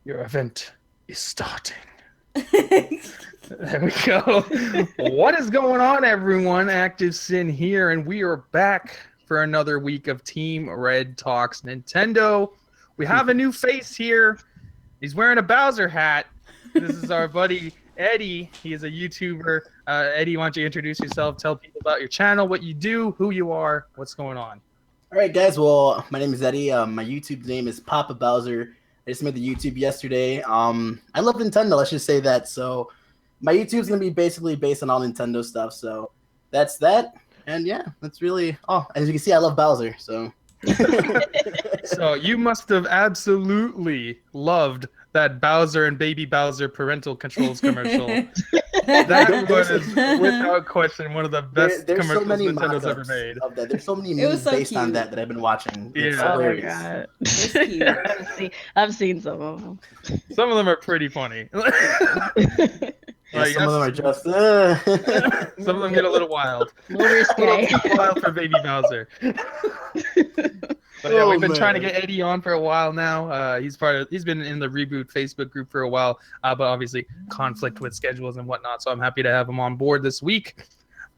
Your event is starting. There we go. What is going on, everyone? Active Sin here, and we are back for another week of Team Red Talks Nintendo. We have a new face here. He's wearing a Bowser hat. This is our buddy Eddie. He is a YouTuber. Eddie, why don't you introduce yourself? Tell people about your channel, what you do, who you are, what's going on. All right, guys. Well, my name is Eddie. My YouTube name is Papa Bowser. I just made the YouTube yesterday. I love Nintendo. Let's just say that. So my YouTube's gonna be basically based on all Nintendo stuff. So that's that. And yeah, that's really. Oh, as you can see, I love Bowser. So. So you must have absolutely loved that Bowser and Baby Bowser parental controls commercial. That was, without question, one of the best commercials Nintendo's ever made. Of that. There's so many memes based on that I've been watching. It's hilarious. Oh my god, it's cute. I've seen some of them. Some of them are pretty funny. Some of them are just. Some of them get a little wild. A little risque. Wild for Baby Bowser. But yeah, we've been trying to get Eddie on for a while now. He's been in the Reboot Facebook group for a while, but obviously conflict with schedules and whatnot. So I'm happy to have him on board this week.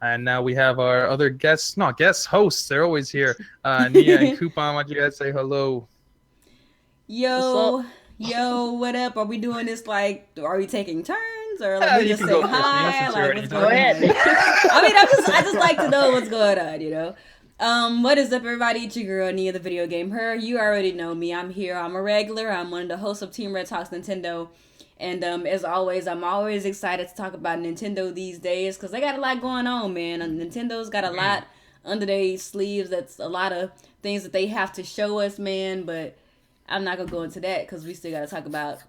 And now we have our other hosts. They're always here. Nia and Coupon, why don't you guys say hello? Yo, what up? Are we doing this are we taking turns or we just say hi? What's going on? I mean, I just like to know what's going on, you know? What is up, everybody? It's your girl, Nia, the video game her. You already know me. I'm here. I'm a regular. I'm one of the hosts of Team Red Talks Nintendo. And as always, I'm always excited to talk about Nintendo these days because they got a lot going on, man. And Nintendo's got a lot under their sleeves. That's a lot of things that they have to show us, man. But I'm not going to go into that because we still got to talk about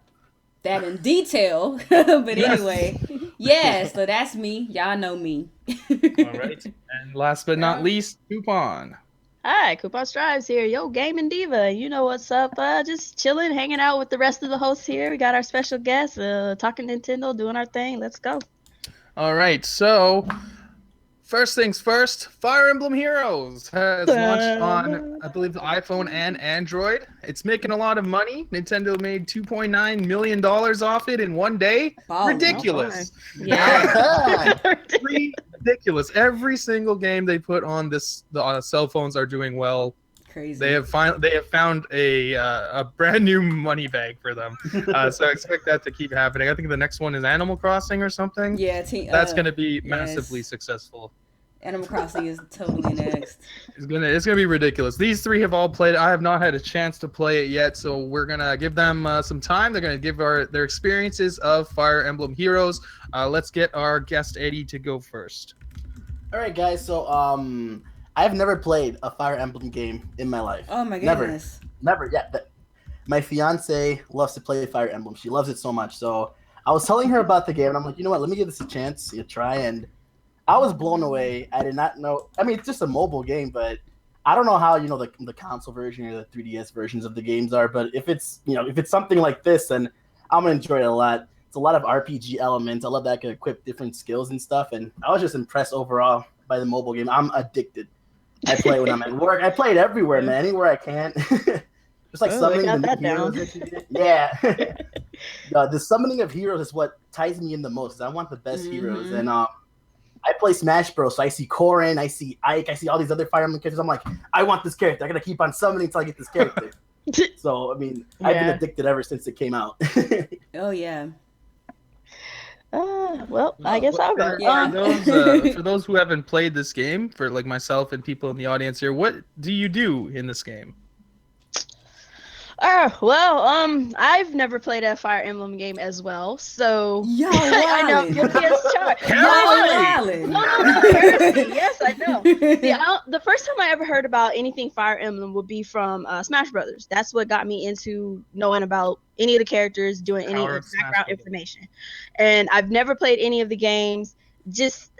that in detail. But anyway, yeah, so that's me. Y'all know me. All right. And last but not least, Coupon. Hi, Coupon Strives here. Yo, Gaming Diva. You know what's up. Just chilling, hanging out with the rest of the hosts here. We got our special guests, talking Nintendo, doing our thing. Let's go. All right. So, first things first, Fire Emblem Heroes has launched on, I believe, the iPhone and Android. It's making a lot of money. Nintendo made $2.9 million off it in one day. Oh, ridiculous. Yeah. Ridiculous. Every single game they put on the cell phones are doing well. Crazy. They have found a brand new money bag for them. So expect that to keep happening. I think the next one is Animal Crossing or something. Yeah, that's going to be massively successful. Animal Crossing is totally next. It's gonna be ridiculous. These three have all played. I have not had a chance to play it yet, so we're gonna give them some time. They're gonna give their experiences of Fire Emblem Heroes. Let's get our guest Eddie to go first. All right, guys. So I've never played a Fire Emblem game in my life. Oh my goodness. Never. Yeah. My fiance loves to play Fire Emblem. She loves it so much. So I was telling her about the game, and I'm like, you know what? Let me give this a chance, a try, and I was blown away. I did not know. I mean, it's just a mobile game, but I don't know how the console version or the 3DS versions of the games are. But if it's something like this, then I'm gonna enjoy it a lot. It's a lot of RPG elements. I love that I can equip different skills and stuff. And I was just impressed overall by the mobile game. I'm addicted. I play when I'm at work. I play it everywhere, man. Anywhere I can. Just like summoning the new heroes that you did. Yeah. The summoning of heroes is what ties me in the most. I want the best heroes, and I play Smash Bros. So I see Corrin, I see Ike, I see all these other Fire Emblem characters. I'm like, I want this character. I gotta keep on summoning until I get this character. So I mean, I've been addicted ever since it came out. Oh yeah. Well, I guess I'll go. For those who haven't played this game, for like myself and people in the audience here, what do you do in this game? I've never played a Fire Emblem game as well, so I know guilty as charged. No, yes, I know. The first time I ever heard about anything Fire Emblem would be from Smash Brothers. That's what got me into knowing about any of the characters, doing any background information. And I've never played any of the games.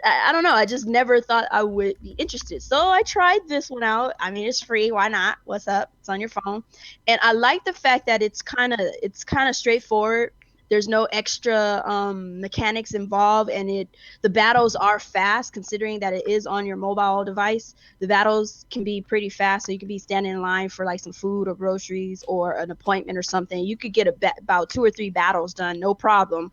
I don't know. I just never thought I would be interested. So I tried this one out. I mean, it's free. Why not? What's up? It's on your phone. And I like the fact that it's kind of straightforward. There's no extra mechanics involved, and the battles are fast considering that it is on your mobile device. The battles can be pretty fast, so you could be standing in line for like some food or groceries or an appointment or something. You could get about 2 or 3 battles done, no problem,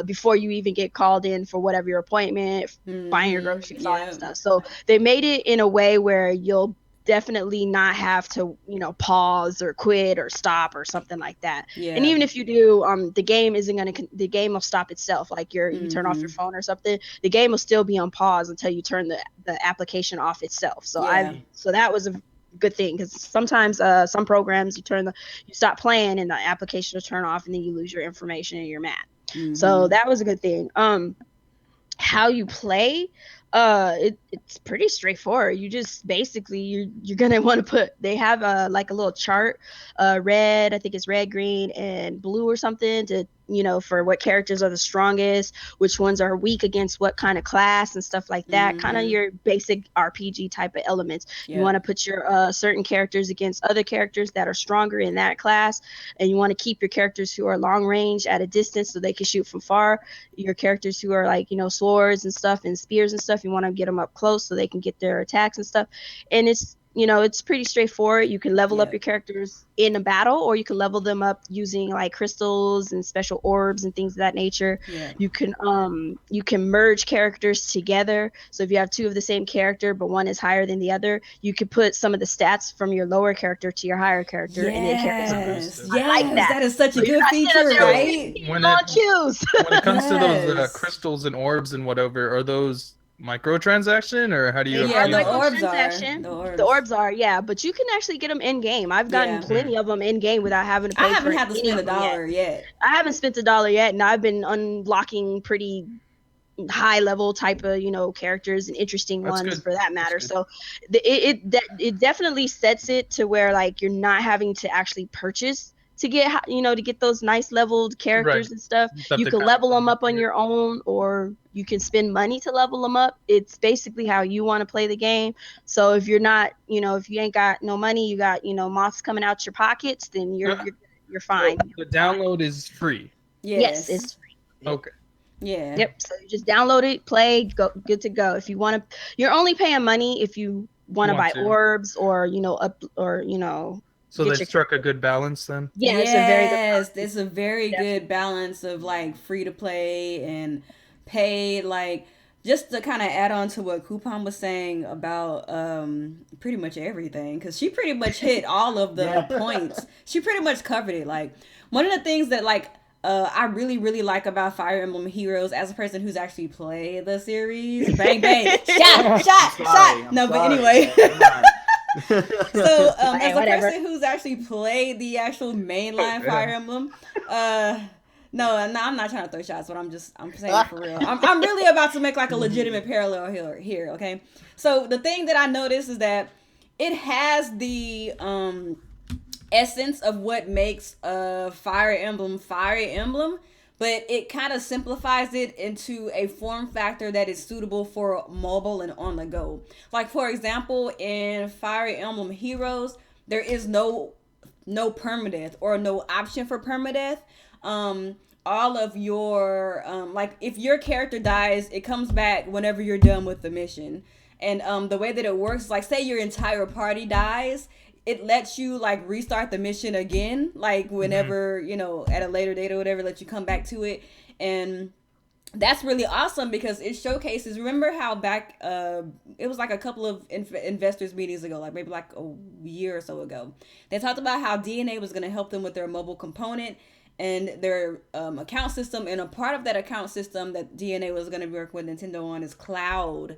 before you even get called in for whatever your appointment, buying your groceries, all that stuff. So they made it in a way where you'll definitely not have to, pause or quit or stop or something like that. And even if you do, the game the game will stop itself. Like you turn off your phone or something, the game will still be on pause until you turn the application off itself. So so that was a good thing, because sometimes some programs you stop playing and the application will turn off and then you lose your information and you're mad. So that was a good thing. How you play, it's pretty straightforward. You just basically you're gonna want to they have like a little chart, red, I think it's red, green, and blue or something, to for what characters are the strongest, which ones are weak against what kind of class and stuff like that. Kind of your basic RPG type of elements. You want to put your certain characters against other characters that are stronger in that class, and you want to keep your characters who are long range at a distance so they can shoot from far. Your characters who are like swords and stuff and spears and stuff, you want to get them up close so they can get their attacks and stuff. And it's pretty straightforward. You can level up your characters in a battle, or you can level them up using like crystals and special orbs and things of that nature. You can merge characters together. So if you have 2 of the same character but one is higher than the other, you could put some of the stats from your lower character to your higher character, and it carries over. I like that. That is such a good feature, right? When it comes to those crystals and orbs and whatever, are those microtransaction, or how do you? The orbs are, but you can actually get them in game. I've gotten plenty of them in game without having to pay. I haven't had to spend $1 yet. I haven't spent $1 yet, and I've been unlocking pretty high level type of characters and interesting ones for that matter. So it definitely sets it to where like you're not having to actually purchase to get those nice leveled characters and stuff. You can level them up on your own, or you can spend money to level them up. It's basically how you want to play the game. So if you're not, if you ain't got no money, you got, moths coming out your pockets, then you're fine. So the download is free. Yes, it's free. Okay. Yeah. Yep. So you just download it, play, go, good to go. If you want to, you're only paying money if you want to buy orbs or So they struck a good balance then? Yeah, it's a very good balance of like free to play and pay. Like, just to kind of add on to what Coupon was saying about pretty much everything, because she pretty much hit all of the points. She pretty much covered it. Like, one of the things that like I really, really like about Fire Emblem Heroes, as a person who's actually played the series, bang, bang, shot. No, but anyway. So, as a person who's actually played the actual mainline Fire Emblem, no, I'm not trying to throw shots, but I'm saying it for real. I'm really about to make like a legitimate parallel here, okay? So the thing that I noticed is that it has the essence of what makes Fire Emblem, but it kind of simplifies it into a form factor that is suitable for mobile and on the go. Like, for example, in Fire Emblem Heroes, there is no permadeath or no option for permadeath. All of your like, if your character dies, it comes back whenever you're done with the mission. And the way that it works is, like, say your entire party dies, it lets you like restart the mission again, like whenever, at a later date or whatever, let you come back to it. And that's really awesome because it showcases, remember how back, it was like a couple of investors meetings ago, like maybe like a year or so ago, they talked about how DNA was going to help them with their mobile component and their account system. And a part of that account system that DNA was going to work with Nintendo on is cloud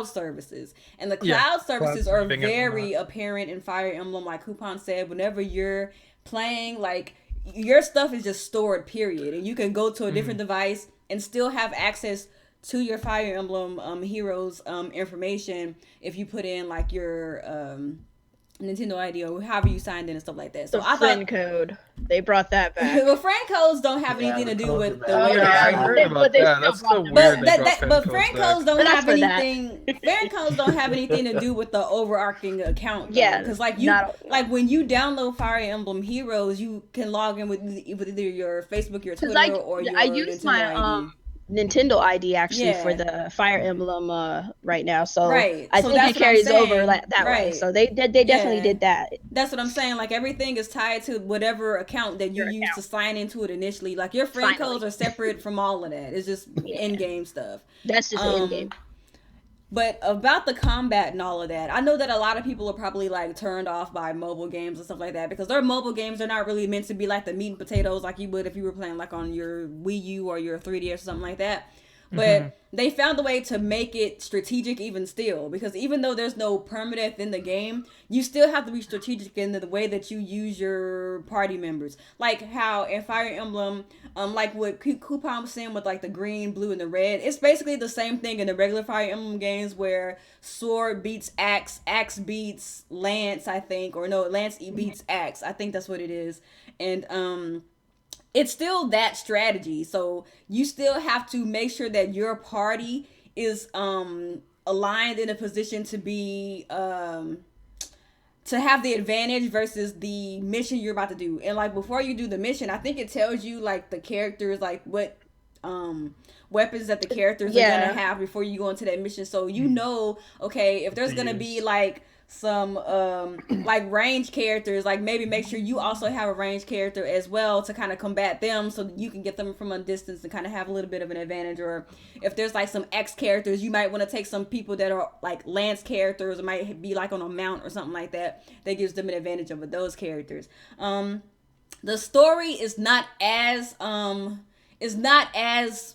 services, and the cloud services are very apparent in Fire Emblem. Like Coupon said, whenever you're playing, like, your stuff is just stored, period, and you can go to a different device and still have access to your Fire Emblem Heroes information if you put in like your Nintendo ID or however you signed in and stuff like that. So the I friend thought code. They brought that back. well, friend codes don't have anything to do with the way I heard about that. That's so weird. But friend codes don't have anything. That. Friend codes don't have anything to do with the overarching account. Yeah, because like when you download Fire Emblem Heroes, you can log in with either your Facebook, your Twitter, or your use Nintendo my ID. Nintendo ID actually for the Fire Emblem right now, so right. I think it carries over that right. way. So they definitely did that. That's what I'm saying. Like everything is tied to whatever account that you use to sign into it initially. Like your friend codes are separate from all of that. It's just in-game stuff. That's just in-game. But about the combat and all of that, I know that a lot of people are probably like turned off by mobile games and stuff like that because their mobile games are not really meant to be like the meat and potatoes like you would if you were playing like on your Wii U or your 3DS or something like that. But they found a way to make it strategic even still, because even though there's no permadeath in the game, you still have to be strategic in the way that you use your party members. Like how in Fire Emblem, like what Coupon was saying with like the green, blue, and the red, it's basically the same thing in the regular Fire Emblem games where sword beats axe, axe beats lance, I think, or no, lance beats axe. I think that's what it is. And it's still that strategy. So you still have to make sure that your party is aligned in a position to be to have the advantage versus the mission you're about to do. And like before you do the mission, I think it tells you like the characters, like what weapons that the characters are gonna have before you go into that mission. So you know, okay, if there's gonna be like some like range characters, like maybe make sure you also have a range character as well to kind of combat them so that you can get them from a distance and kind of have a little bit of an advantage. Or if there's like some X characters, you might want to take some people that are like lance characters or might be like on a mount or something like that gives them an advantage over those characters. The story is not as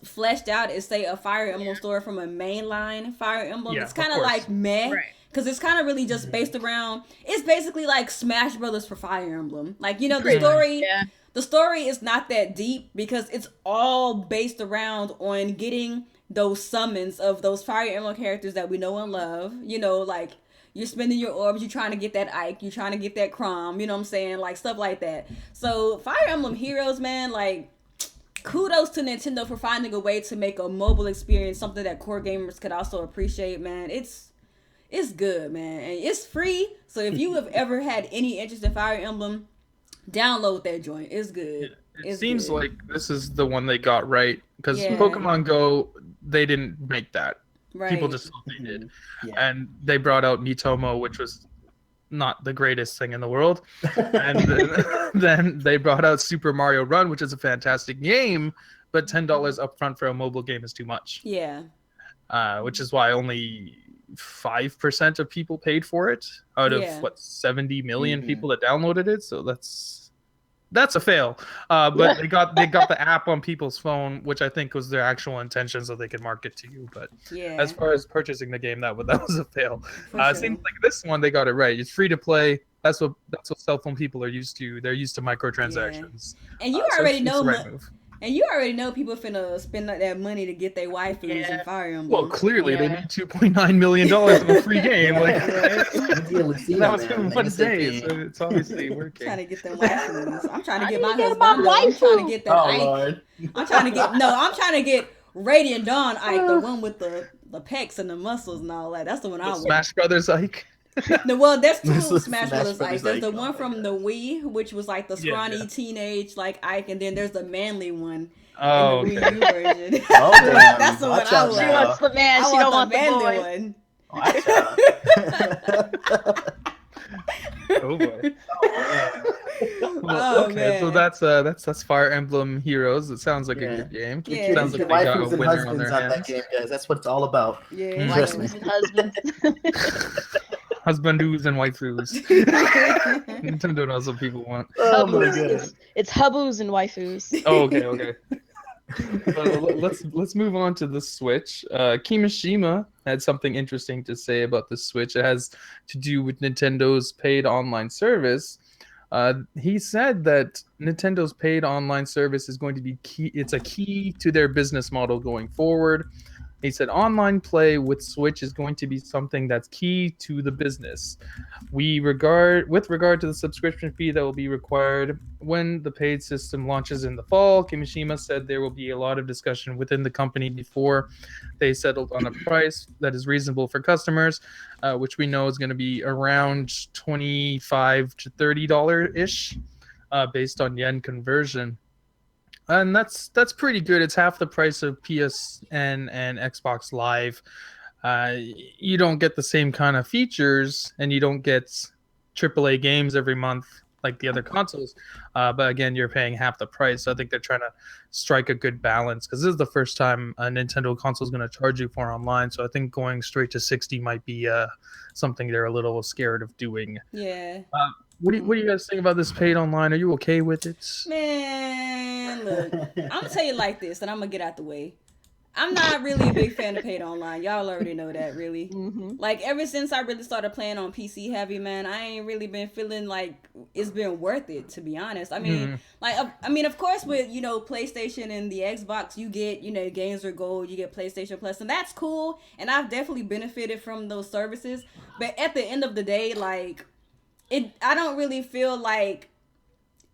fleshed out as say a Fire Emblem story from a mainline Fire Emblem. It's kind of like meh. Right. Because it's kind of really just based around, it's basically like Smash Brothers for Fire Emblem. Like, you know, the story is not that deep because it's all based around on getting those summons of those Fire Emblem characters that we know and love. You know, like you're spending your orbs, you're trying to get that Ike, you're trying to get that Chrom, you know what I'm saying? Like stuff like that. So Fire Emblem Heroes, man, like kudos to Nintendo for finding a way to make a mobile experience something that core gamers could also appreciate, man. It's good, man, and it's free. So if you have ever had any interest in Fire Emblem, download that joint. It's good. It seems like this is the one they got right because Pokemon Go, they didn't make that. Right. People just thought they did, and they brought out Miitomo, which was not the greatest thing in the world, and then they brought out Super Mario Run, which is a fantastic game, but $10 upfront for a mobile game is too much. Yeah. Which is why only 5% of people paid for it out of 70 million people that downloaded it. So that's a fail. But they got the app on people's phone, which I think was their actual intention, so they could market to you. But as far as purchasing the game, that was a fail. It seems like this one they got it right. It's free to play. That's what cell phone people are used to. They're used to microtransactions. And you already know. And you already know people finna spend that money to get their waifus in Fire Emblem. Well, clearly they need $2.9 million in a free game. Like that was in one day, so it's obviously working. I'm trying to get them waifus. I'm trying to get my husband. I'm trying to get that Ike. Lord. I'm trying to get Radiant Dawn Ike, the one with the pecs and the muscles and all that. That's the one I want. Smash Brothers Ike. No, well, there's two Smash Brothers Ike. There's the one from the Wii, which was like the scrawny teenage like Ike, and then there's the manly one. Oh, in the Wii U version. Oh, damn. That's the one I want. She wants the man. She don't want the manly one. Oh boy. Well, okay, so that's Fire Emblem Heroes. It sounds like a good game. Yeah. Sounds like they got a winner on their hands. That game, guys. That's what it's all about. Yeah, husbands and husbands. Husbandoos and waifus. Nintendo knows what people want. Oh my goodness. It's hubboos and waifus. Oh, okay. Let's move on to the Switch. Kimishima had something interesting to say about the Switch. It has to do with Nintendo's paid online service. He said that Nintendo's paid online service is going to be key. It's a key to their business model going forward. He said online play with Switch is going to be something that's key to the business. With regard to the subscription fee that will be required when the paid system launches in the fall, Kimishima said there will be a lot of discussion within the company before they settled on a price that is reasonable for customers, which we know is going to be around $25 to $30 ish, based on yen conversion. And that's pretty good. It's half the price of PSN and Xbox Live. You don't get the same kind of features, and you don't get AAA games every month like the other consoles. But again, you're paying half the price. So I think they're trying to strike a good balance, because this is the first time a Nintendo console is going to charge you for online. So I think going straight to 60 might be something they're a little scared of doing. Yeah. What do you guys think about this paid online? Are you okay with it? Man, look, I'm gonna tell you like this, and I'm gonna get out the way. I'm not really a big fan of paid online. Y'all already know that, really. Mm-hmm. Like, ever since I really started playing on PC heavy, man, I ain't really been feeling like it's been worth it, to be honest. I mean, of course, with, PlayStation and the Xbox, you get, games are gold, you get PlayStation Plus, and that's cool, and I've definitely benefited from those services. But at the end of the day, like, I don't really feel like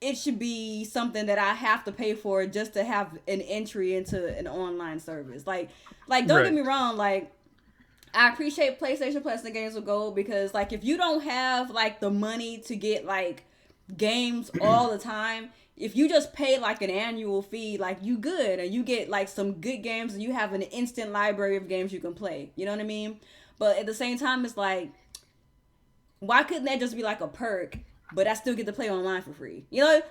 it should be something that I have to pay for just to have an entry into an online service. Like don't get me wrong, like, I appreciate PlayStation Plus and games with gold, because, like, if you don't have, like, the money to get, like, games all the time, if you just pay, like, an annual fee, like, you good, and you get, like, some good games, and you have an instant library of games you can play. You know what I mean? But at the same time, it's like, why couldn't that just be like a perk, but I still get to play online for free? Like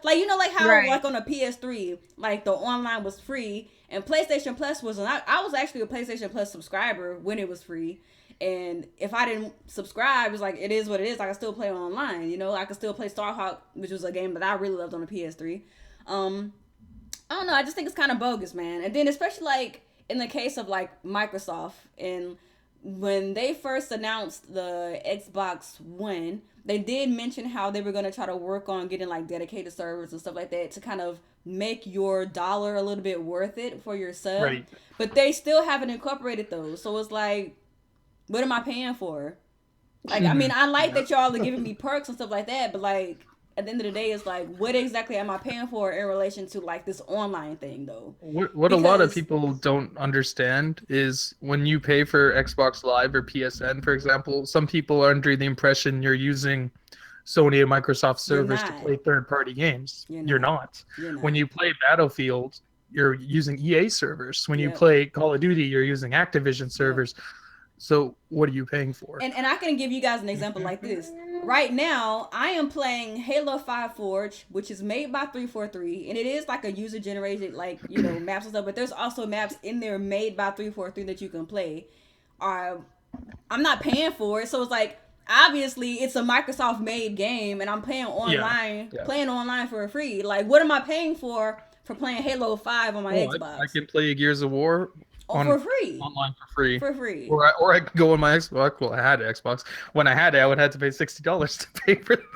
how like on a PS3, like, the online was free, and PlayStation Plus wasn't. I was actually a PlayStation Plus subscriber when it was free, and if I didn't subscribe, it's like, it is what it is. I can still play online. I can still play Starhawk, which was a game that I really loved on the PS3. I don't know. I just think it's kind of bogus, man. And then especially like in the case of like Microsoft, and when they first announced the Xbox One, they did mention how they were going to try to work on getting like dedicated servers and stuff like that to kind of make your dollar a little bit worth it for your sub. Right. But they still haven't incorporated those. So it's like, what am I paying for? Like, I mean, I like that y'all are giving me perks and stuff like that, but like, at the end of the day, it's like, what exactly am I paying for in relation to like this online thing, though? What a lot of people don't understand is when you pay for Xbox Live or PSN, for example, some people are under the impression you're using Sony and Microsoft servers to play third-party games. You're not. When you play Battlefield, you're using EA servers. When you play Call of Duty, you're using Activision servers. So what are you paying for? And I can give you guys an example like this. Right now, I am playing Halo 5 Forge, which is made by 343, and it is like a user-generated, like, maps and stuff, but there's also maps in there made by 343 that you can play. I'm not paying for it, so it's like, obviously, it's a Microsoft-made game, and I'm playing online for free. Like, what am I paying for playing Halo 5 on my Xbox? I can play Gears of War for free. Online for free. For free. Or I could go on my Xbox. Well, I had an Xbox. When I had it, I would have to pay $60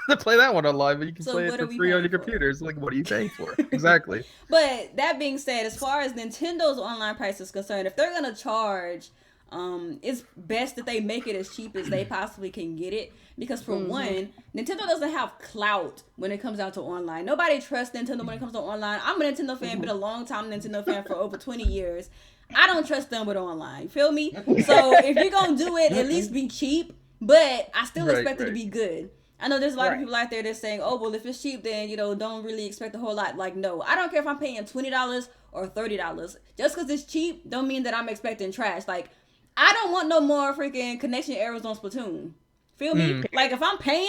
to play that one online, but you can play it for free on your computers. Like, what are you paying for? Exactly. But that being said, as far as Nintendo's online price is concerned, if they're going to charge, it's best that they make it as cheap as they possibly can get it. Because for one, Nintendo doesn't have clout when it comes down to online. Nobody trusts Nintendo when it comes to online. I'm a Nintendo fan, been a long time Nintendo fan for over 20 years. I don't trust them with online. You feel me? So if you're going to do it, at least be cheap. But I still expect it to be good. I know there's a lot of people out there that's saying, oh, well, if it's cheap, then, don't really expect a whole lot. Like, no. I don't care if I'm paying $20 or $30. Just because it's cheap don't mean that I'm expecting trash. Like, I don't want no more freaking connection errors on Splatoon. Feel me? Like, if I'm paying,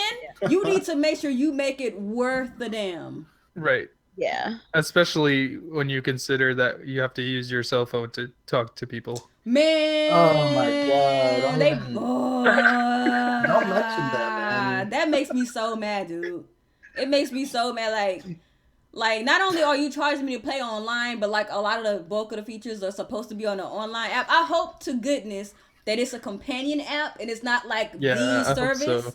you need to make sure you make it worth the damn. Right. Yeah. Especially when you consider that you have to use your cell phone to talk to people. Man. Oh my god. Don't mention that, man. That makes me so mad, dude. It makes me so mad. Like, not only are you charging me to play online, but like a lot of the bulk of the features are supposed to be on the online app. I hope to goodness that it's a companion app and it's not like the service. So.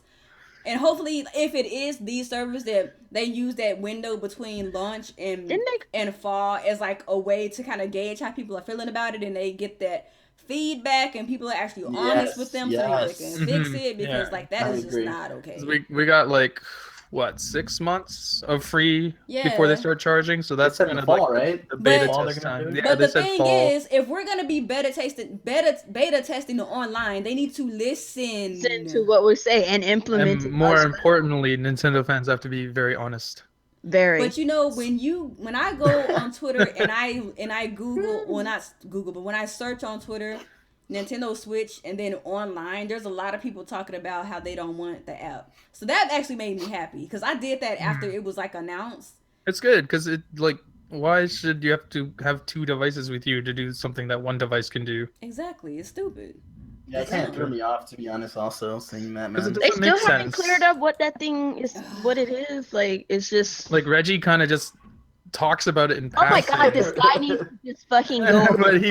And hopefully, if it is the service, that they use that window between launch and fall as like a way to kind of gauge how people are feeling about it, and they get that feedback and people are actually honest with them so they can fix it, because like that is just not okay. We got like what 6 months of free before they start charging, so that's kind of fall, like right? the beta Fall test time. But the thing is, if we're gonna be beta testing the online, they need to listen to what we say and implement. And more importantly, Nintendo fans have to be very honest. But you know, when I go on Twitter and I Google, well, not Google, but when I search on Twitter Nintendo Switch and then online, there's a lot of people talking about how they don't want the app. So that actually made me happy, because I did that after it was like announced. It's good, because it like, why should you have to have 2 devices with you to do something that one device can do? Exactly, it's stupid. Yeah, it kind of threw me off, to be honest, also, seeing that, man. They still haven't cleared up what that thing is, what it is. Like, it's just... Like, Reggie kind of just talks about it in passing. Oh my god, this guy needs to just fucking go. But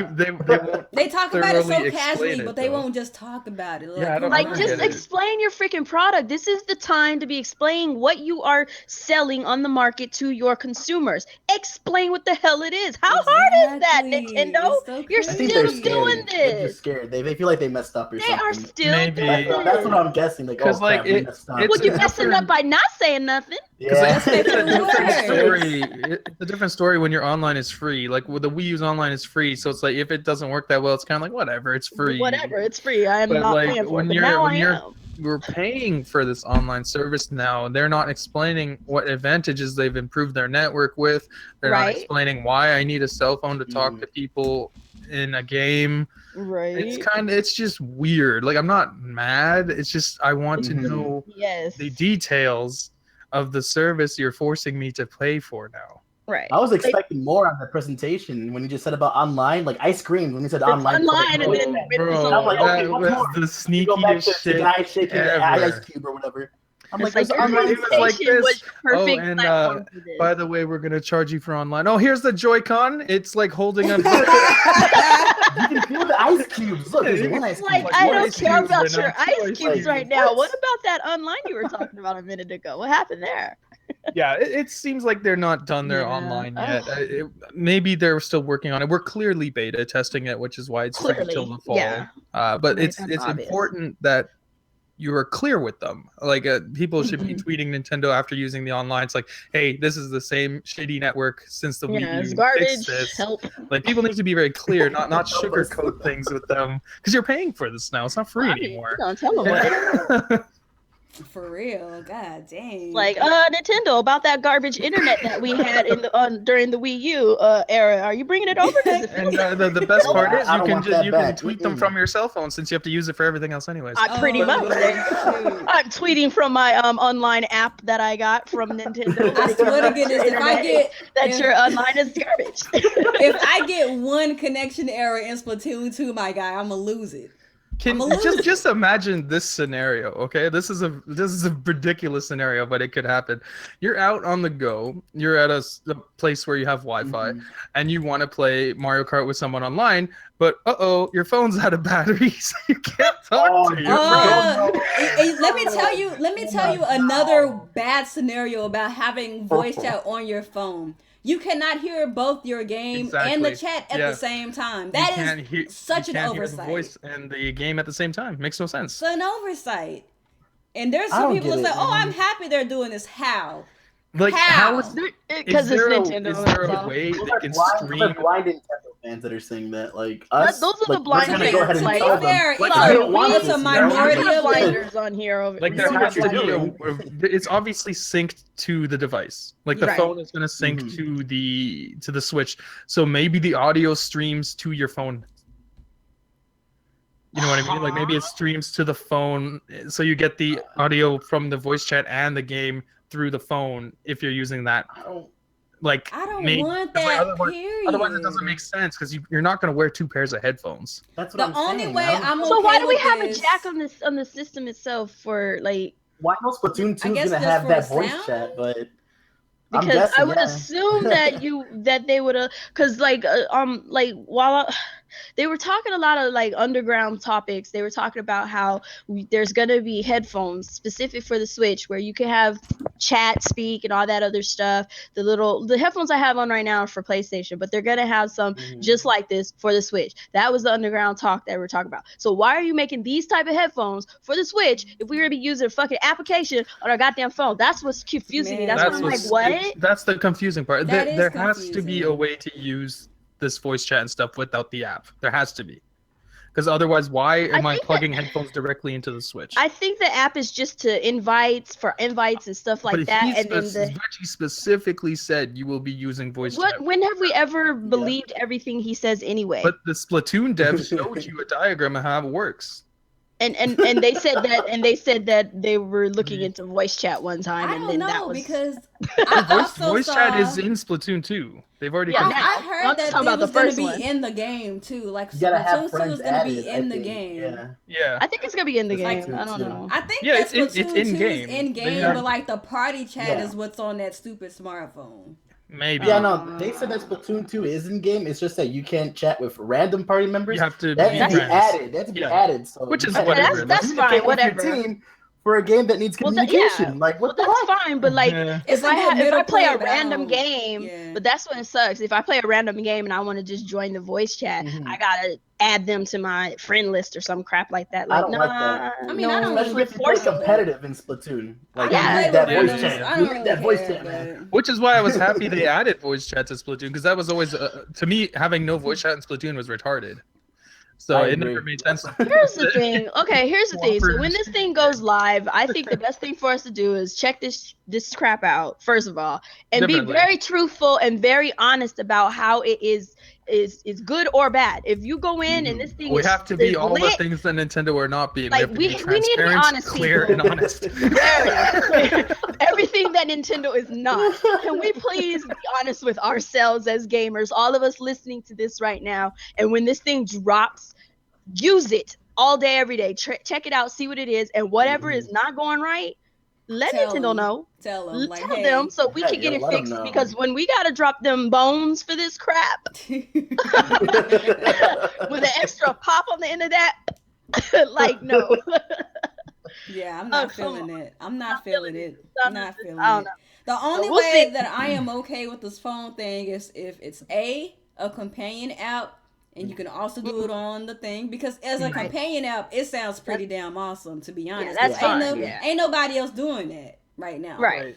they talk about it so casually, but they won't just talk about it. Like, just explain your freaking product. This is the time to be explaining what you are selling on the market to your consumers. Explain what the hell it is. How hard is that, Nintendo? So You're still doing this. They're just scared. They feel like they messed up or something. They are still doing this. That's what I'm guessing. Like, oh crap, we messed up. Well, you're messing up by not saying nothing. Yeah. It's a different story. It's a different story when your online is free. Like, with the Wii U's online is free, so it's like if it doesn't work that well, it's kind of like whatever, it's free. Whatever, it's free. I am not paying for it. We're paying for this online service now, and they're not explaining what advantages they've improved their network with. They're not explaining why I need a cell phone to talk to people in a game. Right. It's just weird. Like, I'm not mad. It's just I want to know the details of the service you're forcing me to pay for now. Right. I was expecting more on the presentation when you just said about online. Like, I screamed when you said online. Online, and then I'm like, okay, that what's was more? the Go back sneakiest to shit the guy shaking the ice ever. cube or whatever. I'm It's like, like it was like this. Oh, and platform for this. by the way, we're gonna charge you for online. Oh, here's the Joy-Con. It's like holding a. you can feel the ice cubes. Look, there's one ice cube. Like, I don't care about your ice cubes right now. What about that online you were talking about a minute ago? What happened there? Yeah, it seems like they're not done their online yet. Maybe they're still working on it. We're clearly beta testing it, which is why it's free until the fall. Yeah. But it's important that you are clear with them. Like, people should be tweeting Nintendo after using the online. It's like, hey, this is the same shitty network since the Wii U. It's garbage. Fix this. Help. Like, people need to be very clear, not sugarcoat things with them, because you're paying for this now. It's not free anymore. Don't tell them what. For real, god dang. Like, Nintendo, about that garbage internet that we had in the during the Wii U era. Are you bringing it over? And the best part is you can tweet them from your cell phone, since you have to use it for everything else anyways. Pretty much. I'm tweeting from my online app that I got from Nintendo. I swear to goodness, if I get that your online is garbage. If I get one connection error in Splatoon 2, my guy, I'm gonna lose it. Just imagine this scenario, okay? This is a ridiculous scenario, but it could happen. You're out on the go. You're at a place where you have Wi-Fi, and you want to play Mario Kart with someone online, but your phone's out of battery, so you can't talk to your friend. Let me tell you another bad scenario about having voice chat on your phone. You cannot hear both your game and the chat at the same time. That is such an oversight. Hear the voice and the game at the same time. Makes no sense. It's an oversight. And there's some people that say, "Oh, I'm happy they're doing this." How? Like, how is because it's Nintendo. Is there a way they can stream? Those are blind Nintendo fans that are saying that. Like us, those are the blind fans. Go ahead and tell them. It's a minority of blinders on here. Like, there has to be it's obviously synced to the device. Like, the phone is going to sync to the Switch, so maybe the audio streams to your phone. You know what I mean? Like, maybe it streams to the phone, so you get the audio from the voice chat and the game through the phone if you're using that. I don't want that. Otherwise, it doesn't make sense, because you're not going to wear 2 pairs of headphones. That's what I'm saying. The only way I'm so why do we have a jack on the system itself for, like? Why no Splatoon 2 is gonna have that voice chat, but because I would assume that they would have, because like they were talking a lot of like underground topics. They were talking about how there's gonna be headphones specific for the Switch where you can have chat, speak, and all that other stuff. The headphones I have on right now are for PlayStation, but they're gonna have some just like this for the Switch. That was the underground talk that we're talking about. So why are you making these type of headphones for the Switch if we're gonna be using a fucking application on our goddamn phone? That's what's confusing me. That's what I'm like, what? That's the confusing part. There has to confusing. be a way to use this voice chat and stuff without the app. There has to be. Because otherwise, why am I plugging headphones directly into the Switch? I think the app is just to invites and stuff like that. And then Reggie specifically said you will be using voice chat. When have we ever believed everything he says anyway? But the Splatoon dev showed you a diagram of how it works. And they said that they were looking into voice chat one time, and then that was because voice chat is in Splatoon 2. They've already. I heard that it was going to be in the game too. Like Splatoon 2 is going to be in the game. Yeah. I think it's going to be in the game. I don't know. I think it's in game. Is in game, but like the party chat is what's on that stupid smartphone. Maybe. Yeah, no, they said that Splatoon 2 is in game. It's just that you can't chat with random party members. You have to be added. That's to be added. So which is whatever. That's fine. Whatever. Team for a game that needs communication. Like what? That's fine. But like, if I play a random game, Yeah. but that's when it sucks. If I play a random game and I want to just join the voice chat, I gotta add them to my friend list or some crap like that. Like, I don't like that. I mean, I don't especially if you play competitive in Splatoon. Like, Yeah. you need that voice chat. You need that voice chat, man. Which is why I was happy they added voice chat to Splatoon, because that was always to me, having no voice chat in Splatoon was retarded. So it never made sense. Here's the thing. Okay, here's the thing. So when this thing goes live, I think the best thing for us to do is check this crap out, first of all, and be very truthful and very honest about how it is good or bad. If you go in and this thing we have to be all the things that Nintendo are not being. Like, we need to be honest, clear, people. and honest. Everything that Nintendo is not. Can we please be honest with ourselves as gamers, all of us listening to this right now, and when this thing drops, use it all day, every day. Check it out, see what it is, and whatever is not going right, let Nintendo know. Tell them, like, tell them so we can get it fixed. Because when we gotta drop them bones for this crap, with an extra pop on the end of that, like no. Yeah, I'm not feeling it. I'm not feeling it. I'm not feeling it. The only way that I am okay with this phone thing is if it's a companion app. And you can also do it on the thing, because as a companion app, it sounds pretty damn awesome, to be honest. Yeah, that's fine. Ain't nobody else doing that right now. Right.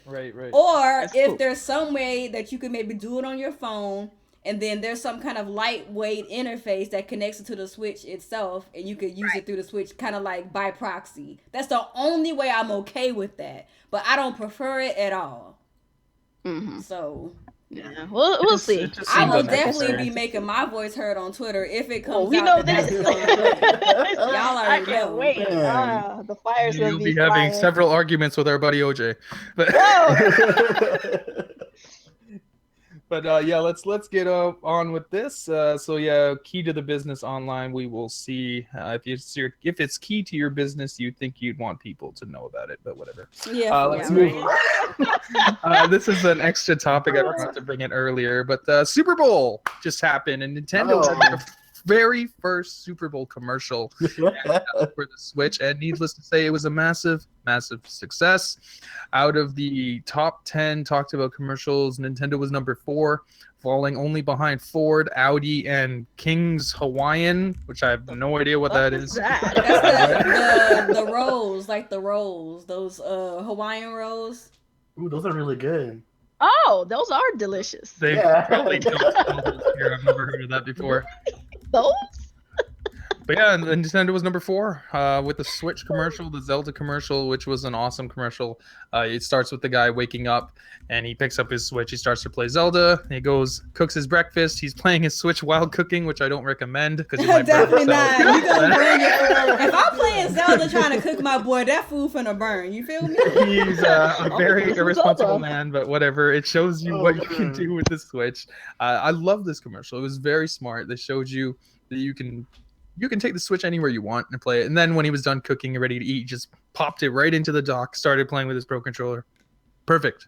Or if there's some way that you could maybe do it on your phone, and then there's some kind of lightweight interface that connects it to the Switch itself, and you could use it through the Switch kind of like by proxy. That's the only way I'm okay with that. But I don't prefer it at all. So... Yeah, we'll see. I will definitely be making my voice heard on Twitter if it comes out. We know this. Y'all already know. Wait, the fire's gonna be having flying. several arguments with our buddy OJ. But But yeah, let's get on with this. So yeah, key to the business online. We will see if it's key to your business. You think you'd want people to know about it, but whatever. Yeah. Let's move on. This is an extra topic. I forgot to bring it earlier, but the Super Bowl just happened, and Nintendo had their very first Super Bowl commercial for the Switch, and needless to say, it was a massive success. Out of the top 10 talked about commercials, Nintendo was number 4, falling only behind Ford, Audi, and King's Hawaiian, which I have no idea what that is. That's the rolls, like the rolls, those Hawaiian rolls. Ooh, those are really good. Oh, those are delicious. They probably don't here. I've never heard of that before. Those? But yeah, and Nintendo was number 4 with the Switch commercial, the Zelda commercial, which was an awesome commercial. It starts with the guy waking up, and he picks up his Switch. He starts to play Zelda. He goes, cooks his breakfast. He's playing his Switch while cooking, which I don't recommend because you might definitely burn not. You gonna burn it. If I'm playing Zelda trying to cook my boy, that food finna burn. You feel me? He's a very irresponsible man, but whatever. It shows you what you can do with the Switch. I love this commercial. It was very smart. They showed you that you can take the Switch anywhere you want and play it. And then when he was done cooking and ready to eat, just popped it right into the dock, started playing with his Pro Controller. Perfect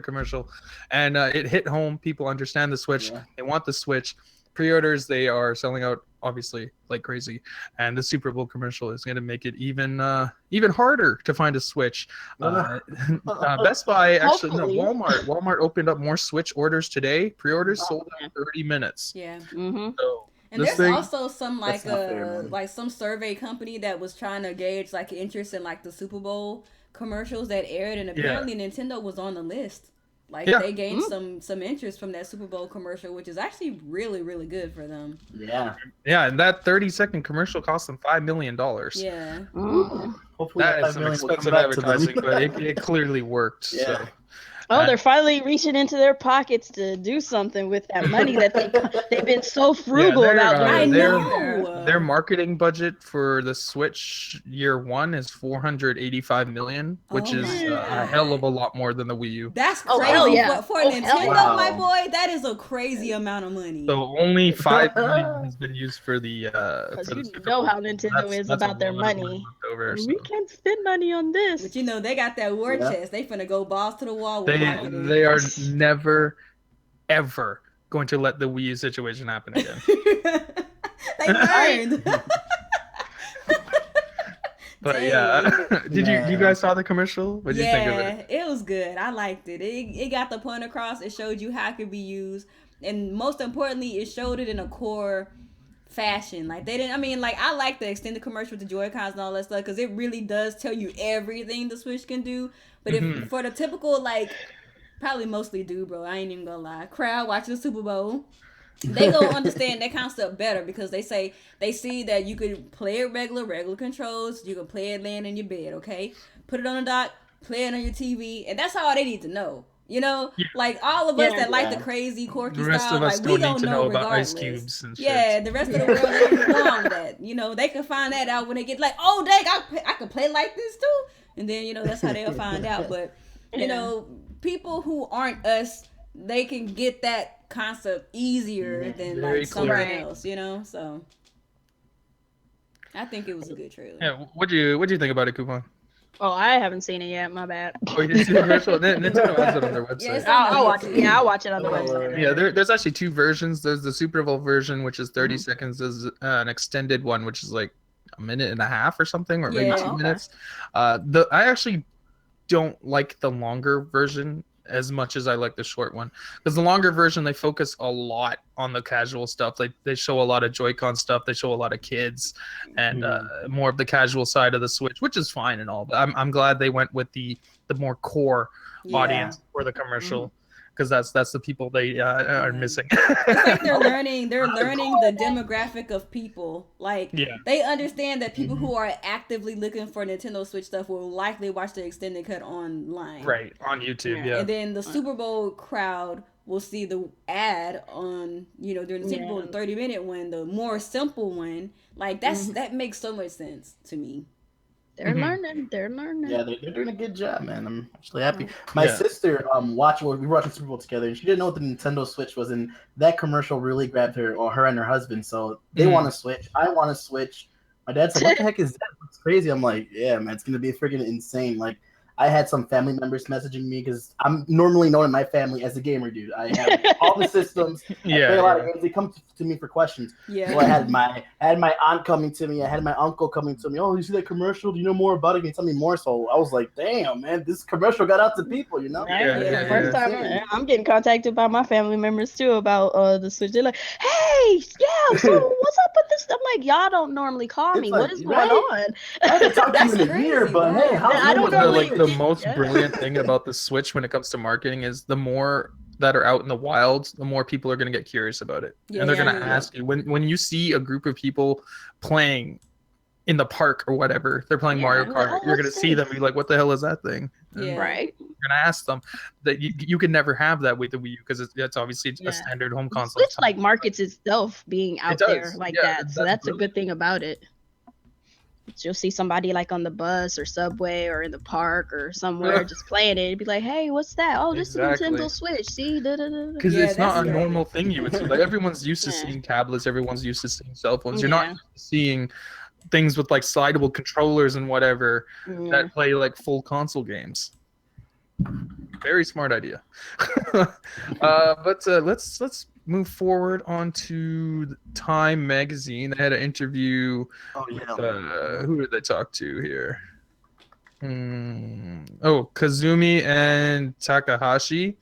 commercial. And it hit home. People understand the Switch. Yeah. They want the Switch. pre-orders, they are selling out obviously like crazy, and the Super Bowl commercial is going to make it even harder to find a Switch. Best Buy, actually, no, Hopefully. Walmart opened up more Switch orders today. Pre-orders sold out in 30 minutes. Yeah. So and this there's thing, also some like fair, like some survey company that was trying to gauge like interest in like the Super Bowl commercials that aired, and apparently Nintendo was on the list. Like they gained some interest from that Super Bowl commercial, which is actually really, really good for them. Yeah. Yeah, and that 30-second commercial cost them $5 million. Yeah. Hopefully That is some expensive advertising, but it clearly worked. Yeah. So. Oh, they're finally reaching into their pockets to do something with that money that they've been so frugal about. I know. Their marketing budget for the Switch year one is $485 million, which is a hell of a lot more than the Wii U. That's crazy. For Nintendo, my boy, that is a crazy amount of money. So only $5 million has been used for the. You know how Nintendo is about their money. We can't spend money on this. But you know they got that war chest. They finna go balls to the wall. They are never, ever going to let the Wii U situation happen again. They learned. But did you guys saw the commercial? What did you think of it? It was good. I liked it. It got the point across. It showed you how it could be used, and most importantly, it showed it in a core fashion. Like they didn't. I mean, like I like the extended commercial with the Joy-Cons and all that stuff because it really does tell you everything the Switch can do. But if for the typical like. Probably mostly do, bro. I ain't even gonna lie. Crowd watching the Super Bowl. They gonna understand that kind of stuff better because they see that you could play it regular controls. You can play it laying in your bed, okay? Put it on the dock, play it on your TV, and that's all they need to know. You know, like all of us that like the crazy, quirky the rest style, of us like we don't need to know about regardless. ice cubes and shit. Yeah, the rest of the world doesn't belong with that. You know, they can find that out when they get like, oh, dang, I can play like this too, and then you know that's how they'll find out. But you know. People who aren't us, they can get that concept easier than like something else, you know. So I think it was a good trailer. Yeah, what'd you think about it, Coupon? Oh, I haven't seen it yet. My bad. Oh, you didn't see the commercial? Nintendo has it on their website. I'll watch it. Yeah, I'll watch it on the website. Yeah, there's actually two versions. There's the Super Bowl version, which is 30 seconds. There's an extended one, which is like a minute and a half or something, or maybe 2 minutes. I actually don't like the longer version as much as I like the short one, because the longer version they focus a lot on the casual stuff. They show a lot of Joy-Con stuff, they show a lot of kids and more of the casual side of the Switch, which is fine and all, but I'm glad they went with the more core audience for the commercial, because that's the people they are missing. It's like they're learning the demographic of people. Like they understand that people who are actively looking for Nintendo Switch stuff will likely watch the extended cut online. Right, on YouTube, And then the Super Bowl crowd will see the ad on, you know, during the Super Bowl, the 30-minute one, the more simple one. Like that makes so much sense to me. They're learning. Yeah, they're doing a good job, man. I'm actually happy. My sister we were watching Super Bowl together, and she didn't know what the Nintendo Switch was, and that commercial really grabbed her and her husband. So they want to Switch. I want to Switch. My dad's like, "What the heck is that? It's crazy." I'm like, "Yeah, man, it's gonna be freaking insane." Like, I had some family members messaging me because I'm normally known in my family as a gamer dude. I have all the systems. I play a lot of games. They come to me for questions. Yeah. So I had my aunt coming to me. I had my uncle coming to me. Oh, you see that commercial? Do you know more about it? Can you tell me more? So I was like, damn, man, this commercial got out to people, you know? First time I'm getting contacted by my family members too about the Switch. They're like, hey, so what's up with this? I'm like, y'all don't normally call me. Like, what is going on? I haven't talked to you in a year, but hey, I don't know. Like the most brilliant thing about the Switch when it comes to marketing is the more that are out in the wild, the more people are going to get curious about it. And they're going to ask you when you see a group of people playing in the park or whatever, they're playing Mario Kart, you're going to see them and be like, what the hell is that thing? And right. You're going to ask them that you can never have that with the Wii U because it's obviously a standard home console. Switch like markets itself being out there like that. So that's a good thing about it. You'll see somebody like on the bus or subway or in the park or somewhere just playing it. It'd be like, hey, what's that? Oh, this is a Nintendo Switch. See? Because it's not a normal thing you would see. Like everyone's used to seeing tablets. Everyone's used to seeing cell phones. You're not used to seeing things with like slidable controllers and whatever that play like full console games. Very smart idea. But let's move forward onto Time Magazine. They had an interview. Oh With, yeah. who did they talk to here? Oh, Kazumi and Takahashi.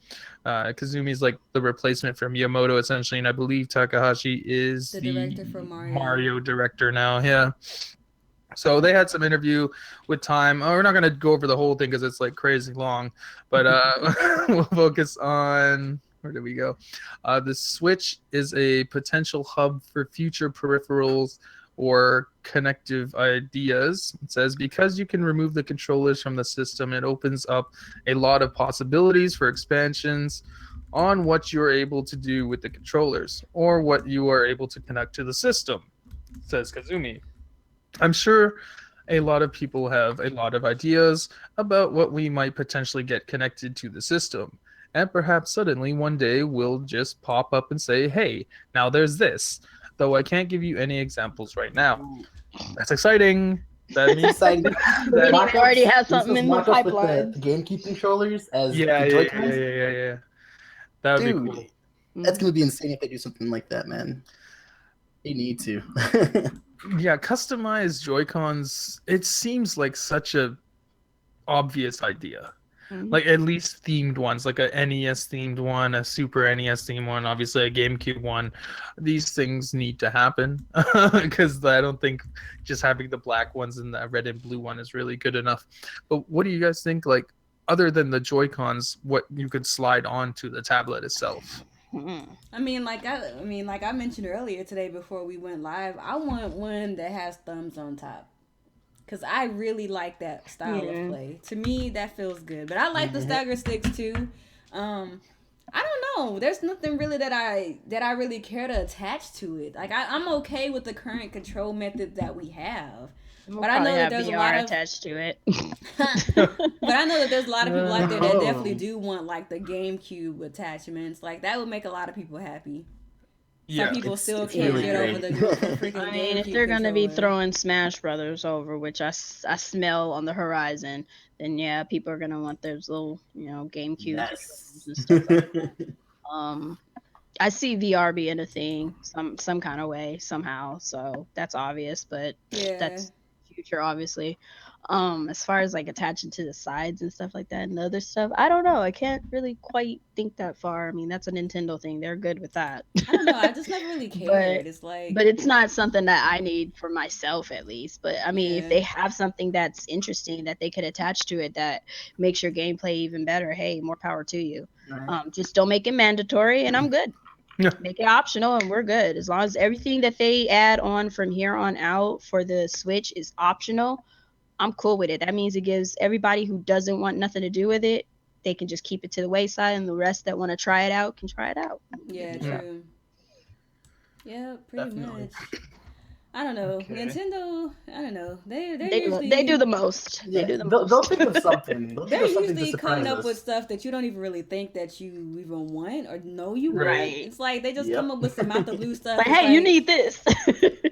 Kazumi's like the replacement for Miyamoto, essentially, and I believe Takahashi is The the director for Mario director now. Yeah. So they had some interview with Time. Oh, we're not gonna go over the whole thing because it's like crazy long, but we'll focus on where did we go? The Switch is a potential hub for future peripherals or connective ideas. It says because you can remove the controllers from the system, it opens up a lot of possibilities for expansions on what you're able to do with the controllers or what you are able to connect to the system, says Kazumi. I'm sure a lot of people have a lot of ideas about what we might potentially get connected to the system. And perhaps suddenly one day we'll just pop up and say, hey, now there's this. Though I can't give you any examples right now. That's exciting. That means Exciting. We already have This something was in the mock-ups with pipeline. the GameCube controllers as yeah, the yeah, Joy-Cons. yeah. That would be Dude, cool. that's gonna be insane if they do something like that, man. They need to. Yeah, customized Joy-Cons, it seems like such a obvious idea. Like at least themed ones, like a NES themed one, a Super NES themed one, obviously a GameCube one. These things need to happen because I don't think just having the black ones and the red and blue one is really good enough. But what do you guys think? Like other than the Joy-Cons, what you could slide onto the tablet itself? I mean, like I mentioned earlier today before we went live, I want one that has thumbs on top. Cause I really like that style of play. To me, that feels good. But I like the stagger sticks too. I don't know. There's nothing really that I really care to attach to it. Like I'm okay with the current control method that we have. We'll but I know that have there's VR a lot of attached to it. But I know that there's a lot of people out there that No. definitely do want like the GameCube attachments. Like that would make a lot of people happy. Some people still can't really get great. over the freaking I mean, if GameCube they're gonna be controller. throwing Smash Brothers over, which I smell on the horizon, then yeah, people are gonna want those little, GameCube Yes. and stuff like that. I see VR being a thing, some kind of way, somehow. So that's obvious, but Yeah. that's future, obviously. As far as like attaching to the sides and stuff like that and other stuff, I don't know. I can't really quite think that far. I mean, that's a Nintendo thing. They're good with that. I don't know. I just never really cared. It's like, But it's not something that I need for myself, at least. But I mean, if Yeah. they have something that's interesting that they could attach to it that makes your gameplay even better, hey, more power to you. Right. Just don't make it mandatory, and I'm good. Yeah. Make it optional, and we're good. As long as everything that they add on from here on out for the Switch is optional, I'm cool with it. That means it gives everybody who doesn't want nothing to do with it, they can just keep it to the wayside, and the rest that want to try it out can try it out. yeah, Yeah. true. Yeah, pretty Definitely. much. I don't know. Okay. Nintendo, I don't know. They They do the most. Yeah, They do the they'll most. think of something. They'll They're think of something to usually surprise coming up us. with stuff that you don't even really think that you even want or know you want. Right. It's like they just Yep. come up with some out the blue stuff. But It's hey, you need this.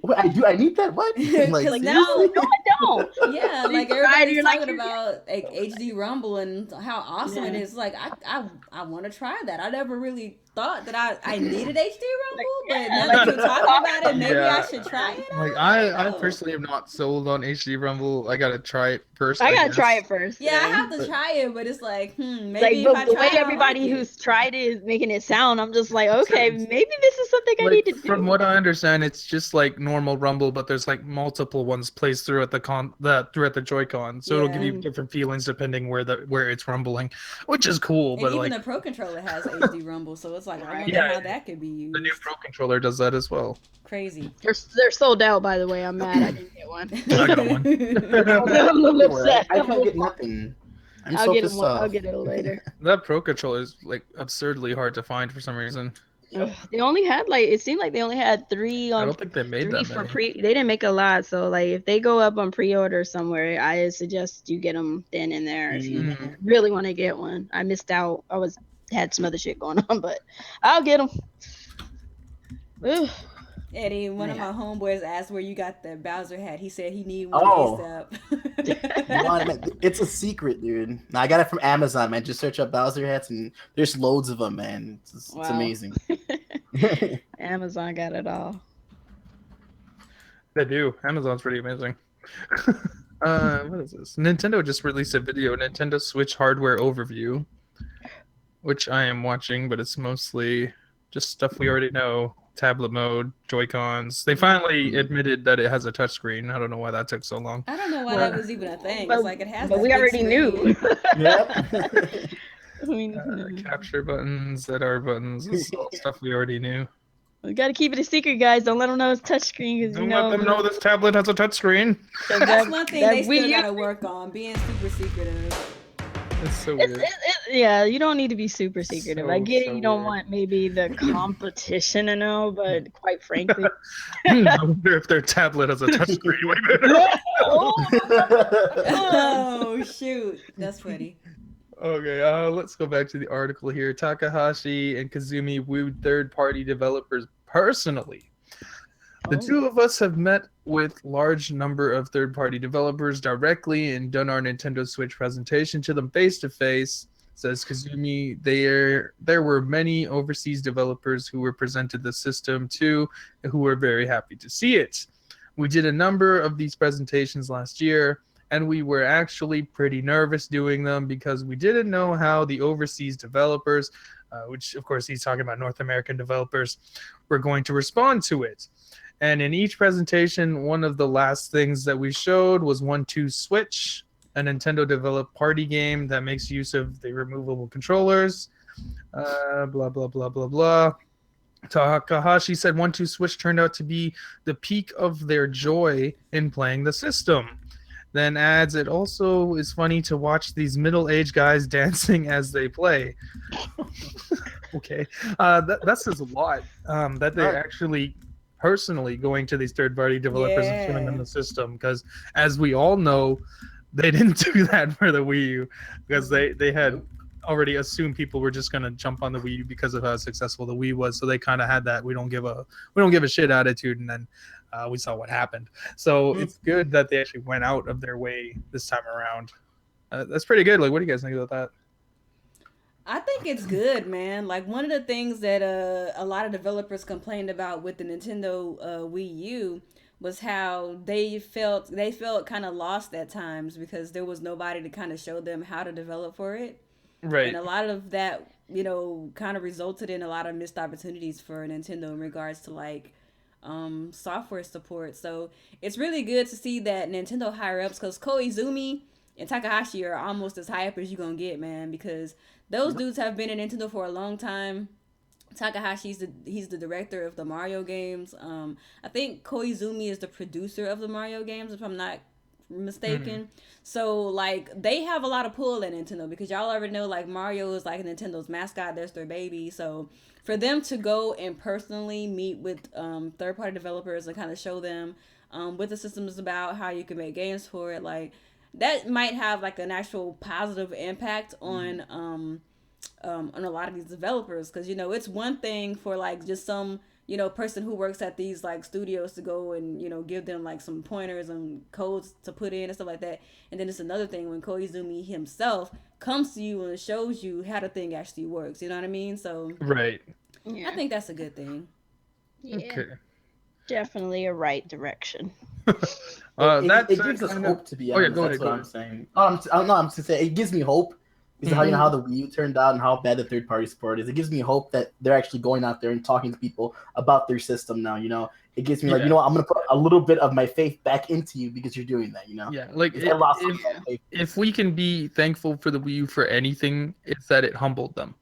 Wait, I need that. What? Like, Like, no, seriously? I don't. Yeah, You like tried, everybody's you're like, talking "You're about like HD Rumble and how awesome it Yeah. is. Like I want to try that. I never really thought that I needed HD Rumble, but yeah, now that you're talking about it, maybe Yeah. I should try it. Like out. I don't know. personally am not sold on HD Rumble. I gotta try it first. I gotta guess. try it first. Yeah, I have to But- try it, but it's like, maybe Like, if but I the try way it, I'll everybody like it. who's tried it is making it sound, I'm just like, okay, maybe this is something I Like, need to do. from what I understand, it's just like normal Rumble, but there's like multiple ones placed throughout the Joy-Con, so it'll give you Yeah. different feelings depending where it's rumbling, which is cool. And But even like the Pro Controller has HD Rumble, so it's like, I wonder Yeah. how that could be used. the new Pro controller does that as well. Crazy. They're sold out, by the way. I'm mad I didn't get one. I got one. I'm a little upset. I can't get nothing. I'm I'll so get pissed it. I'll off. get it later. That Pro controller is like absurdly hard to find for some reason. Ugh, they only had it seemed like they only had 3 I on don't think they made 3 that for many. they didn't make a lot, so like if they go up on pre-order somewhere, I suggest you get them then and there if you Mhm. really want to get one. I missed out. Had some other shit going on, but I'll get them. Yeah, Eddie, one of Man. my homeboys asked where you got the Bowser hat. He said he need one Oh. ASAP. You want it, man? It's a secret, dude. I got it from Amazon, man. Just search up Bowser hats, and there's loads of them, man. It's Wow. amazing. Amazon got it all. They do. Amazon's pretty amazing. What is this? Nintendo just released a video, Nintendo Switch hardware overview, which I am watching, but it's mostly just stuff we already know. Tablet mode, Joy-Cons. They finally admitted that it has a touchscreen. I don't know why that took so long. I don't know why that was even a thing. But, It's like it has. but we already knew. Yep. Capture buttons, ZR buttons, this is all stuff we already knew. We gotta keep it a secret, guys. Don't let them know it's touchscreen, because Don't let them know this tablet has a touchscreen. That's one thing they still gotta work on, being super secretive. It's so weird. Yeah, you don't need to be super secretive. So, I get it. so You don't weird. want maybe the competition to know, but quite frankly, I wonder if their tablet has a touchscreen. Wait a minute. Oh shoot, that's funny. Okay, let's go back to the article here. Takahashi and Kazumi wooed third-party developers personally. The two of us have met with large number of third-party developers directly and done our Nintendo Switch presentation to them face-to-face, says Kazumi. There were many overseas developers who were presented the system too, who were very happy to see it. We did a number of these presentations last year, and we were actually pretty nervous doing them because we didn't know how the overseas developers, which of course he's talking about North American developers, were going to respond to it. And in each presentation, one of the last things that we showed was 1-2 Switch, a Nintendo-developed party game that makes use of the removable controllers. Blah, blah, blah, blah, blah. Takahashi said 1-2 Switch turned out to be the peak of their joy in playing the system. Then adds, it also is funny to watch these middle-aged guys dancing as they play. Okay. That says a lot. That they're actually personally going to these third-party developers and showing them the system, because as we all know, they didn't do that for the Wii U, because they had already assumed people were just going to jump on the Wii U because of how successful the Wii was, so they kind of had that we don't give a shit attitude, and then we saw what happened. So it's good that they actually went out of their way this time around. That's pretty good. Like, what do you guys think about that? I think it's good, man. Like, one of the things that a lot of developers complained about with the Nintendo Wii U was how they felt kind of lost at times because there was nobody to kind of show them how to develop for it. Right. And a lot of that, kind of resulted in a lot of missed opportunities for Nintendo in regards to like software support. So it's really good to see that Nintendo higher ups, because Koizumi and Takahashi are almost as high up as you're gonna get, man, because those dudes have been in Nintendo for a long time. Takahashi's he's the director of the Mario games. I think Koizumi is the producer of the Mario games, if I'm not mistaken. So like they have a lot of pull at Nintendo, because y'all already know like Mario is like Nintendo's mascot. That's their baby. So for them to go and personally meet with third-party developers and kind of show them what the system is about, how you can make games for it, like that might have like an actual positive impact on a lot of these developers, because it's one thing for like just some person who works at these like studios to go and give them like some pointers and codes to put in and stuff like that, and then it's another thing when Koizumi himself comes to you and shows you how the thing actually works. You know what I mean? So right. Yeah. I think that's a good thing. Yeah. Okay. Definitely a right direction. It gives us hope, to be honest. That's what I'm saying. I'm just saying it gives me hope because of how the Wii U turned out and how bad the third party support is. It gives me hope that they're actually going out there and talking to people about their system now. It gives me like, I'm gonna put a little bit of my faith back into you because you're doing that. Yeah, like if we can be thankful for the Wii U for anything, it's that it humbled them.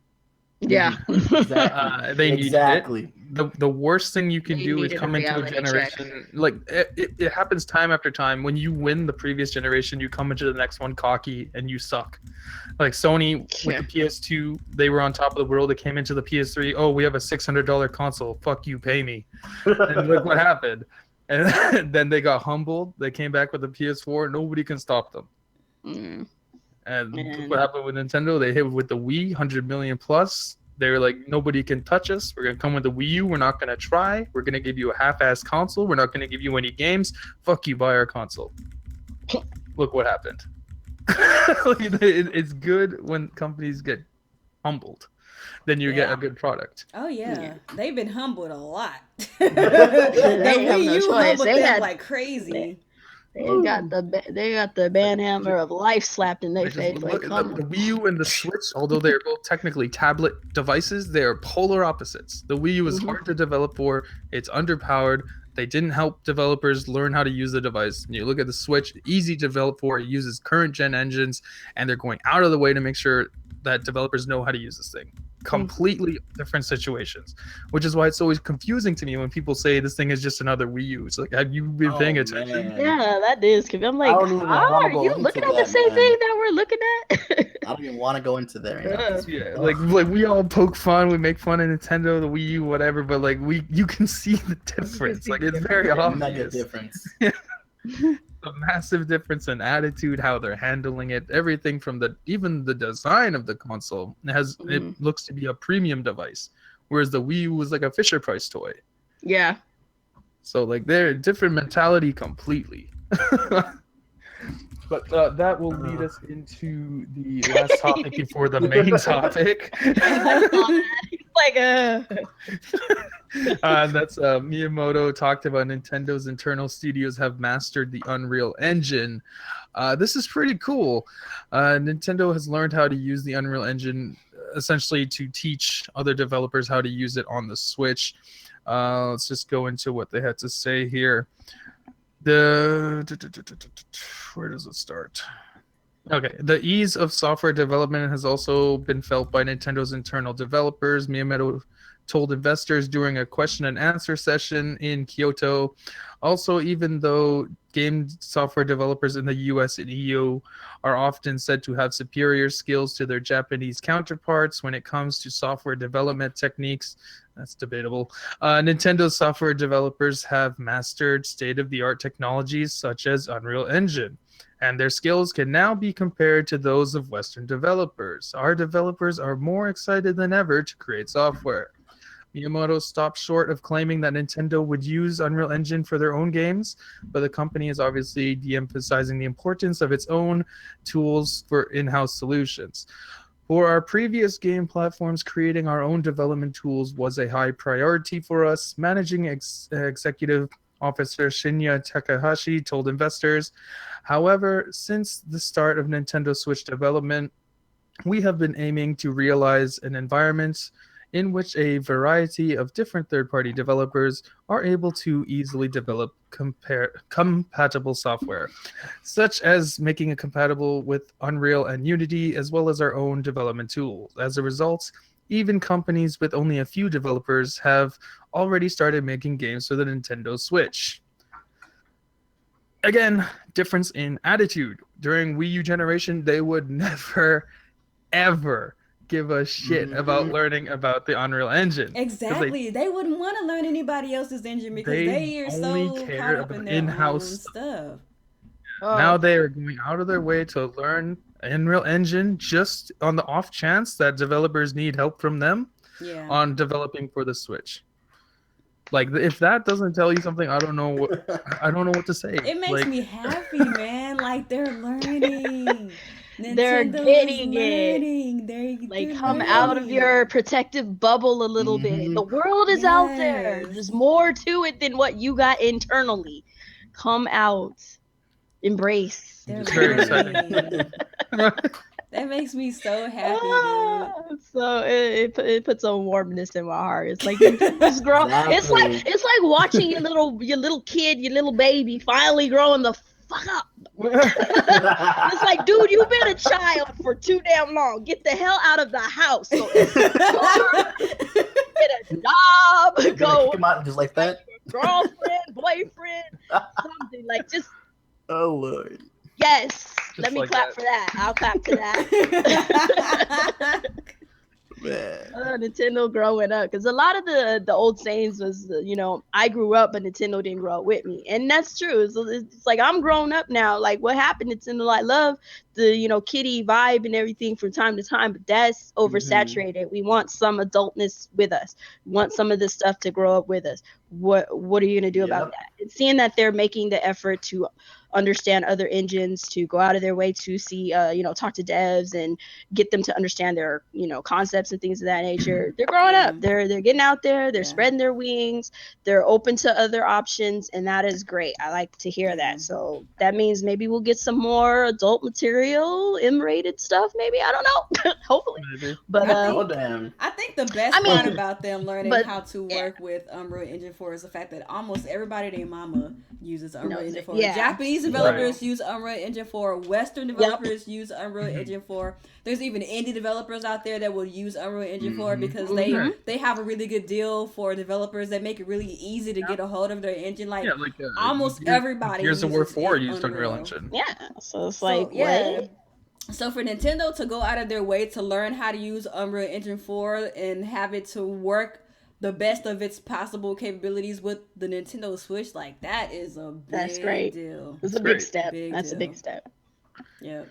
Yeah. Exactly. They needed it. The worst thing you can do is come into a generation like it happens time after time. When you win the previous generation, you come into the next one cocky and you suck. Like Sony with the PS2, they were on top of the world. They came into the PS3. Oh, we have a $600 console. Fuck you, pay me. And look what happened. And then they got humbled. They came back with the PS4. Nobody can stop them. And look what happened with Nintendo. They hit with the Wii, 100 million plus. They were like, nobody can touch us. We're going to come with the Wii U. We're not going to try. We're going to give you a half-ass console. We're not going to give you any games. Fuck you, buy our console. Look what happened. It's good when companies get humbled. Then you get a good product. Oh yeah. They've been humbled a lot. They have Wii no U choice. humbled They them had like crazy. They got the banhammer of life slapped in their face. Like, The Wii U and the Switch, although they're both technically tablet devices, they are polar opposites. The Wii U is hard to develop for. It's underpowered. They didn't help developers learn how to use the device. And you look at the Switch, easy to develop for. It uses current gen engines, and they're going out of the way to make sure that developers know how to use this thing. Completely different situations, which is why it's always confusing to me when people say this thing is just another Wii U. It's like, have you been paying attention? Man. yeah, that is. I'm like, are you looking at the same thing that we're looking at? I don't even want to go into there. Yeah, like we all poke fun, we make fun of Nintendo, the Wii U, whatever, but like you can see the difference. Like it's very obvious. Difference. A massive difference in attitude, how they're handling it, everything from even the design of the console it looks to be a premium device, whereas the Wii U was like a Fisher Price toy. Yeah. So like they're a different mentality completely. But that will lead us into the last topic before the main topic. That's Miyamoto talked about Nintendo's internal studios have mastered the Unreal Engine. This is pretty cool. Nintendo has learned how to use the Unreal Engine essentially to teach other developers how to use it on the Switch. Let's just go into what they had to say here. Where does it start? Okay, the ease of software development has also been felt by Nintendo's internal developers. Miyamoto told investors during a question and answer session in Kyoto. Also, even though game software developers in the US and EU are often said to have superior skills to their Japanese counterparts when it comes to software development techniques, that's debatable. Nintendo's software developers have mastered state-of-the-art technologies such as Unreal Engine, and their skills can now be compared to those of Western developers. Our developers are more excited than ever to create software. Miyamoto stopped short of claiming that Nintendo would use Unreal Engine for their own games, but the company is obviously de-emphasizing the importance of its own tools for in-house solutions. For our previous game platforms, creating our own development tools was a high priority for us. Managing Executive Officer Shinya Takahashi told investors. However, since the start of Nintendo Switch development, we have been aiming to realize an environment in which a variety of different third-party developers are able to easily develop compatible software, such as making it compatible with Unreal and Unity, as well as our own development tools. As a result, even companies with only a few developers have already started making games for the Nintendo Switch. Again, difference in attitude. During Wii U generation, they would never, ever give a shit about learning about the Unreal Engine. Exactly. They wouldn't want to learn anybody else's engine because they are so caught up in their in-house own stuff. Now they are going out of their way to learn Unreal Engine just on the off chance that developers need help from them on developing for the Switch. Like, if that doesn't tell you something, I don't know what to say. It makes me happy, man. Like, they're learning. They're getting it. They're come learning. Out of your protective bubble a little bit. The world is out there. There's more to it than what you got internally. Come out. Embrace. They're very exciting. That makes me so happy, dude. So it puts a warmness in my heart. It's like this girl. Exactly. It's like watching your little kid, your little baby finally growing the fuck up. It's like, dude, you've been a child for too damn long. Get the hell out of the house. So get a job. Go come out just like that. Girlfriend, boyfriend, something like just. Oh Lord. Yes. Let me clap for that. I'll clap to that. Man. Nintendo growing up, because a lot of the old sayings was, I grew up, but Nintendo didn't grow up with me, and that's true. It's like I'm grown up now. Like, what happened? Nintendo, I love the kiddie vibe and everything from time to time, but that's oversaturated. We want some adultness with us. We want some of this stuff to grow up with us. What are you gonna do about that? And seeing that they're making the effort to understand other engines, to go out of their way to see, talk to devs and get them to understand their, concepts and things of that nature. They're growing up. They're getting out there. They're spreading their wings. They're open to other options, and that is great. I like to hear that. So that means maybe we'll get some more adult material, M-rated stuff. Maybe, I don't know. Hopefully. Maybe. But I think the best part about them learning how to work with Unreal Engine 4 is the fact that almost everybody named Mama uses Unreal Engine 4. Japanese developers use Unreal Engine 4. Western developers use Unreal Engine 4. There's even indie developers out there that will use Unreal Engine 4 because they have a really good deal for developers that make it really easy to get a hold of their engine. Like almost everybody Gears of War 4 used Unreal Engine. Yeah, so it's like, what? So for Nintendo to go out of their way to learn how to use Unreal Engine 4 and have it to work the best of its possible capabilities with the Nintendo Switch, like that is a big deal. It's a big step. That's a big step. Yep.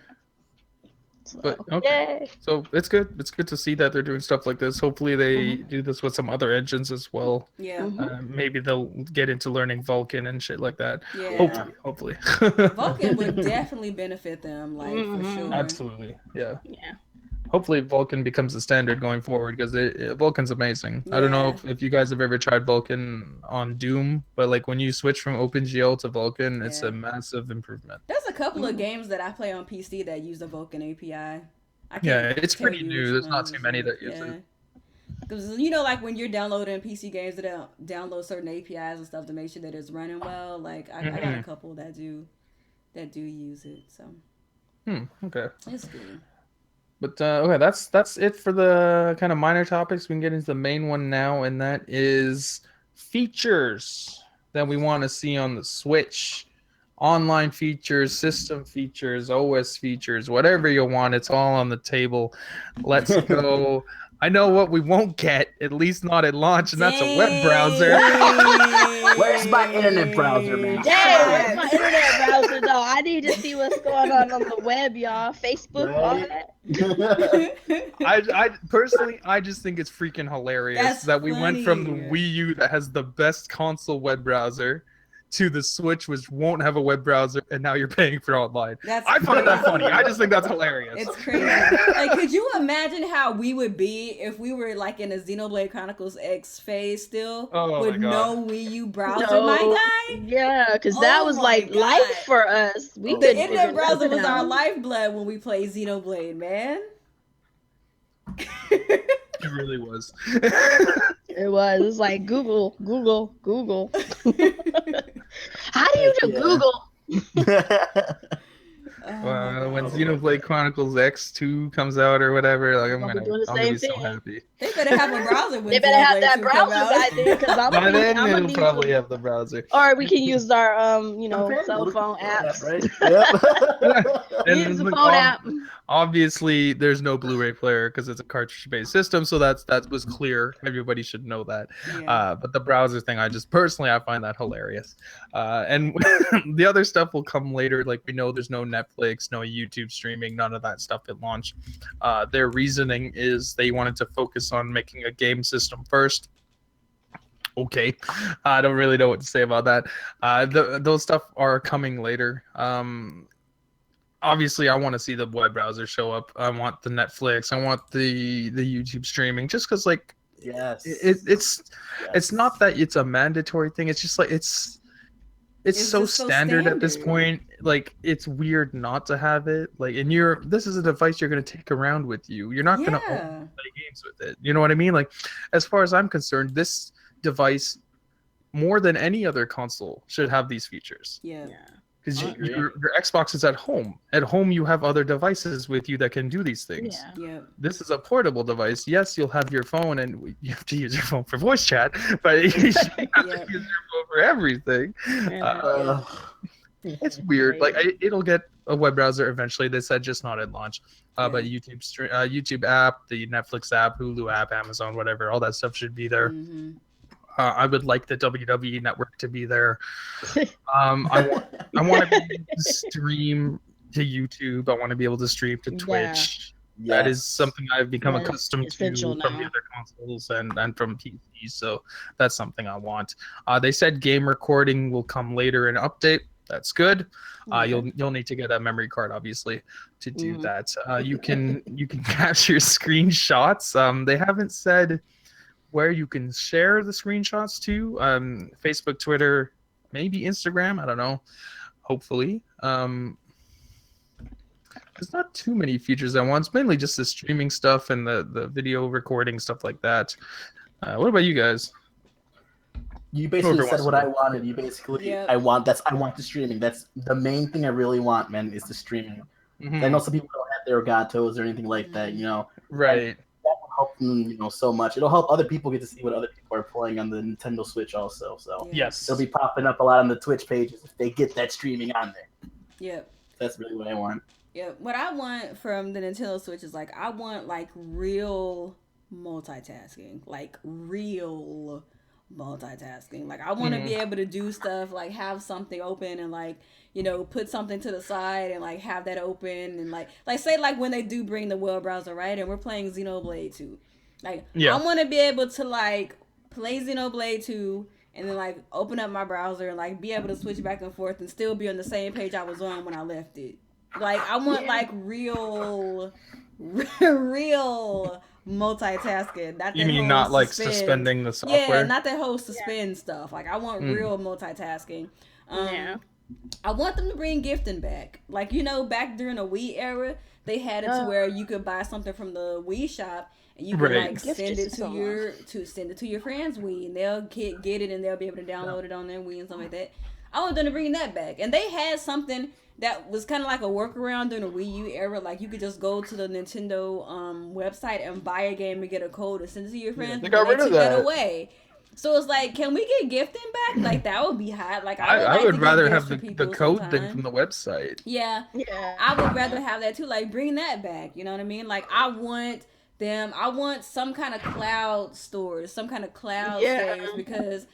But okay, so it's good. It's good to see that they're doing stuff like this. Hopefully, they do this with some other engines as well. Yeah. Maybe they'll get into learning Vulkan and shit like that. Yeah. Hopefully. Vulkan would definitely benefit them, like for sure. Absolutely. Yeah. Yeah. Hopefully, Vulkan becomes the standard going forward because Vulkan's amazing. I don't know if you guys have ever tried Vulkan on Doom, but like when you switch from OpenGL to Vulkan, it's a massive improvement. There's a couple of games that I play on PC that use the Vulkan API. It's pretty new. There's not too many that use it. Because like when you're downloading PC games, that download certain APIs and stuff to make sure that it's running well. Like I got a couple that do use it. So. Okay. It's good. But okay, that's it for the kind of minor topics. We can get into the main one now, and that is features that we want to see on the Switch. Online features, system features, OS features, whatever you want, it's all on the table. Let's go. I know what we won't get, at least not at launch, and that's a web browser. Where's my internet browser, man? Where's my internet browser, though? I need to see what's going on the web, y'all. Facebook, all that. I personally, I just think it's freaking hilarious that we went from the Wii U that has the best console web browser to the Switch, which won't have a web browser, and now you're paying for online. I find that funny. I just think that's hilarious. It's crazy. Like, could you imagine how we would be if we were like in a Xenoblade Chronicles X phase still with no Wii U browser, my guy? Yeah, because that was like life for us. The internet browser was our lifeblood when we played Xenoblade, man. It really was. It was like Google. How do you do Google? When Xenoblade Chronicles X2 comes out or whatever, like I'm gonna be so happy. They better have a browser. They better have that browser by then, because by then it'll probably have the browser. Or we can use our cell phone apps. Use the phone app. Obviously, there's no Blu-ray player because it's a cartridge-based system, so that was clear. Everybody should know that. Yeah. But the browser thing, I find that hilarious. And the other stuff will come later. Like, we know there's no Netflix, no YouTube streaming, none of that stuff at launch. Their reasoning is they wanted to focus on making a game system first. Okay, I don't really know what to say about that. Those stuff are coming later. Obviously, I want to see the web browser show up. I want the Netflix. I want the YouTube streaming. Just because, like, it's not that it's a mandatory thing. It's just like it's so standard at this point. Like, it's weird not to have it. Like, and this is a device you're gonna take around with you. You're not gonna play games with it. You know what I mean? Like, as far as I'm concerned, this device, more than any other console, should have these features. Yeah. Because your Xbox is at home. At home, you have other devices with you that can do these things. Yeah. This is a portable device. Yes, you'll have your phone, and you have to use your phone for voice chat, but you should have to use your phone for everything. It's weird. Like, it'll get a web browser eventually. They said just not at launch. But YouTube app, the Netflix app, Hulu app, Amazon, whatever, all that stuff should be there. Mm-hmm. I would like the WWE network to be there. I want to be able to stream to YouTube. I want to be able to stream to Twitch. Yeah. That is something I've become That's accustomed to essential from the now. other consoles and from PCs. So that's something I want. They said game recording will come later in update. That's good. You'll need to get a memory card, obviously, to do that. You can capture screenshots. They haven't said where you can share the screenshots to. Facebook, Twitter, maybe Instagram. I don't know. Hopefully. There's not too many features I want. It's mainly just the streaming stuff and the video recording stuff like that. What about you guys? You basically said what I wanted. You basically, I want the streaming. That's the main thing I really want, man, is the streaming. I know some people don't have their gatos or anything like that, you know. Right. That will help them, you know, so much. It'll help other people get to see what other people are playing on the Nintendo Switch also. So yes, they'll be popping up a lot on the Twitch pages if they get that streaming on there. Yep. That's really what I want. Yeah, what I want from the Nintendo Switch is like I want like real multitasking, like real multitasking. Like I want to be able to do stuff like have something open and like, you know, put something to the side and like have that open and like say like when they do bring the web browser, right, and we're playing Xenoblade 2. Like I want to be able to like play Xenoblade 2 and then like open up my browser and like be able to switch back and forth and still be on the same page I was on when I left it. Like I want like real multitasking. Not you mean not like suspending the software? Yeah, not that whole suspend stuff. Like I want real multitasking. I want them to bring gifting back. Like, you know, back during the Wii era, they had it to where you could buy something from the Wii shop and you could like send it to your friend's Wii and they'll get it and they'll be able to download it on their Wii and stuff like that. I want them to bring that back. And they had something that was kind of like a workaround during the Wii U era. Like you could just go to the Nintendo website and buy a game and get a code and send it to your friends. They got rid of that away. So it's like, can we get gifting back? Like that would be hot. Like I would rather have the code thing from the website. Yeah, I would rather have that too. Like bring that back. You know what I mean? Like I want some kind of cloud stores, some kind of cloud saves because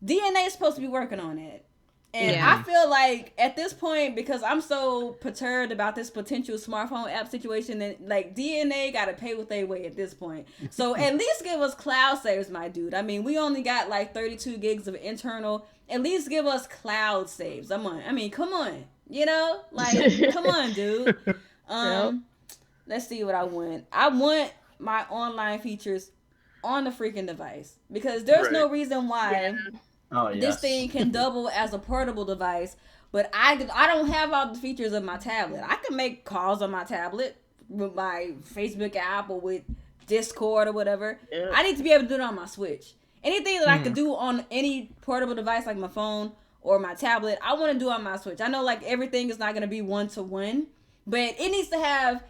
DNA is supposed to be working on it. And I feel like at this point, because I'm so perturbed about this potential smartphone app situation, that like DNA got to pay what they weigh at this point. So at least give us cloud saves, my dude. I mean, we only got like 32 gigs of internal. At least give us cloud saves. Come on. You know, like, come on, dude. Let's see what I want. I want my online features on the freaking device because there's no reason why. This thing can double as a portable device, but I don't have all the features of my tablet. I can make calls on my tablet with my Facebook app or with Discord or whatever. I need to be able to do it on my Switch. Anything that I could do on any portable device like my phone or my tablet, I want to do on my Switch. I know like everything is not going to be one-to-one, but it needs to have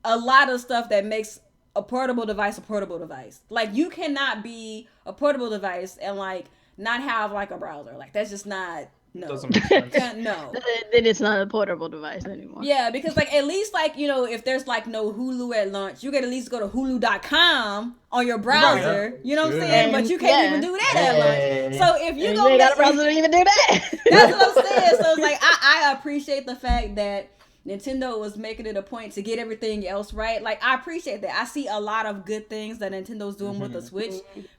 a lot of stuff that makes a portable device a portable device. Like you cannot be a portable device and like not have like a browser. Like that's just not Doesn't make sense. no. Then it's not a portable device anymore. Yeah, because like at least like, you know, if there's like no Hulu at launch, you can at least go to hulu.com on your browser. You know what I'm saying? But you can't even do that at launch. So if you go got a browser to even do that. That's what I'm saying. So it's like I appreciate the fact that Nintendo was making it a point to get everything else right. Like I appreciate that. I see a lot of good things that Nintendo's doing with the Switch,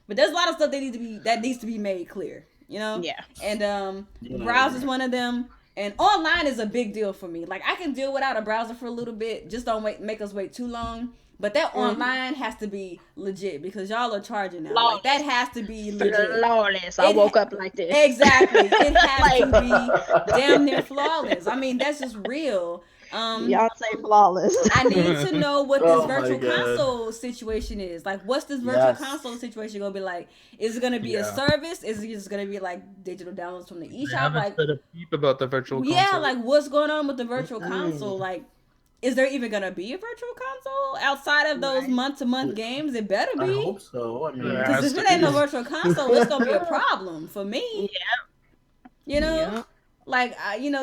but there's a lot of stuff that needs to be made clear. You know? Yeah. And browser's one of them. And online is a big deal for me. Like I can deal without a browser for a little bit. Just don't make us wait too long. But that online has to be legit because y'all are charging now. Like that has to be legit. Flawless. I woke up like this. Exactly. It has to be damn near flawless. I mean, that's just real. Y'all say flawless. I need to know what this virtual console situation is. Like, what's this virtual console situation gonna be like? Is it gonna be a service? Is it just gonna be like digital downloads from the eShop? Like, said a peep about the virtual console. Yeah, like what's going on with the virtual console? Like, is there even gonna be a virtual console outside of those month-to-month games? It better be. I hope so. Because if it ain't no virtual console, it's gonna be a problem for me. Yeah. You know. Like,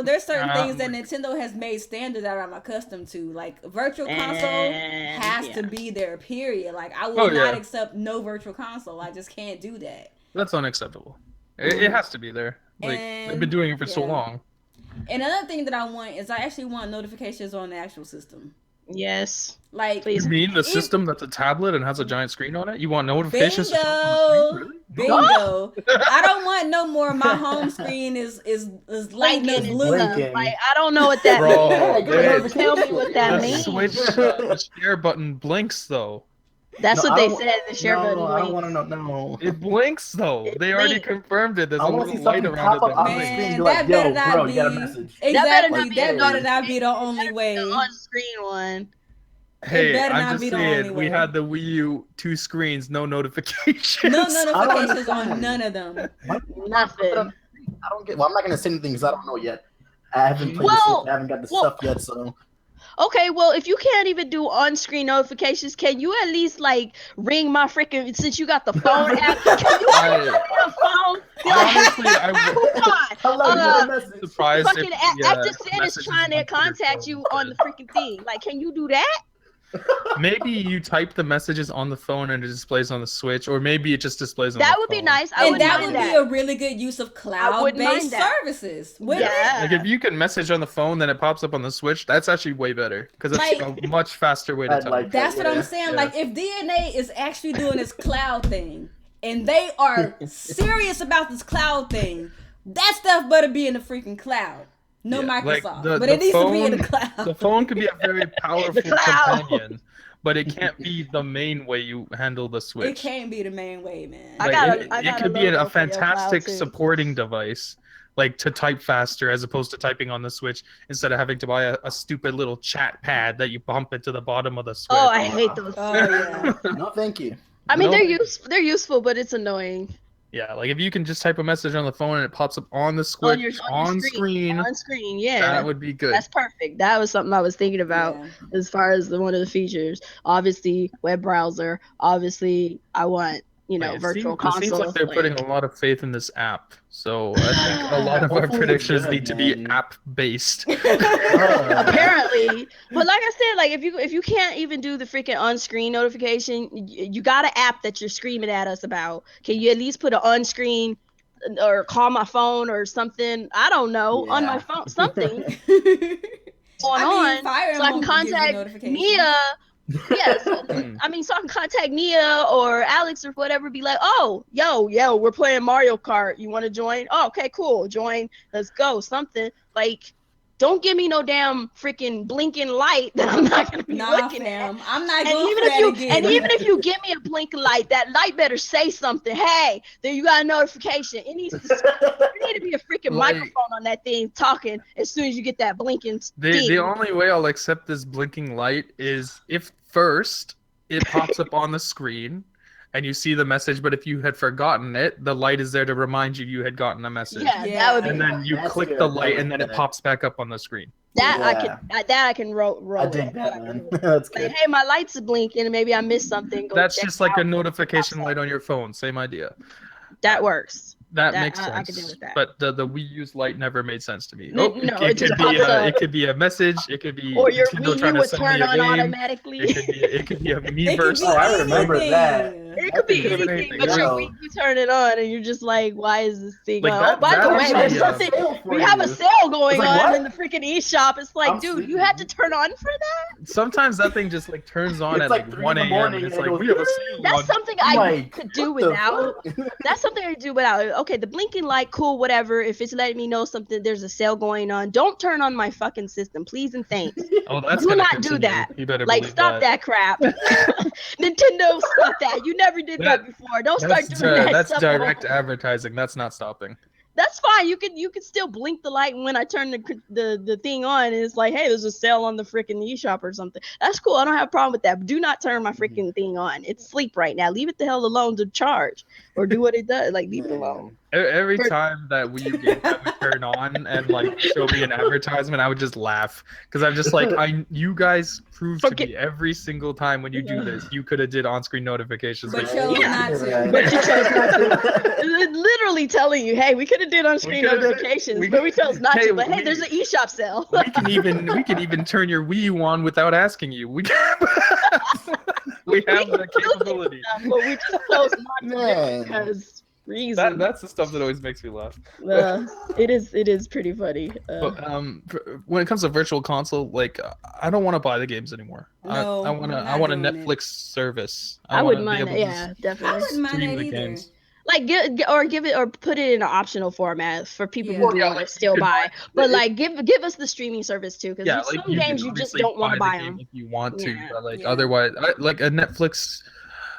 there's certain things that Nintendo has made standard that I'm accustomed to. Like, virtual console has to be there, period. Like, I will not accept no virtual console. I just can't do that. That's unacceptable. It has to be there. Like, they've been doing it for so long. And another thing that I want is I actually want notifications on the actual system. Yes. Like, you mean the system that's a tablet and has a giant screen on it? You want notifications? Bingo. Bingo. I don't want no more. My home screen is lighting up blue. Like, I don't know what that means. Tell me what that means. The share button blinks though. That's what they said. The share button. I don't want to know. No. It blinks though. They already confirmed it. There's a little light around it. That better not be. Exactly. That better not be the only way. The on-screen one. Hey, I'm just saying, we had the Wii U 2 screens, no notifications. No notifications on none of them. Nothing. I don't get. Well, I'm not gonna say anything because I don't know yet. I haven't played this. I haven't got the stuff yet, so. Okay, well, if you can't even do on-screen notifications, can you at least like ring my freaking? Since you got the phone app, can you the phone? Honestly, Come on. Surprised fucking Active Sin is trying to contact you on the freaking thing. Like, can you do that? Maybe you type the messages on the phone and it displays on the Switch, or maybe it just displays on the phone. That would be nice. And that would be a really good use of cloud-based services. Like if you can message on the phone, then it pops up on the Switch. That's actually way better because it's a much faster way to type. That's what I'm saying. Like if DNA is actually doing this cloud thing, and they are serious about this cloud thing, that stuff better be in the freaking cloud. No Microsoft, but it needs to be in the cloud. The phone can be a very powerful companion, but it can't be the main way you handle the Switch. It can't be the main way, man. It could be a fantastic supporting device, like to type faster as opposed to typing on the Switch instead of having to buy a stupid little chat pad that you bump into the bottom of the Switch. Oh, I hate those. Oh, yeah. No, thank you. I mean, they're useful, but it's annoying. Yeah, like if you can just type a message on the phone and it pops up on the Switch on screen. On screen, yeah. That would be good. That's perfect. That was something I was thinking about as far as one of the features. Obviously, web browser. Obviously, I want, virtual console. It seems like they're putting a lot of faith in this app. So I think a lot of our predictions need to be app-based. Apparently. But like I said, like if you can't even do the freaking on-screen notification, you got an app that you're screaming at us about. Can you at least put an on-screen or call my phone or something? I don't know. On my phone, something. So I can contact Nia. Yes, I mean, so I can contact Nia or Alex or whatever, be like, oh, yo, we're playing Mario Kart. You want to join? Oh, okay, cool. Join. Let's go. Something. Like, don't give me no damn freaking blinking light that I'm not going to be looking at. I'm not going for that again. And even if you give me a blinking light, that light better say something. Hey, there you got a notification. It needs to there need to be a freaking microphone on that thing talking as soon as you get that blinking The only way I'll accept this blinking light is if first it pops up on the screen and you see the message, but if you had forgotten it, the light is there to remind you had gotten a message. Yeah, that would be. And then you click the light, and then it pops back up on the screen. I can roll. I dig that, man. That's good. Like, hey, my lights are blinking, and maybe I missed something. That's just like a notification light on your phone. Same idea. That works. That makes sense. I can deal with that. But the Wii U's light never made sense to me. It could be a message. It could be or your Wii U would turn on automatically. It could be a Miiverse. Oh, I remember that. It could be anything, but you turn it on and you're just like, why is this thing on? That, by the way, there's something. We have a sale going on in the freaking eShop. It's like, dude, you had to turn on for that? Sometimes that thing just like turns on at like 1 a.m. and it's like, we have a sale. That's something I could do without. That's something I could do without. Okay, the blinking light, cool, whatever. If it's letting me know something, there's a sale going on. Don't turn on my fucking system, please and thanks. Oh, that's do not do that. You better stop that crap. Nintendo, stop that. You never did that before. Don't start doing that. That's direct advertising. That's not stopping. That's fine. You can still blink the light when I turn the thing on, and it's like, hey, there's a sale on the freaking eShop or something. That's cool. I don't have a problem with that. But do not turn my freaking thing on. It's sleep right now. Leave it the hell alone to charge or do what it does. Like, leave it alone. Every time that Wii U game would turn on and like show me an advertisement, I would just laugh because I'm just like, you guys prove to me every single time when you do this, you could have did on-screen notifications. But you chose not to. But you chose not to. Literally telling you, hey, we could have have did on-screen notifications, but we chose not to. But hey, there's an eShop sale. we can even turn your Wii U on without asking you. We have the capability. Stuff, but we just chose not to do it because reason. That's the stuff that always makes me laugh. It is pretty funny. But when it comes to virtual console, like I don't want to buy the games anymore. No, I want a Netflix service. I wouldn't mind that. Yeah, definitely. I wouldn't mind that either. Games. Like give it or put it in an optional format for people who want to still buy. But like give us the streaming service too, because some games you just don't want to buy them if you want to. But like otherwise, like a Netflix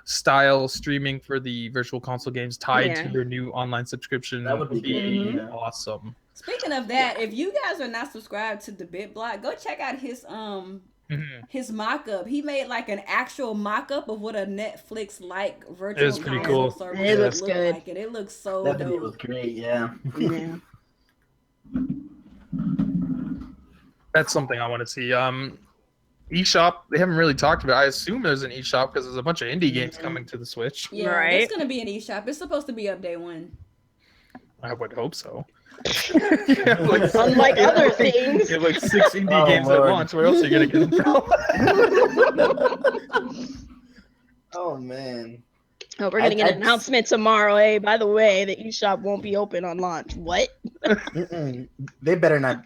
style streaming for the virtual console games tied to your new online subscription that would be awesome. Speaking of that, if you guys are not subscribed to the BitBlock, go check out his mock-up. He made like an actual mock-up of what a Netflix-like virtual It was pretty cool. service it looks good. like it looks so that dope. video was great. Yeah. That's something I want to see. eShop, they haven't really talked about. I assume there's an eShop because there's a bunch of indie games coming to the Switch. Yeah, right. It's gonna be an eShop. It's supposed to be up day one. I would hope so. Unlike other things. You have like 6 indie games at launch. Where else are you gonna get them from? Oh man. Oh, we're gonna get an announcement tomorrow. Hey, by the way, the eShop won't be open on launch. What? They better not.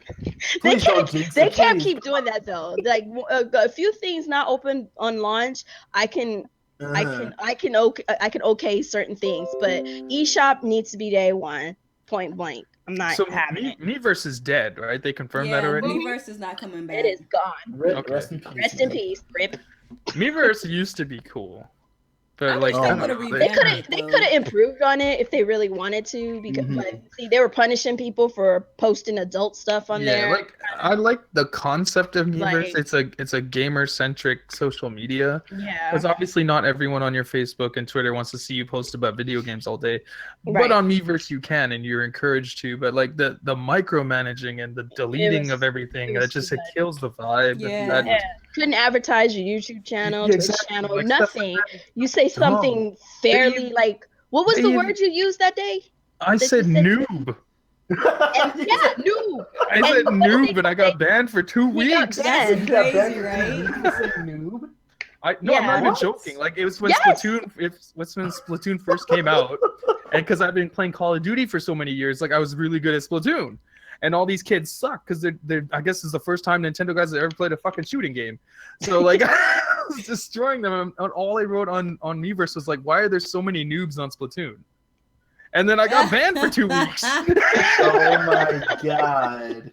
They can't keep doing that though. Like a few things not open on launch, I can okay certain things, but eShop needs to be day one, point blank. I'm not having it. Miiverse is dead, right? They confirmed that already. Miiverse is not coming back. It is gone. Rest in peace. Rip. Miiverse used to be cool. But like they could have improved on it if they really wanted to, because but, see, they were punishing people for posting adult stuff on there. Like I like the concept of Miiverse. It's a gamer centric social media. Yeah. Because obviously not everyone on your Facebook and Twitter wants to see you post about video games all day. But on Miiverse you can, and you're encouraged to. But like the micromanaging and the deleting of everything, it kills the vibe. Yeah. Couldn't advertise your YouTube channel, Twitch channel, like nothing. You say something fairly like, what was the word you used that day? I said noob. Noob. I said noob, and I got banned for 2 weeks. That's crazy, right? Noob. I'm not even joking. Like it was when Splatoon first came out, and because I've been playing Call of Duty for so many years, like I was really good at Splatoon. And all these kids suck because they're I guess it's the first time Nintendo guys have ever played a fucking shooting game. So like I was destroying them, and all I wrote on Miiverse was like, why are there so many noobs on Splatoon? And then I got banned for 2 weeks. Oh my god.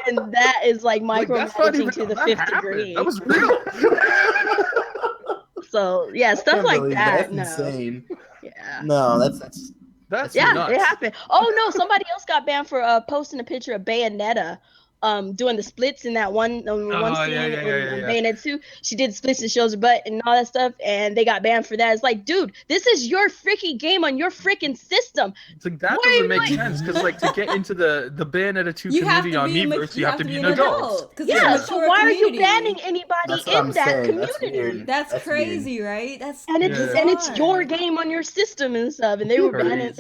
And that is like micromanaging to the 5th degree. That was real. So yeah, stuff like that. That's insane. Yeah. No, that's nuts. It happened. Oh no, somebody else got banned for posting a picture of Bayonetta doing the splits in that one scene in Bayonetta 2. She did splits and shows her butt and all that stuff, and they got banned for that. It's like, dude, this is your freaking game on your freaking system. It's like that doesn't make sense, because like to get into the Bayonetta 2 community on Miiverse, you have to be an adult. Yeah, so why are you banning anybody in that community? That's crazy, right? It's your game on your system and stuff, and they were banning.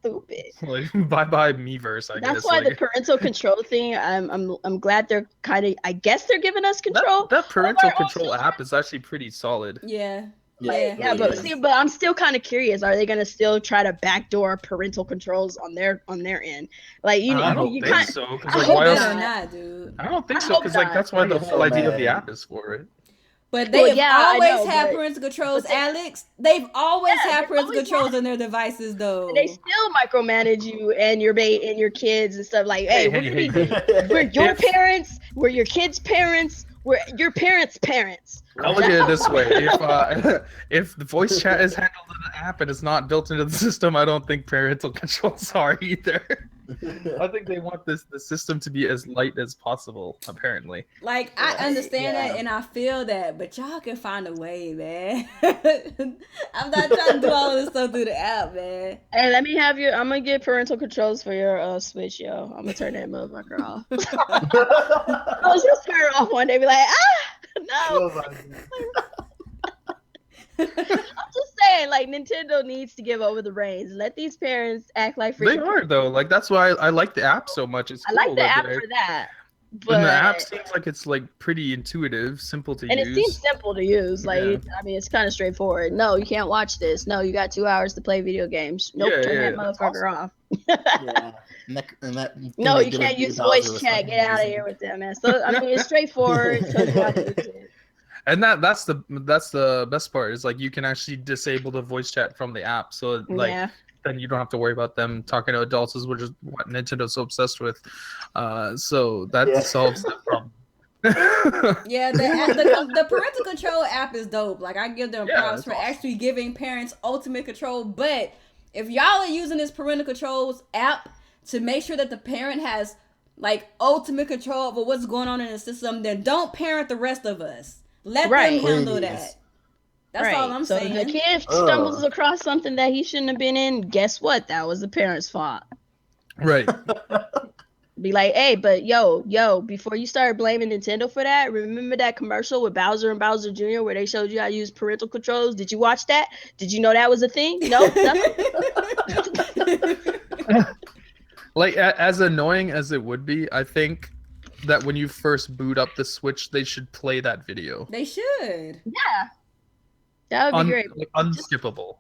Stupid. Like, bye Miiverse. That's why the parental control thing. I'm glad they're kind of. I guess they're giving us control. That parental control app is actually pretty solid. Yeah. But I'm still kind of curious. Are they gonna still try to backdoor parental controls on their end? Like I don't think so. I hope not, dude. I don't think so, because like that's why the whole idea of the app is for it. But they've always had parental controls, Alex. They've always had parental controls on their devices, though. And they still micromanage you and your and your kids and stuff. Like, hey, we're your parents, we're your kids' parents, we're your parents' parents. I'll look at it this way: if the voice chat is handled in the app and it's not built into the system, I don't think parental controls are either. I think they want the system to be as light as possible, apparently. Like, I understand that and I feel that, but y'all can find a way, man. I'm not trying to do all of this stuff through the app, man. Hey, let me have I'm gonna get parental controls for your Switch, yo. I'm gonna turn that motherfucker off. I'll just turn it off one day, be like, no. I'm just saying, like, Nintendo needs to give over the reins. Let these parents act like They freaking. are though. Like that's why I like the app so much. It's I cool like the that app they're- for that, And the but app seems like it's like pretty intuitive, simple to and it use. seems simple to use. Like, Yeah. I mean, it's kind of straightforward. No, you can't watch this. No, you got 2 hours to play video games. Nope, Yeah, turn yeah, that that's motherfucker off. Yeah. And that No, they you did can't with use Bowser voice was chat. fucking Get out of amazing. here with that, man. So I mean, it's straightforward. Shows you how to use it. And that's the best part is like you can actually disable the voice chat from the app, so like Yeah. then you don't have to worry about them talking to adults, which is what Nintendo's so obsessed with. So that Yeah. solves the problem. Yeah, the parental control app is dope. Like, I give them Yeah, props it's for awesome. actually giving parents ultimate control. But if y'all are using this parental controls app to make sure that the parent has like ultimate control over what's going on in the system, then don't parent the rest of us. Let Right. them handle Please. that. That's Right. all I'm so saying. the kid Ugh. stumbles across something that he shouldn't have been in. Guess what? That was the parent's fault. Right. Be like, hey, but yo, before you start blaming Nintendo for that, remember that commercial with Bowser and Bowser Jr. where they showed you how to use parental controls? Did you watch that? Did you know that was a thing? No, nothing. Like as annoying as it would be, I think that when you first boot up the Switch, they should play that video. They should. Yeah, that would be great. Like, unskippable.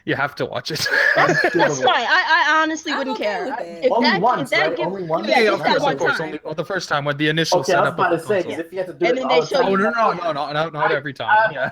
You have to watch it. That's fine. I honestly I'm wouldn't okay care. with that. If Only that, once, if that right? gives- Only once? Yeah, Yeah, just of that course, one of course. time. Only the first time when the initial Okay, I was setup about of to the say, console. 'cause if you have to do And it then all they the show time, you- Not every time. Yeah.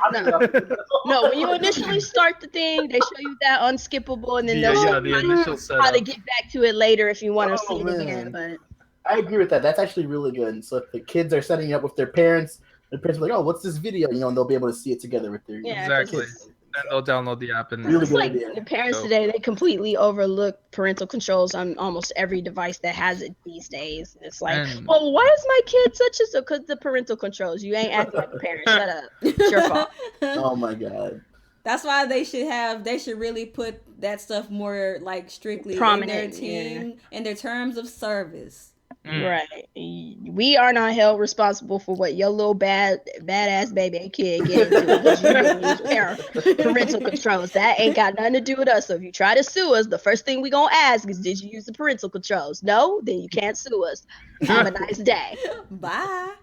No, when you initially start the thing, they show you that unskippable, and then Yeah, they'll yeah, show the you initial how to setup. get back to it later if you want to Oh, see it again. man. But I agree with that. That's actually really good. So if the kids are setting up with their parents are like, "Oh, what's this video?" And they'll be able to see it together with their Yeah, Exactly. it's- And they'll download the app and Really It's good like idea. the parents So- today, they completely overlook parental controls on almost every device that has it these days. It's like, And- well, why is my kid such and so? Because the parental controls. You ain't acting like a parent. Shut up. It's your fault. Oh my god. That's why they should really put that stuff more like strictly Prominent, in their team in their terms of service. Mm. Right. We are not held responsible for what your little badass baby kid get into because you didn't use parental controls. That ain't got nothing to do with us. So if you try to sue us, the first thing we gonna ask is, did you use the parental controls? No, then you can't sue us. Have a nice day, Bye.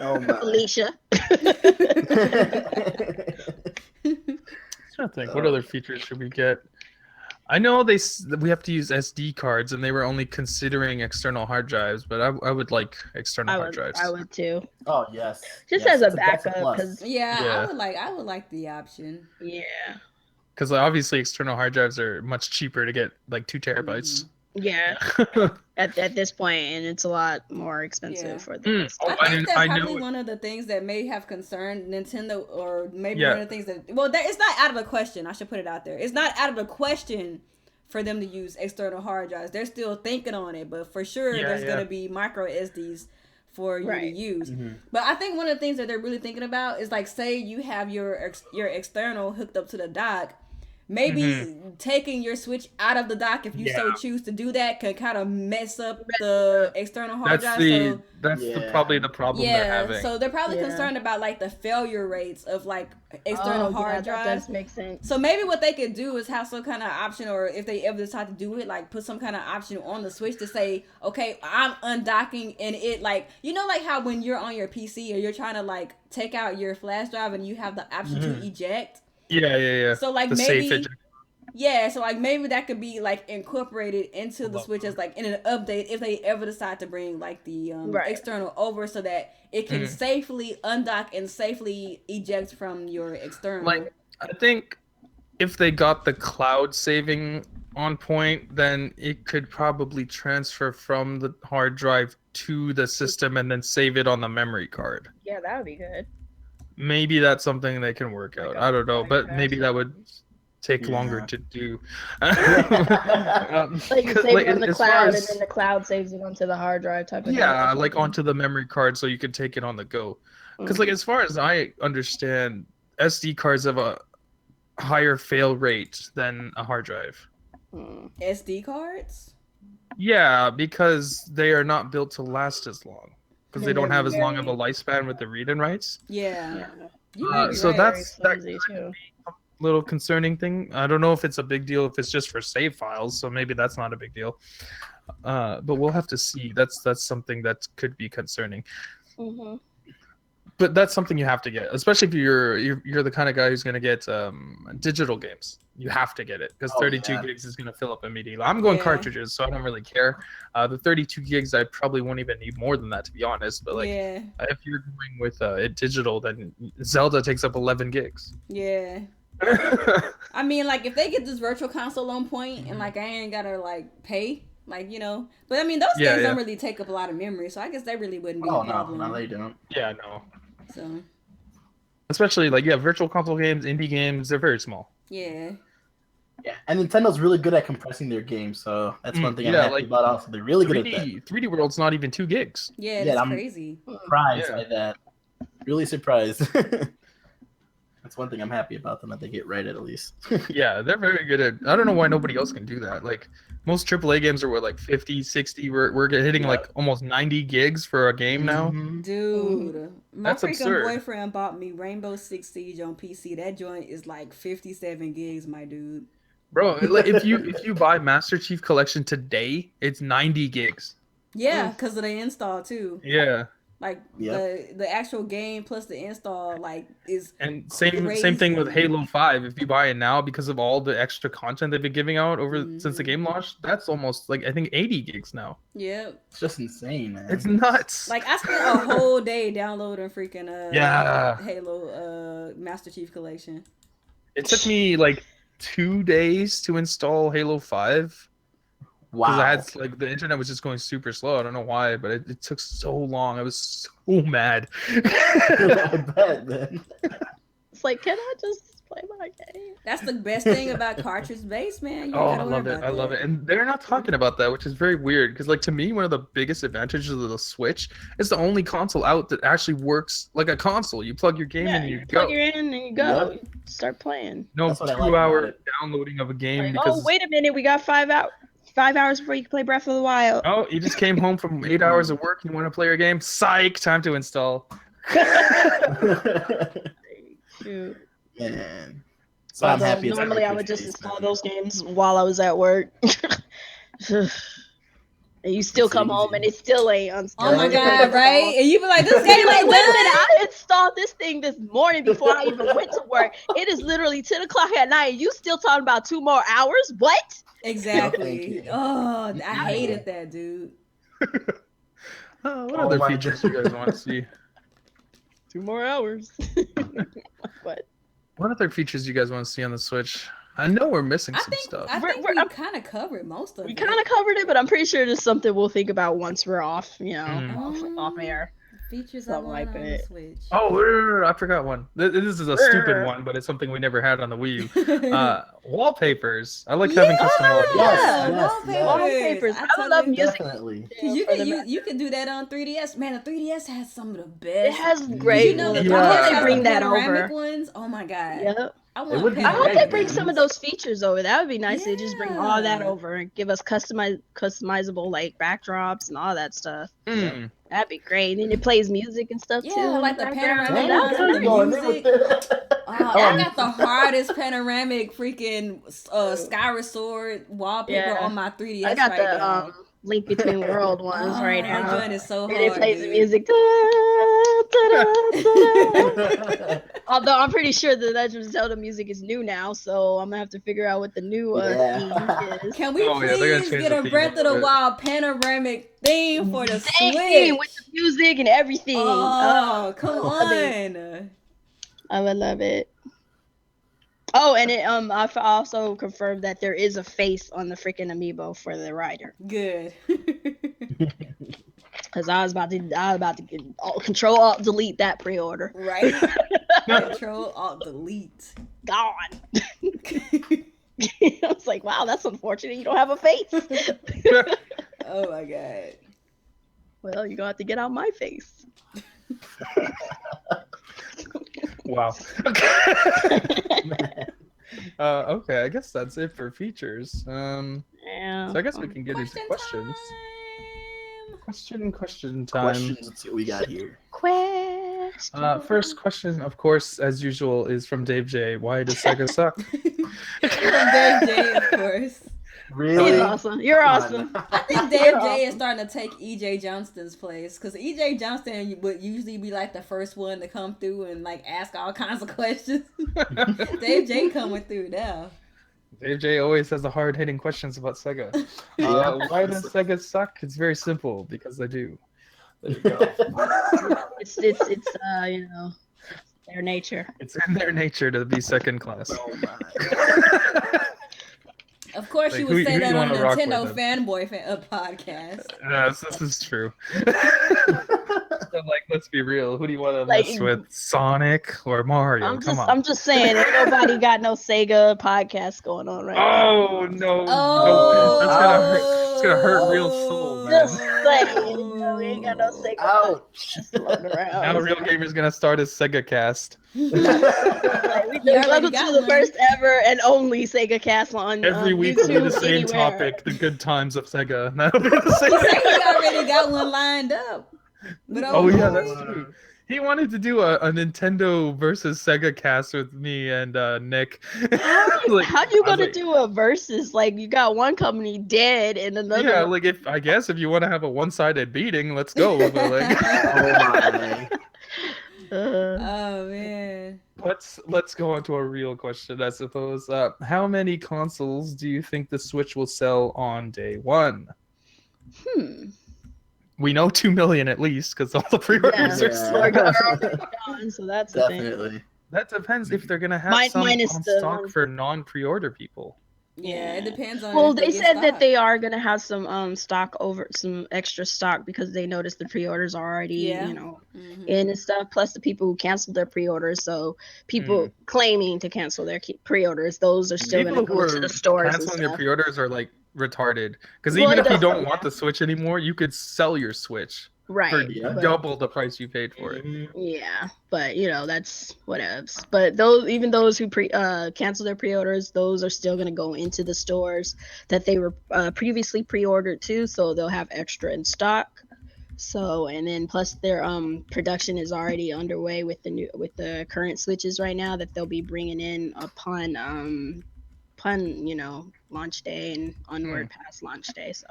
Oh my. Felicia. I think what other features should we get? I know we have to use SD cards, and they were only considering external hard drives, but I would like external hard drives. I would too. Oh yes. Just Yes, as a that's backup, plus. because Yeah, Yeah. I would like the option. yeah, Because obviously external hard drives are much cheaper to get, like 2 terabytes. yeah. At this point, and it's a lot more expensive Yeah. for the. Oh, I think that's I probably know. one of the things that may have concerned Nintendo, or maybe Yeah. one of the things that it's not out of the question. I should put it out there. It's not out of the question for them to use external hard drives. They're still thinking on it, but for sure Yeah, there's yeah. gonna be micro SDs for you to Right. use. Mhm. But I think one of the things that they're really thinking about is like, say you have your external hooked up to the dock. Maybe taking your Switch out of the dock, if you so choose to do that, could kind of mess up the external hard That's drive. probably the problem they're Yeah, having. so they're probably Yeah. concerned about like the failure rates of like external hard That drives. does make sense. So maybe what they could do is have some kind of option, or if they ever decide to do it, like put some kind of option on the Switch to say, okay, I'm undocking, and it like, you know, like how when you're on your PC or you're trying to like take out your flash drive and you have the option to eject. Yeah. So like The safe maybe. eject- Yeah, so like maybe that could be like incorporated into the Switch as like in an update if they ever decide to bring like the Right. external over, so that it can safely undock and safely eject from your external. Like, I think if they got the cloud saving on point, then it could probably transfer from the hard drive to the system and then save it on the memory card. Yeah, that would be good. Maybe that's something they can work out. I don't know, but maybe that would take longer Yeah. to do. So you 'Cause, save like, it on the as far cloud, as- and then the cloud saves it onto the hard drive type of thing. Yeah, like onto the memory card so you can take it on the go. Because like as far as I understand, SD cards have a higher fail rate than a hard drive. SD cards. Yeah, because they are not built to last as long. Because they don't have as long of a lifespan with the read and writes. Yeah. Yeah. You might be So right. that's that Flimsy, too. little concerning thing. I don't know if it's a big deal if it's just for save files, so maybe that's not a big deal. But we'll have to see. That's something that could be concerning. Mm-hmm. But that's something you have to get, especially if you're the kind of guy who's going to get digital games. You have to get it because 32 gigs is going to fill up immediately. I'm going cartridges, so I don't really care. The 32 gigs, I probably won't even need more than that, to be honest. But like, if you're going with it digital, then Zelda takes up 11 gigs. Yeah. I mean, like, if they get this virtual console on point and like I ain't gotta like pay, like, you know, but I mean those games don't really take up a lot of memory, so I guess that really wouldn't be a problem. No, they don't. Yeah, no. So, especially like virtual console games, indie games, they're very small. Yeah, and Nintendo's really good at compressing their games, so that's one thing I'm happy about. Also, they're really good at that. 3D World's not even 2 gigs. Yeah, that's crazy. Surprised by that. Really surprised. That's one thing I'm happy about them that they get right at least. Yeah, they're very good at. I don't know why nobody else can do that. Like most AAA games are what, like 50, 60. We're hitting like almost 90 gigs for a game now. Dude, my That's freaking absurd. boyfriend bought me Rainbow Six Siege on PC. That joint is like 57 gigs, my dude. Bro, like if you buy Master Chief Collection today, it's 90 gigs. Yeah, because of the install too. Yeah. Like the actual game plus the install is same thing with Halo 5. If you buy it now, because of all the extra content they've been giving out since the game launched, that's almost like I think 80 gigs now. Yeah, it's just insane, man. It's nuts. Like I spent a whole day downloading freaking Halo Master Chief Collection. It took me like 2 days to install Halo 5. Wow. Because I had like the internet was just going super slow. I don't know why, but it took so long. I was so mad. I bet, man. It's like, can I just play my game? That's the best thing about cartridge based, man. I love it. I love it. And they're not talking about that, which is very weird. Because like to me, one of the biggest advantages of the Switch is the only console out that actually works like a console. You plug your game in and you go. Plug your in and you go. Yep. Start playing. No 2-hour downloading of a game. Like, because wait a minute, we got 5 hours. 5 hours before you can play Breath of the Wild. Oh, you just came home from 8 hours of work. You want to play your game? Psych! Time to install. Man. So I'm happy. Normally, I would just install those games while I was at work. And you still come home and it still ain't installed. Oh my god, right? And you be like, this game ain't wait a minute, I installed this thing this morning before I even went to work. It is literally 10 o'clock at night and you still talking about 2 more hours? What? Exactly. Oh, I hated that, dude. What other features you guys want to see? 2 more hours. What other features you guys want to see on the Switch? I know we're missing some stuff. I think we kind of covered most of it. We kind of covered it, but I'm pretty sure there's something we'll think about once we're off, off air. Features I want on the Switch. Oh, I forgot one. This is a stupid one, but it's something we never had on the Wii U. Wallpapers. I like having custom wallpapers. Wallpapers. I love music. Definitely. You can do that on 3DS. Man, the 3DS has some of the best. It has great. You know, they bring that over. Ones? Oh my god. Yep. I hope they bring some of those features over. That would be nice to just bring all that over and give us customizable like backdrops and all that stuff. That'd be great. And it plays music and stuff too. Yeah, like the panoramic music. I got the hardest panoramic freaking Skyward Sword wallpaper on my 3DS. I got the Link Between World ones right now. That joint is so hard. And it plays the music. Although I'm pretty sure the Legend of Zelda music is new now, so I'm gonna have to figure out what the new theme is. Can we please get a Breath of the Wild panoramic theme for the Switch with the music and everything? Oh, come on! I would love it. Oh, and it I also confirmed that there is a face on the freaking amiibo for the rider. Good. Because I was about to get Control Alt Delete that pre-order. Right. Control Alt Delete. Gone. I was like, wow, that's unfortunate. You don't have a face. Oh my god. Well, you're gonna have to get out my face. Wow. Okay, I guess that's it for features. Yeah. So I guess we can get into questions. Question time. Questions. Let's see what we got here. Questions. First question, of course, as usual, is from Dave J. Why does Sega suck? From Dave J, of course. Really? He's awesome. You're awesome. I think Dave J is starting to take EJ Johnston's place, because EJ Johnston would usually be like the first one to come through and like ask all kinds of questions. Dave J coming through now. Dave J always has the hard-hitting questions about Sega. Why does Sega suck? It's very simple, because they do. There you go. It's you know, their nature. It's in their nature to be second class. Oh my. Of course, Like, you would say who that you on wanna rock Nintendo with Fanboy podcast. Yes, this is true. So, like, let's be real. Who do you want to mess with? Sonic or Mario? Come on. I'm just saying, ain't nobody got no Sega podcast going on right now. Oh no! Oh, That's gonna hurt. It's gonna hurt real soul, man. Just saying, you know, we ain't got no Sega Ouch. podcast floating around. Now Real Gamer's gonna start his Sega cast. Welcome to the first ever and only Sega cast on Every week will be the YouTube, same anywhere. topic: the good times of Sega. That'll be the same. He said he already got one lined up. But Oh yeah, that's true. He wanted to do a Nintendo versus Sega cast with me and Nick. How you gonna do a versus? Like, you got one company dead and another. Yeah, like if you want to have a one-sided beating, let's go. But like, Oh my. Oh man. let's go on to a real question, I suppose. How many consoles do you think the Switch will sell on day one? We know 2 million at least, because all the pre-orders are gone, so that's the thing. Definitely. That depends if they're gonna have some minus on the stock one- for non-pre-order people. Yeah, it depends on. Well, if they get said that stock. they are gonna have some some extra stock, because they noticed the pre-orders are already Yeah. in and stuff. Plus the people who canceled their pre-orders, so people claiming to cancel their pre-orders, those are still People gonna who go to are the stores. canceling their pre-orders are like retarded. Because Well, even if you it don't doesn't- want the Switch anymore, you could sell your Switch for right? Yeah. double the price you paid for it. Yeah, but that's whatevs. But even those who cancel their pre-orders, those are still gonna go into the stores that they were previously pre-ordered to, so they'll have extra in stock. So, and then plus their production is already underway with the current Switches right now that they'll be bringing in upon launch day and onward past launch day. So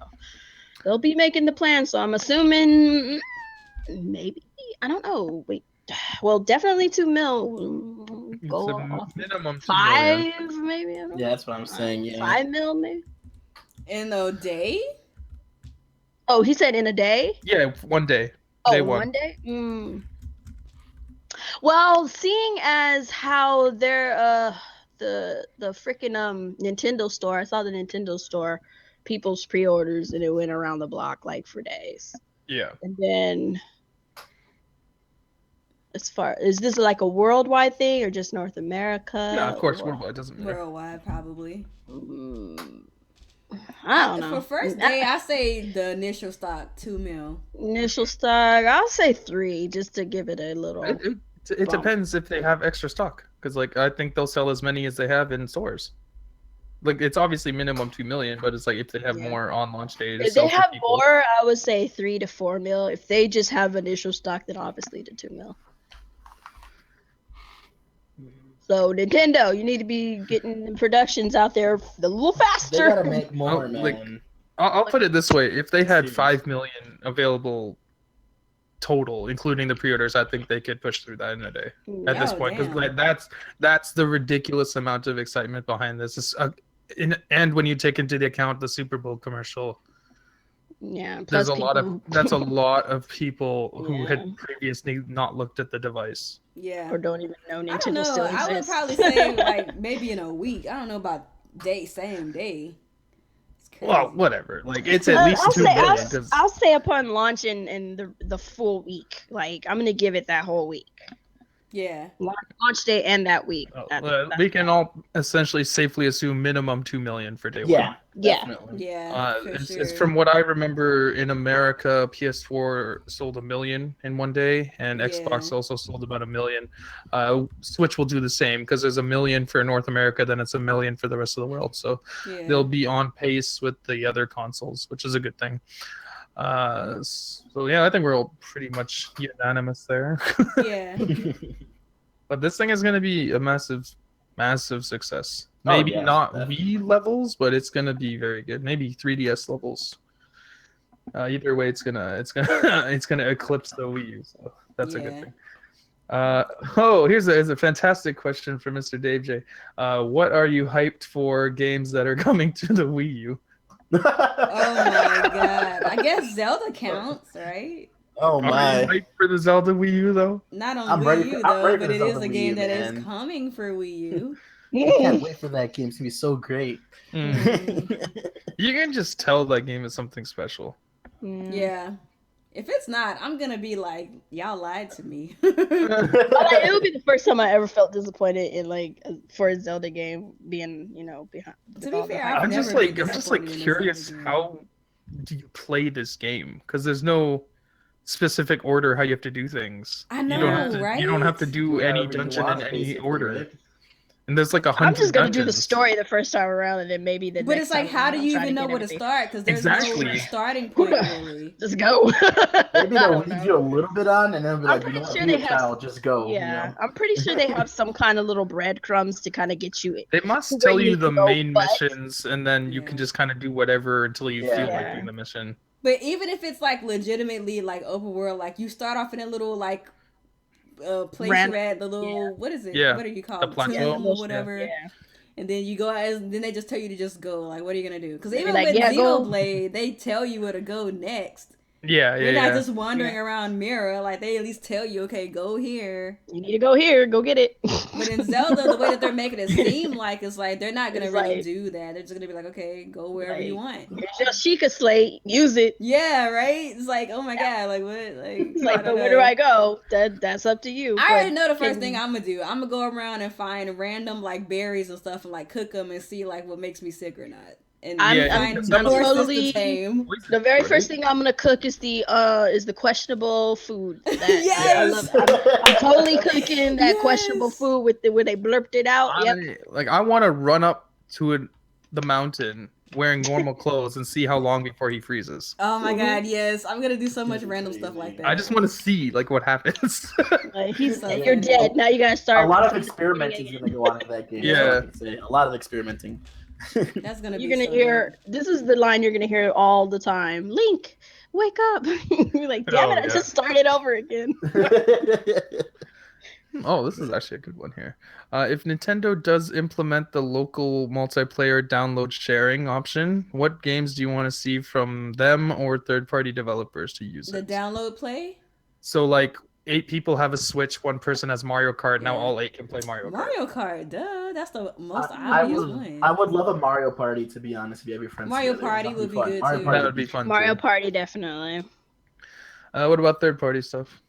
they'll be making the plan. So I'm assuming maybe, I don't know. Wait, well, definitely 2 mil. Go It's a off minimum 2 million. 5 maybe. I don't know. Yeah, that's what I'm saying. Yeah. 5 mil maybe. In a day. Oh, he said in a day. Yeah, one day. Oh, Day one. one day. Well, seeing as how they're the freaking Nintendo store, I saw the Nintendo store people's pre-orders and it went around the block like for days. Yeah. And then is this like a worldwide thing or just North America? No, of course, or- worldwide doesn't matter. Worldwide, probably. I don't know. For first day, I say the initial stock 2 mil. Initial stock, I'll say 3 just to give it a little. It depends if they have extra stock, because like I think they'll sell as many as they have in stores. Like it's obviously minimum 2 million, but it's like if they have more on launch day to If sell they for have people. more, I would say 3 to 4 mil. If they just have initial stock, then obviously the 2 mil. So Nintendo, you need to be getting the productions out there a little They faster. gotta make more, man. like, I'll put it this way: if they had 5 million available total, including the pre-orders, I think they could push through that in a day at this point. Because like, that's the ridiculous amount of excitement behind this. And when you take into the account the Super Bowl commercial, Yeah, there's a lot of that's a lot of people who Yeah. had previously not looked at the device. Yeah. or don't even know I don't Nintendo know. still I would exists. probably say like maybe in a week. I don't know about same day. It's crazy. Well, whatever. Like it's at least 2 million. 'Cause I'll say upon launch and the full week. Like I'm gonna give it that whole week. Yeah. Launch day and that week. we can all essentially safely assume minimum 2 million for day Yeah, one. Yeah. definitely. Yeah. for It's sure. from what I remember in America, PS4 sold 1 million in one day, and Xbox also sold about 1 million. Switch will do the same because there's 1 million for North America, then it's 1 million for the rest of the world. So Yeah. they'll be on pace with the other consoles, which is a good thing. So yeah, I think we're all pretty much unanimous there. Yeah. But this thing is going to be a massive, massive success. Oh, Maybe yes, not definitely. Wii levels, but it's going to be very good. Maybe 3DS levels. Either way, it's gonna eclipse the Wii U. So that's a good thing. Here's a fantastic question from Mr. Dave J. What are you hyped for games that are coming to the Wii U? Oh my god. I guess Zelda counts, right? Oh Are you my! hyped for the Zelda Wii U though? Not on I'm Wii ready U for- I'm though, ready but for it Zelda is a Wii game U, that is man. coming for Wii U. I can't wait for that game. It's gonna be so great. You can just tell that game is something special. Yeah. If it's not, I'm gonna be like, y'all lied to me. It would be the first time I ever felt disappointed in for a Zelda game being behind. To be fair, I've I'm never just been I'm just like disappointed in a curious, Zelda game. how do you play this game? Because there's no specific order how you have to do things. I You don't have know, to. right? You don't have to do any Whatever you dungeon want, in any basically, order. right? And there's like 100 I'm just gonna do the dungeons. story the first time around, and then maybe the But next it's like, time how around, do I'll you try even to know get where to everything. start? Because there's no Exactly. starting point really. Just go. Maybe I they'll don't lead know. you a little bit on, and then be I'm like, you pretty know what, sure be they a have child, just go. Yeah, You know? I'm pretty sure they have some kind of little breadcrumbs to kind of get you They to must where tell you you need the to go, main but missions, and then you can Yeah. just kind of do whatever until you feel like Yeah. doing the mission. But even if it's like legitimately like open world, like you start off in a little like place Random- you're at, the little what is it? Yeah, What are you the called? plateau. Tomb or whatever. yeah. And then you go out, and then they just tell you to just go. Like, what are you gonna do? Because They'd be even like, with yeah, go. Xenoblade, they tell you where to go next. Yeah, You're not yeah. just wandering around Mirror. Like, they at least tell you, okay, go here. You need to go here, go get it. But in Zelda, the way that they're making it seem like is like they're not gonna It's really like- do that. They're just gonna be like, okay, go wherever you want. Here's your Sheikah slate, use it. Yeah, right. It's like, oh my god, like what? Like, It's I like, don't but where know. do I go? That's up to you. I already but know the first can- thing I'm gonna do. I'm gonna go around and find random like berries and stuff and like cook them and see like what makes me sick or not. And I'm find totally- horses to tame. The very first thing I'm gonna cook is the questionable food. That, Yes! I love it. I'm totally cooking that Yes! questionable food with where they blurped it out. Yep. I want to run up to the mountain wearing normal clothes and see how long before he freezes. Oh my god, yes! I'm gonna do so much random stuff like that. I just want to see like what happens. Like, So you're good. dead. Now you gotta start. A lot of experimenting is gonna go on in that game. Yeah. That's all I can say. A lot of experimenting. That's gonna be. You're gonna so hear. This is the line you're gonna hear all the time. Link, wake up! You're like, damn it! I just started over again. Oh, this is actually a good one here. If Nintendo does implement the local multiplayer download sharing option, what games do you want to see from them or third-party developers to use the it? download play. So, like, 8 people have a Switch, one person has Mario Kart, now Yeah. all 8 can play Mario Kart. Mario Kart, duh. That's the most I obvious one. would love a Mario Party, to be honest. If you have your friends. Mario together. Party That'd would be fun. good, Mario too. Party That would be fun, Mario too. Party, definitely. What about third-party stuff?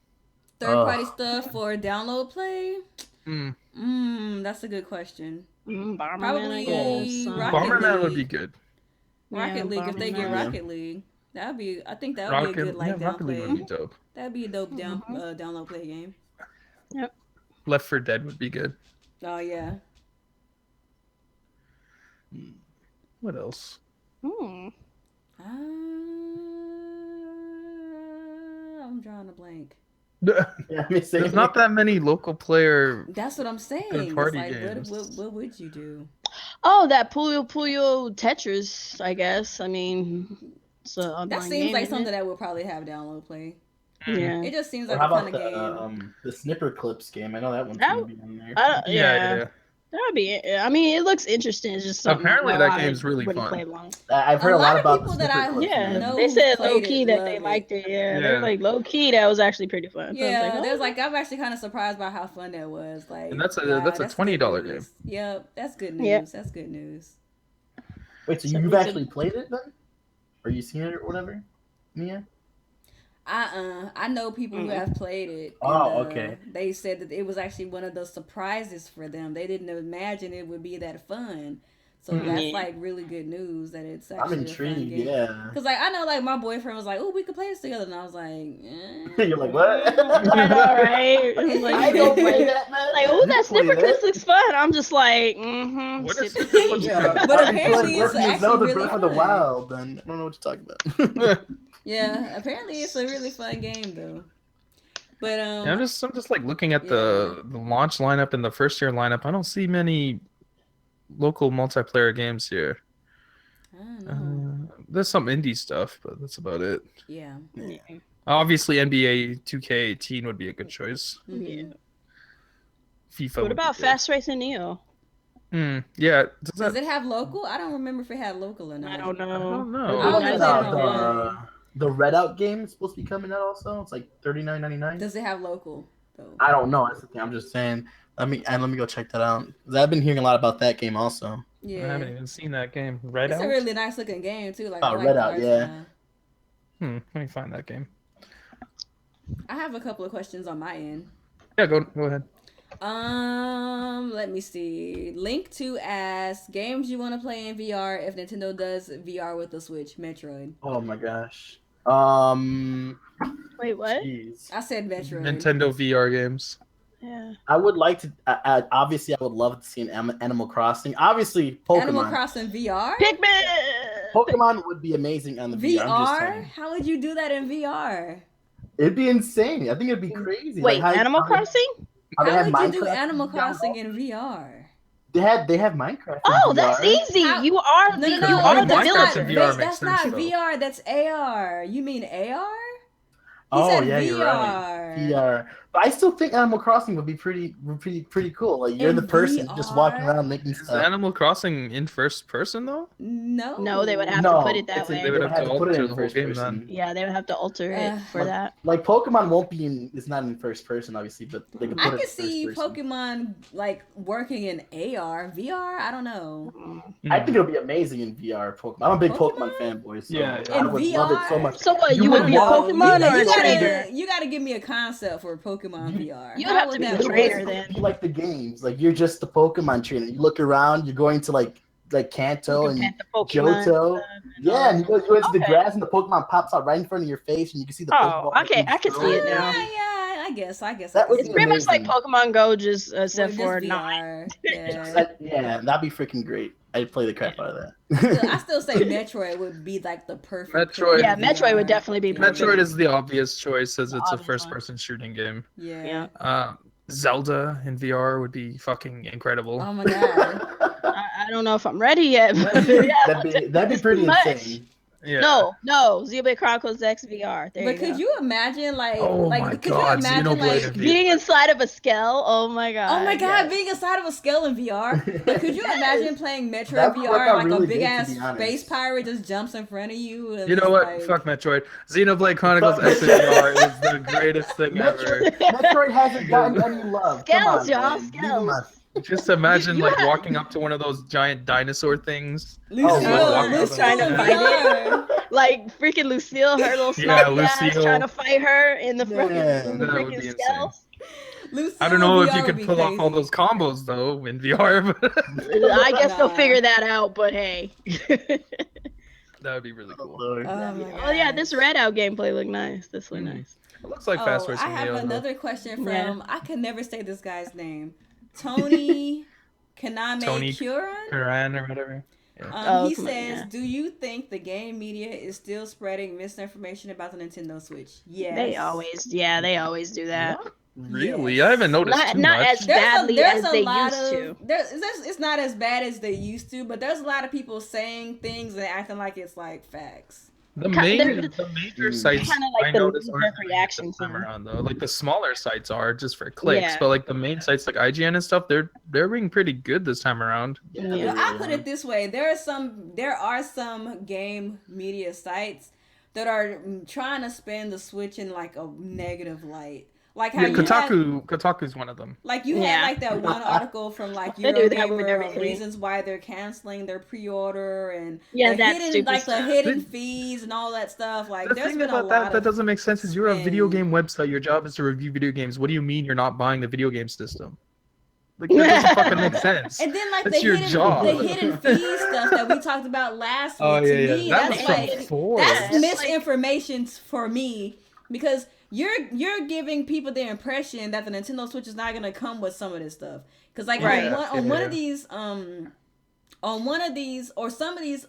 Third party stuff for download play. Hmm. That's a good question. Bomberman, I Probably guess. Rocket Bomberman would League. be good. Rocket Yeah, League, if they get Bomberman. Rocket League, that'd be. I think that would be a good like down Rocket League play. would be dope. That'd be a dope download play game. Left 4 Dead would be good. Oh yeah. What else? Hmm. I'm drawing a blank. Yeah, me too. There's not that many local player. That's what I'm saying. Good It's party like, games. what would you do? Oh, that Puyo Tetris, I guess. I mean, it's an That online seems game, like isn't something that would probably have download play. Yeah. It just seems Or like how the about kind of game. the Snipper Clips game? I know that one's That- gonna be on there. Yeah. That'd be. I mean, it looks interesting. It's just something. Apparently no, that I game's really wouldn't fun. play long. I've heard A a lot lot of about people the that Snipper I Clips. Yeah, man. know they said played low it, key that love they it. liked it. Yeah, Yeah. they're like low key. That was actually pretty fun. So I was Yeah, like, there's oh. like I'm actually kind of surprised by how fun that was. Like, And that's a wow, $20 good game. news. Yep, that's good news. Yep. That's good news. Wait, so So you've we could- actually played it then? Or you seen it or whatever? Mia? I know people who have played it. Oh, and, okay. They said that it was actually one of the surprises for them. They didn't imagine it would be that fun. So that's like really good news that it's actually I'm intrigued, a fun game. yeah. Because like I know like my boyfriend was like, "Oh, we could play this together," and I was like, You're like, what? I know, right? Like, I don't play that, man. Like, oh, that play snipper that? clip looks fun. I'm just like, mm-hmm. What is sip it? tea. Yeah, But apparently it's actually Zelda really Breath of the fun. Wild. Then I don't know what you're talking about. Yeah, apparently it's a really fun game though. But Yeah, I'm just like looking at the launch lineup and the first year lineup. I don't see many local multiplayer games here. I don't know. There's some indie stuff, but that's about it. Yeah. Obviously, NBA 2K18 would be a good choice. Mm-hmm. FIFA. What about Fast Racing Neo? Yeah. Does it have local? I don't remember if it had local or not. I don't I know. don't know. I only played it online. The Redout game is supposed to be coming out also. It's like $39.99. Does it have local though? I don't know. That's the thing. I'm just saying. Let me go check that out. 'Cause I've been hearing a lot about that game also. Yeah. I haven't even seen that game. Redout? It's a really nice looking game too. Like Redout, yeah. Let me find that game. I have a couple of questions on my end. Yeah, go ahead. Let me see. Link to ask games you want to play in VR if Nintendo does VR with the Switch. Metroid. Oh my gosh. Wait, what? Geez. I said Metroid. Nintendo VR games. Yeah. I would like to. Obviously, I would love to see an Animal Crossing. Obviously, Pokemon. Animal Crossing VR. Pikmin. Pokemon would be amazing on the VR. I'm just VR? saying. How would you do that in VR? It'd be insane. I think it'd be crazy. Wait, like Animal Crossing? How they How have would you do Minecraft Animal VR? Crossing in VR? They have Minecraft. in Oh, VR. that's easy. How- You are No, the no, you no. are the Minecraft's village. in VR makes That's sense, not though. VR. That's AR. You mean AR? He Oh said yeah, VR. you're right. VR, but I still think Animal Crossing would be pretty cool. Like you're In the person just walking VR? around making Is stuff. Animal Crossing in first person though? No. No, they would have No, to put it that it's way. They would have to put it alter in the whole first game person. then. Yeah, they would have to alter it for like, that. Like Pokemon won't be in. It's not in first person, obviously, but they can put I it could in see first person. Pokemon like working in AR, VR. I don't know. I think it'll be amazing in VR. Pokemon. I'm a big Pokemon fanboy, so Yeah, I In would love it so VR? much. So what? You You would would be a know. Pokemon or a trainer? You gotta give me a concept for Pokemon VR. You How have would to be that a work? trainer It's then. be like the games. Like you're just the Pokemon trainer. You look around. You're going to like Kanto and Pet the Pokemon Johto. Yeah, and you go into the Okay. grass and the Pokemon pops out right in front of your face and you can see the Oh, Pokeball. okay, I can see it now. Yeah, I guess. That would It's be pretty much like amazing. Pokemon Go, just except Just for VR. not. Yeah. Yeah, that'd be freaking great. I'd play the crap out of I that. still say Metroid would be like the perfect. Metroid. Yeah, VR. Metroid would definitely be perfect. Metroid is the obvious choice as it's a Obvious first one. person shooting game. Yeah. Zelda in VR would be fucking incredible. Oh my god. I don't know if I'm ready yet. But yeah, that'd be pretty much. insane. Yeah. No, Xenoblade Chronicles X VR. There But you could go. you imagine like Oh my could God, you imagine Xenoblade like in Being inside of a skull. Oh my god. oh my god, yes. being inside of a skull in VR. Like, could you Yes. imagine playing Metroid That would work VR out like really a big good, to ass be honest. space pirate just jumps in front of you? And You know it's what? like- Fuck Metroid. Xenoblade Chronicles X in VR is the greatest thing ever. Metroid hasn't gotten any love. Come Skells, on, y'all, man. Leave him skells. alone. Just imagine You like have- walking up to one of those giant dinosaur things. Lucille, Oh, Lucille trying to in fight it. VR. Like freaking Lucille, her little Yeah, snotty ass Lucille. trying to fight her in the Yeah, freaking that would be freaking insane. skulls. Lucille I don't know in if you VR could would be pull off all crazy. those combos though in VR, but I guess they'll Nah. figure that out, but hey. that would be really cool. Lord. Oh, my Oh yeah, gosh. this Redout gameplay looked nice. This looked Mhm. nice. It looks like Fast I Racing have Neo. though. another question from Yeah. I can never say this guy's name. Tony Kaname Tony Kuran. Kuran or whatever. Oh, He come on, says, yeah. "Do you think the game media is still spreading misinformation about the Nintendo Switch?" Yes. They always do that. Really? Yes. I haven't noticed too Not much. as badly as they used to. It's not as bad as they used to, but there's a lot of people saying things and acting like it's like facts. The They're- major sites kinda like I the noticed knee-jerk aren't doing it reaction this time thing. around though. Like the smaller sites are just for clicks, Yeah. but like the main sites like IGN and stuff, they're being pretty good this time around. Yeah. Well, I put it this way: there are some game media sites that are trying to spin the Switch in like a negative light. Like how Yeah, you had, Kotaku's one of them. like you Yeah. had like that one article from like They do that with Eurogamer everything. reasons why they're canceling their pre-order and Yeah, the that hidden, stupid like the stuff. hidden fees and all that stuff. Like The there's thing been a about lot that of doesn't make sense is you're a video spin. game website. Your job is to review video games. What do you mean you're not buying the video game system? Like that doesn't fucking make sense. And then like That's the your hidden, job. the hidden fee stuff that we talked about last week. Oh To yeah, me, that that's was like from 4. that's misinformation for me because you're giving people the impression that the Nintendo Switch is not gonna come with some of this stuff. Because like on one of these or some of these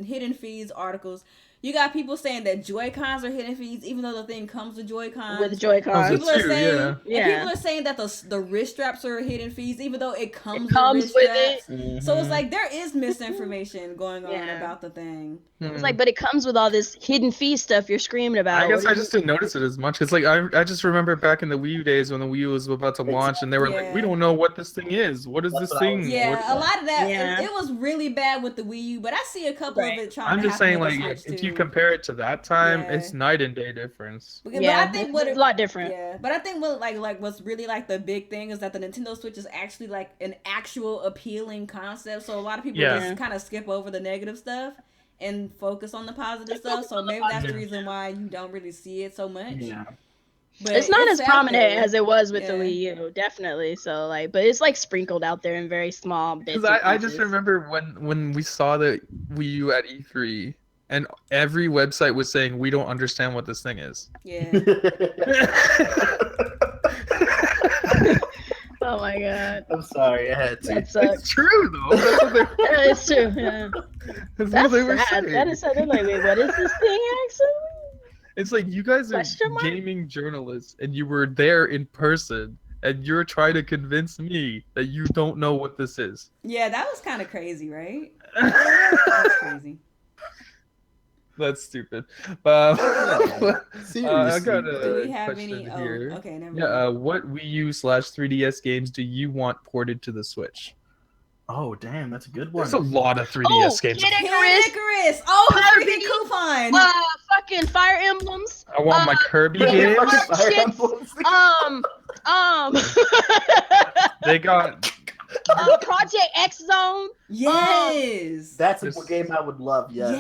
hidden fees articles, you got people saying that Joy-Cons are hidden fees, even though the thing comes with Joy-Cons. With Joy-Cons. People are saying, people are saying that the wrist straps are hidden fees, even though it comes with wrist straps. it. So it's like there is misinformation going on about the thing. It's like, but it comes with all this hidden fee stuff you're screaming about. I guess I just didn't notice it as much. It's like I just remember back in the Wii U days when the Wii U was about to launch, and they were like, "We don't know what this thing is. What is this thing?" Yeah, a lot of that. It was really bad with the Wii U, but I see a couple of it trying. I'm just saying, like, if you compare it to that time, it's night and day difference. But I think it's a lot different. Yeah, but I think what like what's really like the big thing is that the Nintendo Switch is actually like an actual appealing concept. So a lot of people just kind of skip over the negative stuff and focus on the positive stuff. So maybe that's the reason why you don't really see it so much. Yeah. But it's not as prominent as it was with the Wii U, definitely. So like, but it's like sprinkled out there in very small bits. Because I just remember when we saw the Wii U at E3, and every website was saying we don't understand what this thing is. Yeah. Oh my god. I'm sorry, I had to. It's true though. That's what it's true. Yeah. That's what they were saying. That is so. They're like, wait, what is this thing actually? It's like you guys are gaming journalists, and you were there in person, and you're trying to convince me that you don't know what this is. Yeah, that was kind of crazy, right? That's crazy. That's stupid. I got do we have question any? here. Oh, okay, never mind. Yeah, what Wii U / 3DS games do you want ported to the Switch? Oh, damn, that's a good one. There's a lot of 3DS games. Kid Icarus. Oh, Kirby coupon. Fucking Fire Emblems. I want my Kirby games. They got Project X Zone. Yes. That's a game I would love. Yes.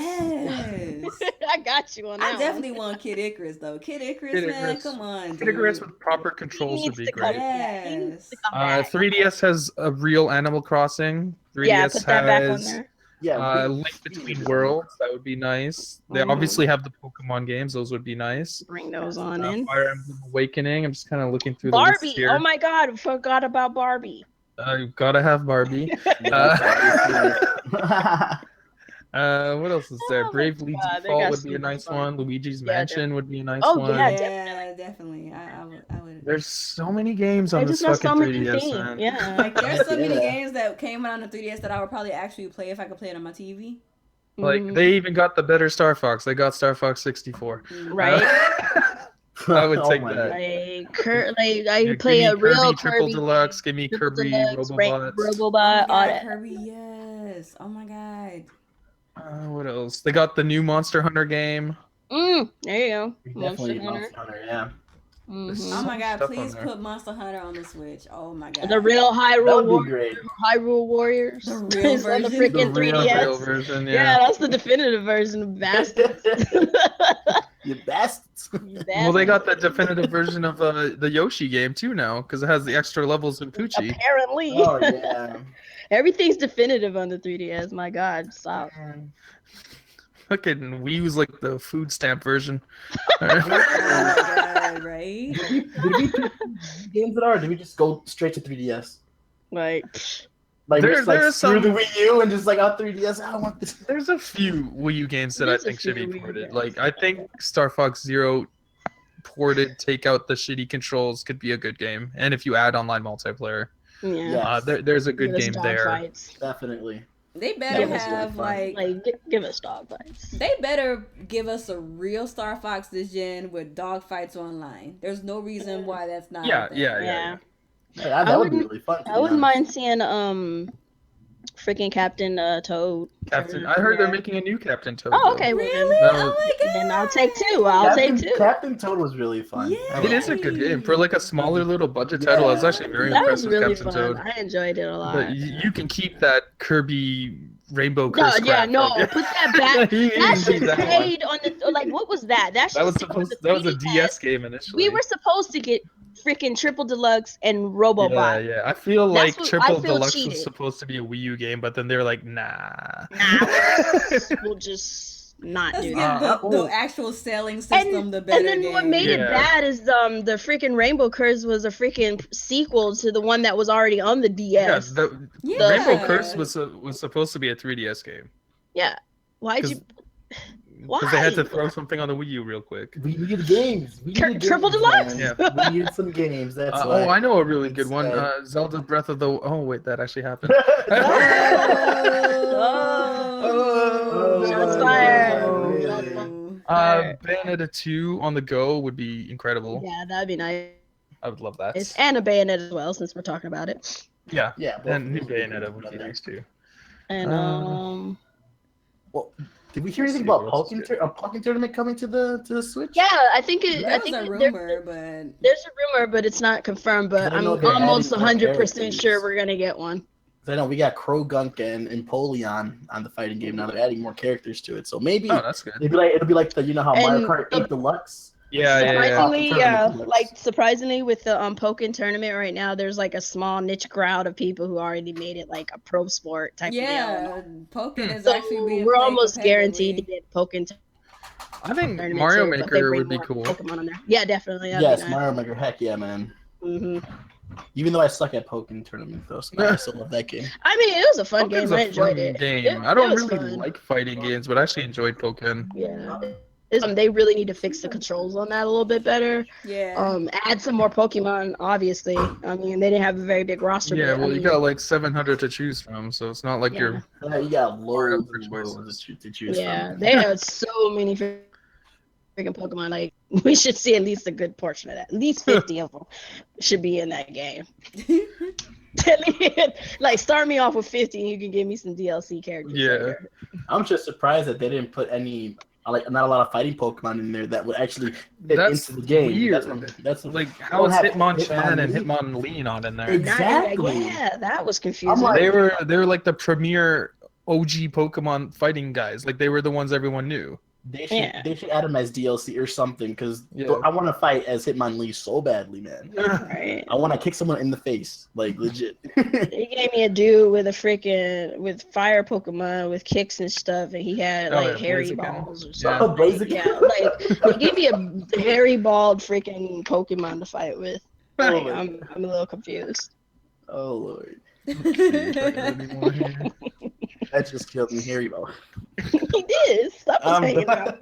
I got you on that. I definitely want Kid Icarus though. Kid Icarus, man, come on. Kid Icarus with proper controls would be great. Yes. 3DS has a real Animal Crossing. 3DS put that back on has there. Link Between Worlds. That would be nice. They obviously have the Pokemon games. Those would be nice. Bring those on in. Fire Emblem Awakening. I'm just kind of looking through Barbie. the list here. Oh my god, forgot about Barbie. Gotta have Barbie. What else is there? Bravely Default would be a nice one. Luigi's Mansion would be a nice one. Yeah, definitely. I would. There's so many games on this fucking 3DS, man. Yeah, like there's so many games that came out on the 3DS that I would probably actually play if I could play it on my TV. Like they even got the better Star Fox. They got Star Fox 64. Right. I would take that. I play a real Triple Deluxe. Give me Kirby Robobot. All that. Kirby, yes. Oh my god. What else? They got the new Monster Hunter game. There you go. Monster Hunter, yeah. Oh my god! Please put Monster Hunter on the Switch. Oh my god! The real Hyrule Warriors. The real version. On the freaking 3DS. Real version, yeah, that's the definitive version of bastards. You bastards. Well, they got the definitive version of the Yoshi game too now, because it has the extra levels of Poochie. Apparently. Oh yeah. Everything's definitive on the 3DS. My god, stop. Fucking Wii was like the food stamp version. Oh my god, right? Did we pick games that are? Or did we just go straight to 3DS? Like there's screw the Wii U and just like 3DS. I don't want this. There's a few Wii U games that I think should be ported. Like I think Star Fox Zero ported, take out the shitty controls, could be a good game. And if you add online multiplayer, there's a good game there. Fights. Definitely. They better have give us dog fights. They better give us a real Star Fox this gen with dog fights online. There's no reason why that's not. Yeah. That would be really fun. I wouldn't mind seeing freaking Captain Toad. I heard they're making a new Captain Toad. Oh, okay. Really? Oh my god. Then I'll take two. Captain Toad was really fun. Yeah. It is a good game for like a smaller little budget title. I was actually very impressed with really Captain fun. Toad. I enjoyed it a lot. But you can keep that Kirby Rainbow Curse. Put that back. That should stayed on the what was that? That was a DS game initially. We were supposed to get freaking Triple Deluxe and Robobot. Yeah. I feel like That's what Triple I feel Deluxe cheated. was supposed to be a Wii U game, but then they're like, nah. We'll just not Let's do give that. the actual selling system the better And then game. what made it Yeah. bad is the freaking Rainbow Curse was a freaking sequel to the one that was already on the Yeah, DS. the Yeah. Rainbow Curse was supposed to be a 3DS game. Yeah. Why'd you? Because they had to Why? throw something on the Wii U real quick. We needed games. We needed Triple games, Deluxe? man. Yeah. We needed some games. That's why. Oh, I know a really good one. Instead. Zelda Breath of the... Oh, wait, that actually happened. Shots fired. Bayonetta 2 on the go would be incredible. Yeah, that'd be nice. I would love that. And a Bayonetta as well, since we're talking about it. Yeah, Yeah, and new Bayonetta would be nice too. And Well, did we hear Let's anything see about what else is Pokken tournament coming to the Switch? yeah, I think That was a there's rumor, but a rumor, but it's not confirmed. But I I'm know they're almost adding more 100% characters. sure we're gonna get one. I know we got Krogunk and Empoleon on the fighting game now. They're adding more characters to it, so maybe Oh, that's good. it'll be like the how Mario And Kart 8 Deluxe. Yeah. Surprisingly, Tournament. surprisingly, with the Pokken tournament right now, there's like a small niche crowd of people who already made it like a pro sport type of deal. yeah, Pokken is So actually being we're played almost guaranteed to competitively. get Pokken I think tournament Mario too, but they Maker bring would be more cool. Pokemon on there. Yeah, definitely. that'd be Yes, nice. Mario Maker. Heck yeah, man. Mhm. Even though I suck at Pokken tournament though, so I still love that game. I mean, it was a fun Pokken's game. I a enjoyed fun it. game. I It don't was really fun. like fighting games, but I actually enjoyed Pokken. Yeah. They really need to fix the controls on that a little bit better. Yeah. Add some more Pokemon, obviously. I mean, they didn't have a very big roster. Yeah, but, well, I you mean, got like 700 to choose from, so it's not like Yeah. you're. You got loads for and choices. loads to choose yeah, from. they had so many freaking Pokemon. Like, we should see at least a good portion of that. At least 50 of them should be in that game. Like, start me off with 50 and you can give me some DLC characters. Yeah. later. I'm just surprised that they didn't put any not a lot of fighting Pokemon in there that would actually fit That's into the game. weird. That's Like, how is have Hitmonchan and Hitmonlee. Hitmonlee not in there? Exactly. Yeah, that was confusing. like- They were like the premier OG Pokemon fighting guys. Like they were the ones everyone knew. They should add them as DLC or something because Yeah. I want to fight as Hitmonlee so badly, man. right. I want to kick someone in the face, like legit. They gave me a dude with with fire Pokemon with kicks and stuff, and he had Oh, like yeah, hairy Blaziken. balls or Yeah. something. Oh, Blaziken. Yeah, like they gave me a hairy bald freaking Pokemon to fight with. Like, Oh my I'm a little confused. Oh lord, Anymore here. that just killed me, Harry Ball. He did. Stop hanging out.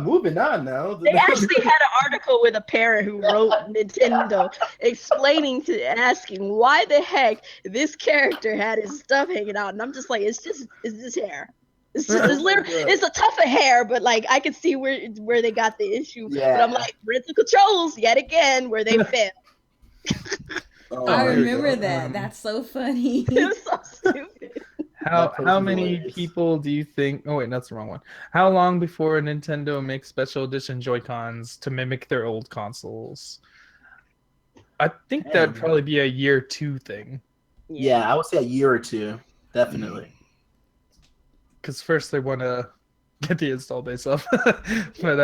Moving on now. They actually had an article with a parent who wrote Nintendo asking why the heck this character had his stuff hanging out, and I'm just like, it's this hair. It's literally, it's a tuft of hair, but like I can see where they got the issue. Yeah. But I'm like, parental controls yet again where they fail. Oh, I there you remember go. that. That's so funny. It was so stupid. How That person's many hilarious. people do you think? Oh wait, that's the wrong one. How long before Nintendo makes special edition Joy-Cons to mimic their old consoles? I think that'd Damn. probably be a year 2 thing. Yeah, I would say a year or two, definitely. Because first they want to get the install base up. But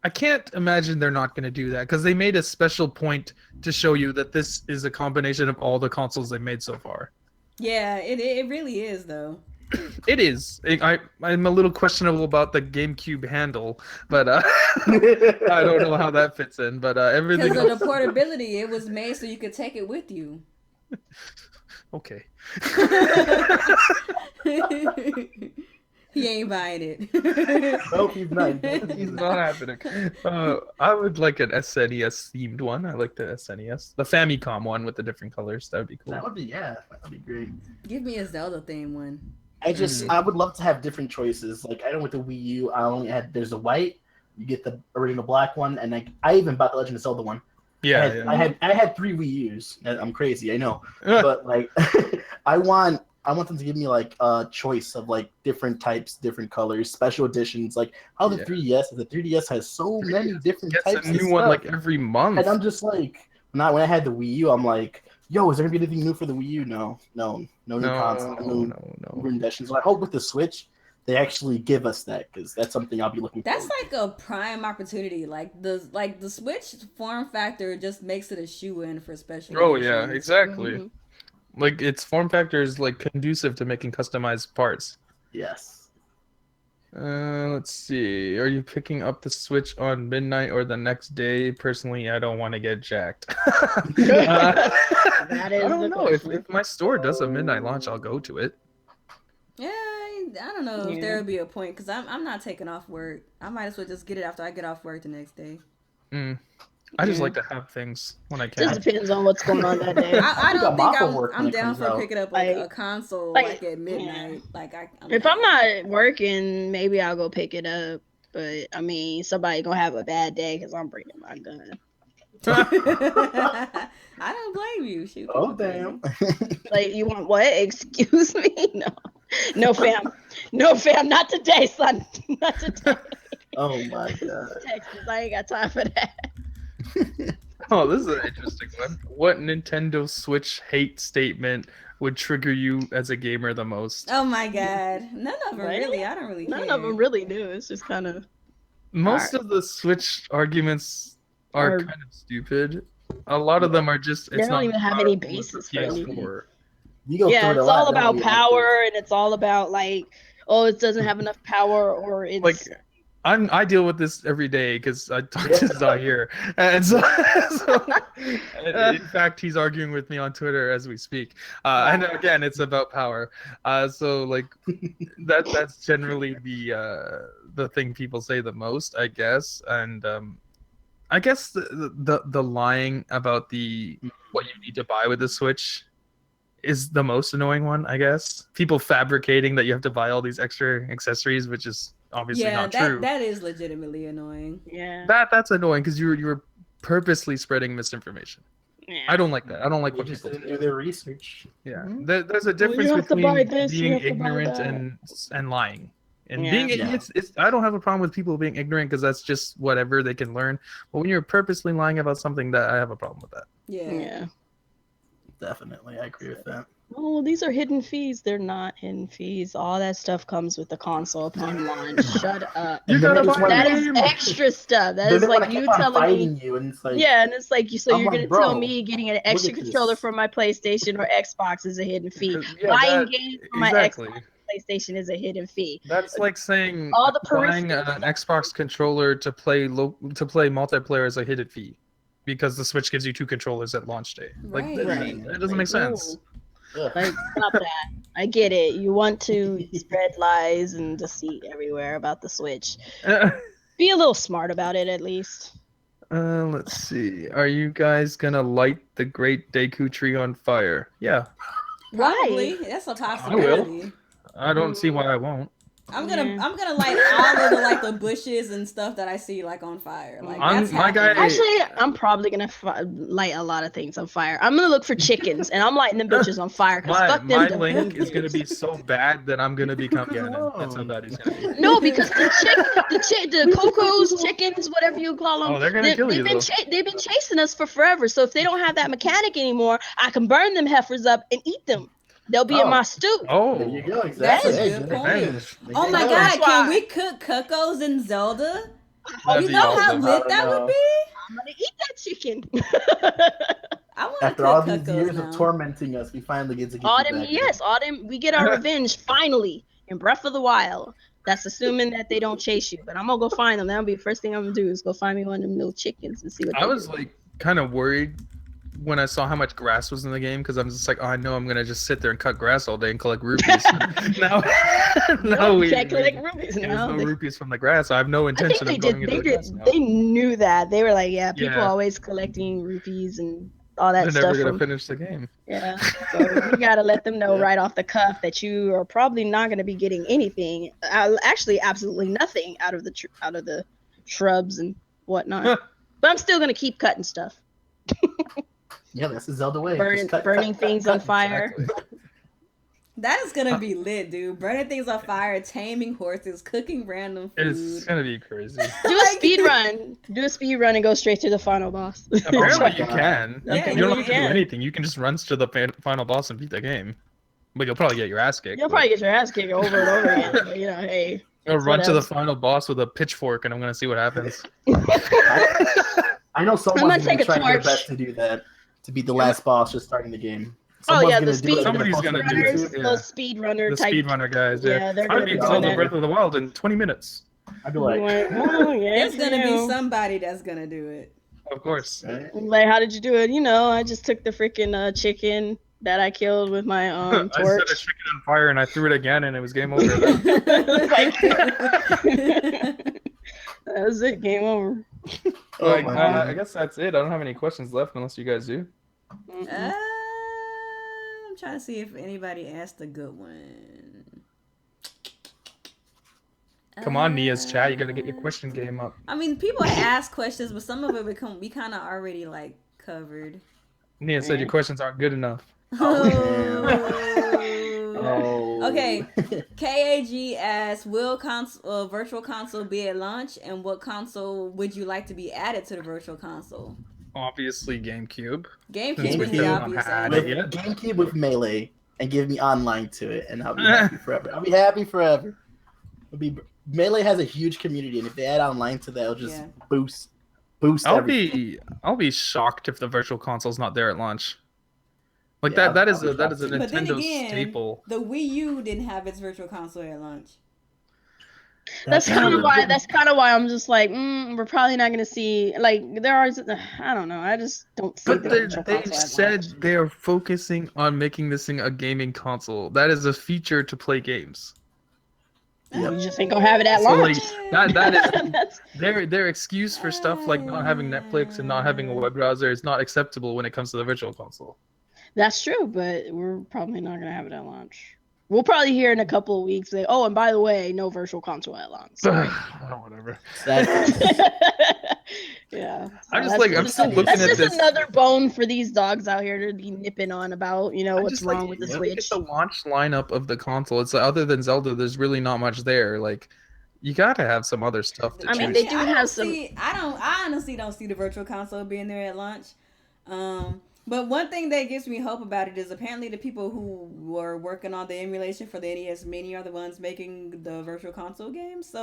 I can't imagine they're not going to do that because they made a special point to show you that this is a combination of all the consoles they made so far. Yeah, it really is though. It is. I'm a little questionable about the GameCube handle, but I don't know how that fits in. But everything. Because of the portability, it was made so you could take it with you. Okay. He ain't buying it. Nope, he's not. It's not happening. I would like an SNES themed one. I like the SNES, the Famicom one with the different colors. That would be cool. That would be great. Give me a Zelda theme one. I would love to have different choices. Like I know with the Wii U, there's a white, you get the original black one, and I even bought the Legend of Zelda one. Yeah, I had 3 Wii U's. I'm crazy, I know, yeah. but like I want them to give me like a choice of like different types, different colors, special editions, like how the 3DS has so many different Gets types. a new of one stuff. like every month. And I'm just like, when I had the Wii U, I'm like, yo, is there gonna be anything new for the Wii U? No new console, no new editions. So I hope with the Switch, they actually give us that, because that's something I'll be looking for. That's like a prime opportunity. Like the Switch form factor just makes it a shoe-in for special editions. Yeah, exactly. Like its form factor is like conducive to making customized parts. Yes. Let's see. Are you picking up the Switch on midnight or the next day? Personally, I don't want to get jacked. That is I don't the know. If question. my store does a midnight launch, I'll go to it. Yeah, I don't know if there would be a point, because I'm not taking off work. I might as well just get it after I get off work the next day. I just like to have things when I can. Just depends on what's going on that day. I don't think work when I'm it down comes for out. picking up like a console like at midnight. Like if I'm not working, maybe I'll go pick it up. But I mean, somebody gonna have a bad day because I'm bringing my gun. I don't blame you. Shoot. Oh damn. Like, you want what? Excuse me? No, fam. No, fam. Not today, son. Not today. Oh my god. Texas, I ain't got time for that. Oh, this is an interesting one. What Nintendo Switch hate statement would trigger you as a gamer the most? Oh my god. None of them really. I don't really care. None of them really do. It's just kind of... Most of the Switch arguments are kind of stupid. A lot of them are just... They don't even have any basis for anything. PS4. It's all about power, and it's all about like, oh, it doesn't have enough power, or it's... Like, I deal with this every day because I talk to Zahir, and so in fact he's arguing with me on Twitter as we speak. And again, it's about power. So like that's generally the thing people say the most, I guess. And I guess the lying about what you need to buy with the Switch is the most annoying one, I guess. People fabricating that you have to buy all these extra accessories, which is obviously not true. That is legitimately annoying. Yeah. That's annoying because you're purposely spreading misinformation. Yeah. I don't like that. I don't like You what just people didn't do their research. Yeah. There's a difference between being ignorant and lying. And it's I don't have a problem with people being ignorant because that's just whatever they can learn. But when you're purposely lying about something, that I have a problem with that. Yeah. Definitely, I agree with that. Oh, these are hidden fees. They're not hidden fees. All that stuff comes with the console upon launch. Shut up. You gotta buy that is extra stuff. That is like you telling me. You and it's like, and it's like so you're gonna tell bro, me getting an extra controller for my PlayStation or Xbox is a hidden fee. Yeah, buying games for my Xbox, PlayStation is a hidden fee. That's like saying all the buying an Xbox controller to play multiplayer is a hidden fee. Because the Switch gives you 2 controllers at launch day. Like that doesn't make sense. Like, stop that. I get it. You want to spread lies and deceit everywhere about the Switch. Be a little smart about it, at least. Let's see. Are you guys gonna light the Great Deku Tree on fire? Yeah. Probably. That's a possibility. I don't see why I won't. I'm gonna light all of the bushes and stuff that I see like on fire. Like Actually, I'm probably gonna light a lot of things on fire. I'm gonna look for chickens and I'm lighting them bitches on fire. Fuck them. My link is gonna be so bad that I'm gonna become Ganon. That's how bad he's gonna be. No, because the Cocos, chickens, whatever you call them. Oh, they're gonna kill you. They've been chasing us for forever. So if they don't have that mechanic anymore, I can burn them heifers up and eat them. They'll be in my stew. Oh, there you go. Exactly. That is a good point. Oh my god, can we cook cuckoos in Zelda? You know how lit that would be? I'm gonna eat that chicken. I want After all these years of tormenting us, we finally get to get we get our revenge finally in Breath of the Wild. That's assuming that they don't chase you. But I'm gonna go find them. That'll be the first thing I'm gonna do is go find me one of them little chickens and see what I was like kind of worried when I saw how much grass was in the game, because I'm just like, oh, I know I'm gonna just sit there and cut grass all day and collect rupees. now we can't collect rupees now. There's no rupees from the grass. So I have no intention of going into the grass now. They knew that. They were like, people always collecting rupees and all that stuff. They're never gonna finish the game. Yeah, so we gotta let them know right off the cuff that you are probably not gonna be getting anything. Actually, absolutely nothing out of the shrubs and whatnot. But I'm still gonna keep cutting stuff. Yeah, that's the Zelda way. Burning things on fire. Exactly. That is gonna be lit, dude. Burning things on fire, taming horses, cooking random food. It's gonna be crazy. Do a speed run. Do a speed run and go straight to the final boss. Apparently you can. Yeah, you don't have to do anything. You can just run to the final boss and beat the game. But you'll probably get your ass kicked. You'll probably get your ass kicked over and over again. But, you know, hey. I'll run to the final boss with a pitchfork, and I'm gonna see what happens. I know someone's gonna try their torch. best to do that, to beat the last boss just starting the game. The Somebody's gonna do it. Yeah. Those speedrunner type. Speedrunner guys. Yeah, they're I gonna beat be Zelda doing Breath of the Wild in 20 minutes. I'd be like, There's gonna be somebody that's gonna do it. Of course. Like, how did you do it? You know, I just took the freaking chicken that I killed with my I torch. set a chicken on fire and I threw it again, and it was game over. That was it. Game over. I guess that's it. I don't have any questions left unless you guys do. I'm trying to see if anybody asked a good one. Come on, Nia's chat. You gotta get your question game up. I mean, people ask questions, but some of it we kind of already like covered. Nia said your questions aren't good enough. Okay. KAG asks, will virtual console be at launch, and what console would you like to be added to the virtual console? Obviously, GameCube. GameCube is the obvious answer. GameCube with Melee, and give me online to it, and I'll be happy forever. I'll be happy forever. Melee has a huge community, and if they add online to that, it'll just boost everything. I'll be shocked if the virtual console's not there at launch. Like that is a Nintendo staple. The Wii U didn't have its virtual console at launch. That's kind of why I'm just like, we're probably not gonna see, like, there are, I don't know, I just don't see. But they said they are focusing on making this thing a gaming console. That is a feature to play games. You just ain't gonna have it at launch. Like, that is their excuse for stuff like not having Netflix and not having a web browser is not acceptable when it comes to the virtual console. That's true, but we're probably not gonna have it at launch. We'll probably hear in a couple of weeks, like, oh, and by the way, no virtual console at launch. Whatever. Yeah. I'm still looking at this. That's just another bone for these dogs out here to be nipping on about, what's wrong with the Switch. It's the launch lineup of the console. It's other than Zelda, there's really not much there. Like, you gotta have some other stuff. I mean, they do have some. I honestly don't see the virtual console being there at launch. But one thing that gives me hope about it is apparently the people who were working on the emulation for the NES Mini are the ones making the virtual console games. So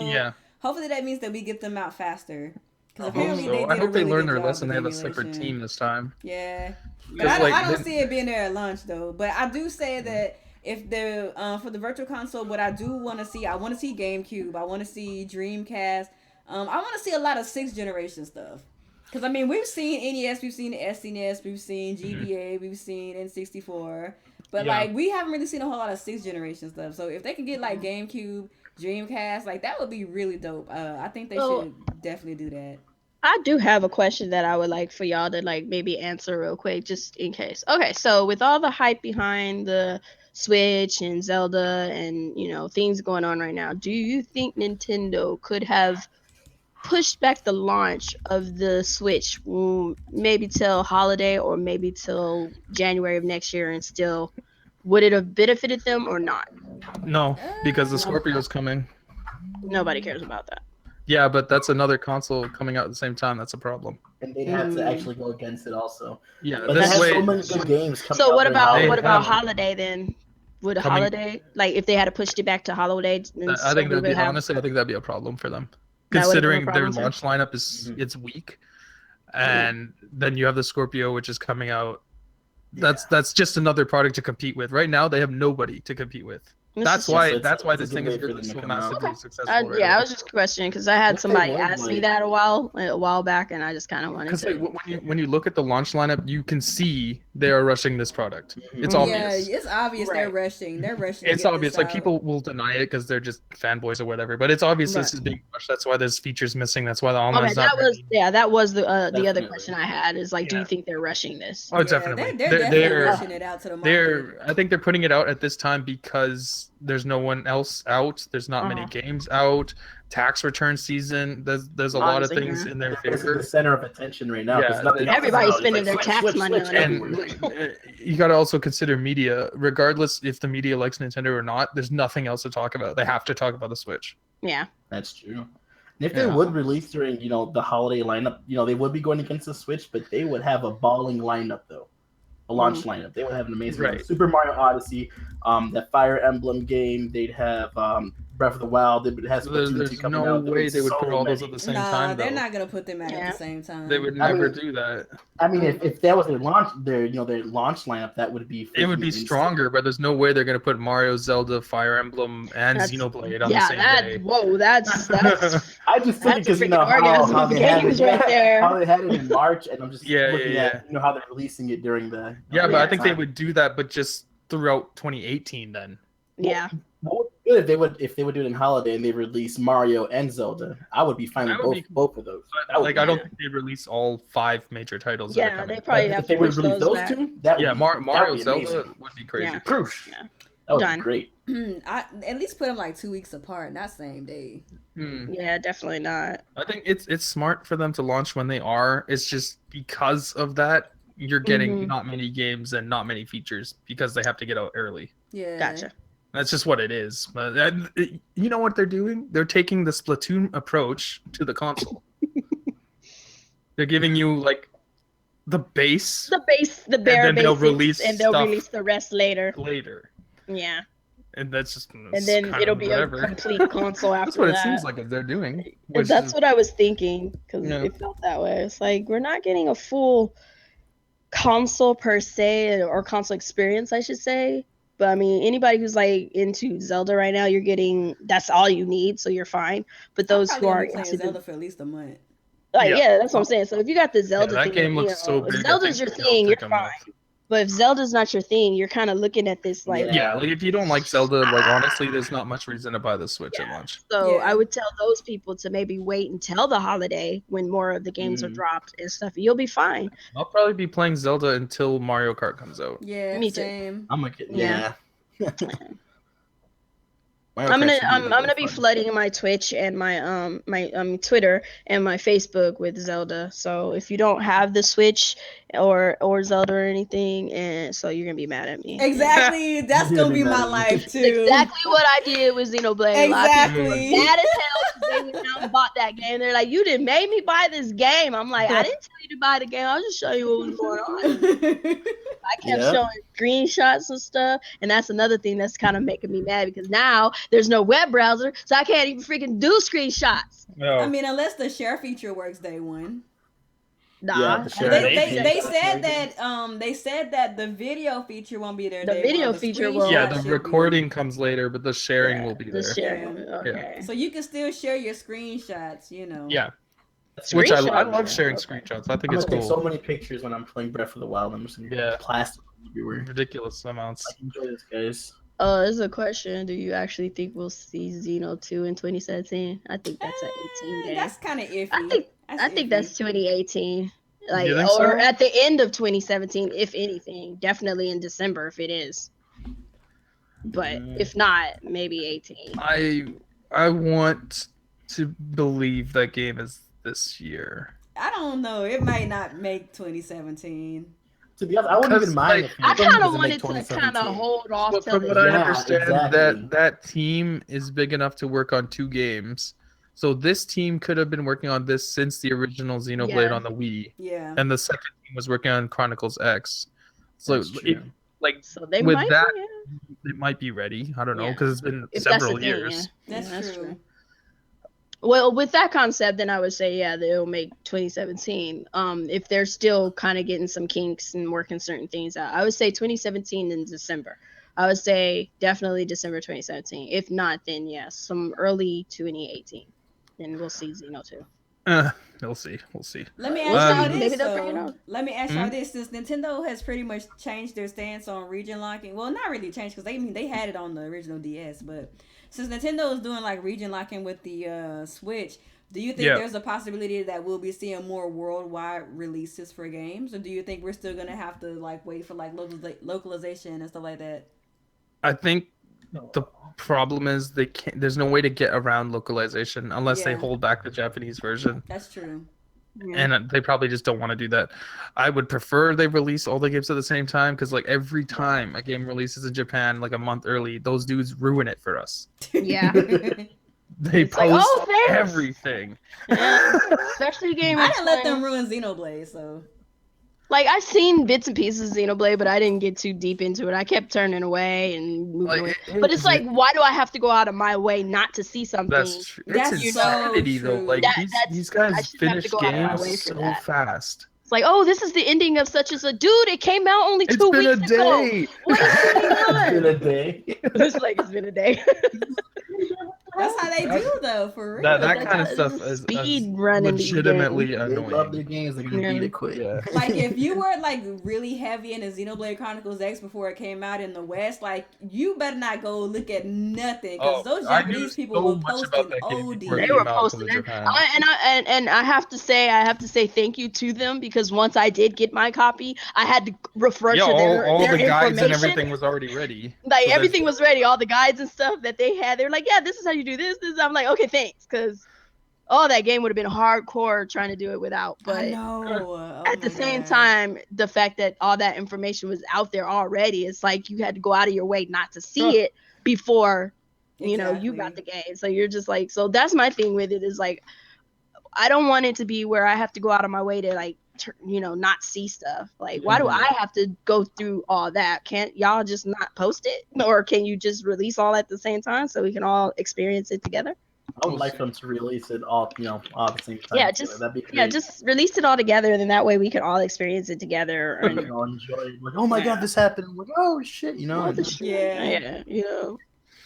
hopefully that means that we get them out faster. I hope they learn their lesson. They have a separate team this time. Yeah, but I don't see it being there at launch though. But I do say that if the for the virtual console, what I do want to see, I want to see GameCube, I want to see Dreamcast, I want to see a lot of 6th generation stuff. Because, I mean, we've seen NES, we've seen SNES, we've seen GBA, we've seen N64. But, like, we haven't really seen a whole lot of 6th generation stuff. So, if they can get, like, GameCube, Dreamcast, like, that would be really dope. I think they should definitely do that. I do have a question that I would like for y'all to, like, maybe answer real quick, just in case. Okay, so with all the hype behind the Switch and Zelda and, things going on right now, do you think Nintendo could have pushed back the launch of the Switch maybe till holiday or maybe till January of next year, and still would it have benefited them or not? No, because the Scorpio's coming. Nobody cares about that. Yeah, but that's another console coming out at the same time. That's a problem. And they'd have to actually go against it also. Yeah, but this way. So many good games coming so what about holiday then? Would holiday, like, if they had to push it back to holiday? I think that'd be a problem for them. Considering their launch lineup is it's weak, and then you have the Scorpio, which is coming out. That's just another product to compete with. Right now, they have nobody to compete with. That's why this thing is really so massively successful. I was just questioning because I had somebody ask me that a while back, and I just kind of wanted to. Because when you look at the launch lineup, you can see they are rushing this product. It's obvious. Yeah, it's obvious they're rushing. They're rushing. It's obvious. Like, people will deny it because they're just fanboys or whatever, but it's obvious this is being rushed. That's why there's features missing. That's why the online. That was the other question I had is, like, do you think they're rushing this? Oh, definitely. They're rushing it out to the market. I think they're putting it out at this time because there's no one else out. There's not many games out. Tax return season. There's a lot of things in their favor. This is the center of attention right now. Everybody's spending their tax money on it. And you got to also consider media. Regardless if the media likes Nintendo or not, there's nothing else to talk about. They have to talk about the Switch. Yeah, that's true. And if they would release during the holiday lineup, they would be going against the Switch, but they would have a balling lineup though. a launch lineup. They would have an amazing Right. one. Super Mario Odyssey, that Fire Emblem game. They'd have Breath of the Wild. They would have Splatoon 2 There's coming no out. way they would put all those many. at the same Nah, time. they're Though. not gonna put them out at Yeah. the same time. They would I never mean, do that. I mean, if that was their launch, their launch lineup, that would be. It would be stronger, but there's no way they're gonna put Mario, Zelda, Fire Emblem, and Xenoblade on the same day. Whoa, that's I just think that's a because freaking how orgasm they of had games it, right there. how they had it in March, and I'm just Yeah, looking yeah, at how they're releasing it during the. Yeah, but I think they time. would do that, but just throughout 2018 then. Yeah. What would be good if they would do it in holiday and they release Mario and Zelda. I would be fine That with would both of those. But, like, I don't think they'd release all 5 major titles. that are Yeah, coming. they probably But have if they to would push release those those back. two, that would be, Mario, be Zelda amazing. would be crazy. Yeah. Proof. Yeah. That would Done. be great. I at least put them like 2 weeks apart, not same day. Yeah, definitely not. I think it's smart for them to launch when they are. It's just because of that you're getting not many games and not many features because they have to get out early. Yeah. Gotcha. That's just what it is. But you know what they're doing? They're taking the Splatoon approach to the console. They're giving you like the base, The bare then they'll basics, release and they'll stuff release the rest later. Yeah, and that's just And then it'll be whatever. a complete console after That's what that. it seems like if they're doing. And which that's is- what I was thinking because Yeah. it felt that way. It's like we're not getting a full console per se or console experience, I should say. But I mean, anybody who's like into Zelda right now, you're getting that's all you need, so you're fine. But those I'm who are probably gonna be into playing Zelda for at least a month. yeah, that's what I'm saying. So if you got the Zelda that thing, game looks so big. if I Zelda's think your it'll thing, you're take a fine. month. But if Zelda's not your thing, you're kind of looking at this like Yeah, like if you don't like Zelda, like honestly, there's not much reason to buy the Switch at launch. So Yeah. I would tell those people to maybe wait until the holiday when more of the games are dropped and stuff. You'll be fine. I'll probably be playing Zelda until Mario Kart comes out. Yeah, Me too. same. I'm gonna get Yeah. Mario I'm Kart gonna should I'm really gonna be fun. flooding my Twitch and my my Twitter and my Facebook with Zelda. So if you don't have the Switch or Zelda or anything, and so you're gonna be mad at me. Exactly. That's gonna be my life too. Exactly what I did with Xenoblade. A lot of people Exactly. were mad as hell because they went out and bought that game. They're like, "You didn't make me buy this game." I'm like, "I didn't tell you to buy the game. I was just showing you what was going on." I kept showing screenshots and stuff, and that's another thing that's kind of making me mad because now there's no web browser, so I can't even freaking do screenshots. No. I mean, unless the share feature works day one. Nah, Yeah, the share. They said that the video feature won't be there. The day video one. The feature will. yeah, screenshot the should be. recording comes later, but the sharing will be The there. sharing. Okay. So you can still share your screenshots, you know. Yeah, which I Screenshot. love sharing screenshots. I think I'm it's gonna take so cool. many pictures when I'm playing Breath of the Wild. I'm just gonna Yeah. plastic everywhere. Ridiculous amounts. Like, enjoy this, guys. There's a question. Do you actually think we'll see Xeno 2 in 2017? I think that's an 18 game. That's kind of iffy. I think that's 2018. Like, You think or so? at the end of 2017, if anything. Definitely in December if it is. But if not, maybe 18. I want to believe that game is this year. I don't know. It might not make 2017. To be honest, I wouldn't even mind. Like, if I Nintendo kind of doesn't make wanted to kind 2017. of hold off But till from the what I Yeah, understand, exactly. that team is big enough to work on 2 games. So this team could have been working on this since the original Xenoblade Yeah. on the Wii, Yeah. and the second team was working on Chronicles X. So That's true. So they with might that, be, it might be ready. I don't know Yeah. because it's been if that's the several thing, years. yeah. That's true. Well, with that concept, then I would say, yeah, they'll make 2017. If they're still kind of getting some kinks and working certain things out, I would say 2017 in December. I would say definitely December 2017. If not, then yes, some early 2018. Then we'll see Xeno 2. We'll see. We'll see. Let me We'll ask see. y'all this. Maybe they'll bring it though. up. Let me ask y'all this. Since Nintendo has pretty much changed their stance on region locking, well, not really changed because they had it on the original DS, but since Nintendo is doing like region locking with the Switch, do you think there's a possibility that we'll be seeing more worldwide releases for games, or do you think we're still gonna have to like wait for like localization and stuff like that? I think the problem is they can't. There's no way to get around localization unless they Yeah. hold back the Japanese version. That's true. And they probably just don't want to do that. I would prefer they release all the games at the same time because, like, every time a game releases in Japan, like a month early, those dudes ruin it for us. Yeah. They It's like, post "Oh, thanks." everything. Yeah. Especially game. I didn't let them ruin Xenoblade, so Like, I've seen bits and pieces of Xenoblade, but I didn't get too deep into it. I kept turning away and moving away. But it's like, why do I have to go out of my way not to see something? That's true. It's insanity, though. Like, these guys finish games so fast. It's like, oh, this is the ending of such as a dude. It came out only 2 weeks ago. What is going on? It's been a day. It's been a day. That's how they do, though, for real. That kind of stuff is speed running. Legitimately annoying. They love their games. They're gonna beat it quick. Yeah. Like, if you were like really heavy into Xenoblade Chronicles X before it came out in the West, like, you better not go look at nothing, because those Japanese people were posting OD. They were posting it. And I have to say thank you to them, because once I did get my copy, I had to refer to their all the guides information. And everything was already ready. Like, everything was ready. All the guides and stuff that they had, they're like, yeah, this is how you do this. I'm like, okay, thanks, because that game would have been hardcore trying to do it without. But at the same time, the fact that all that information was out there already, it's like you had to go out of your way not to see it before you got the game. So you're just like, so that's my thing with it, is like, I don't want it to be where I have to go out of my way to like not see stuff. Like, why do I have to go through all that? Can't y'all just not post it, or can you just release all at the same time so we can all experience it together? I would like them to release it all, all at the same time. Yeah, just release it all together, and then that way we can all experience it together and enjoy it. Like, oh my god, this happened. I'm like, oh shit,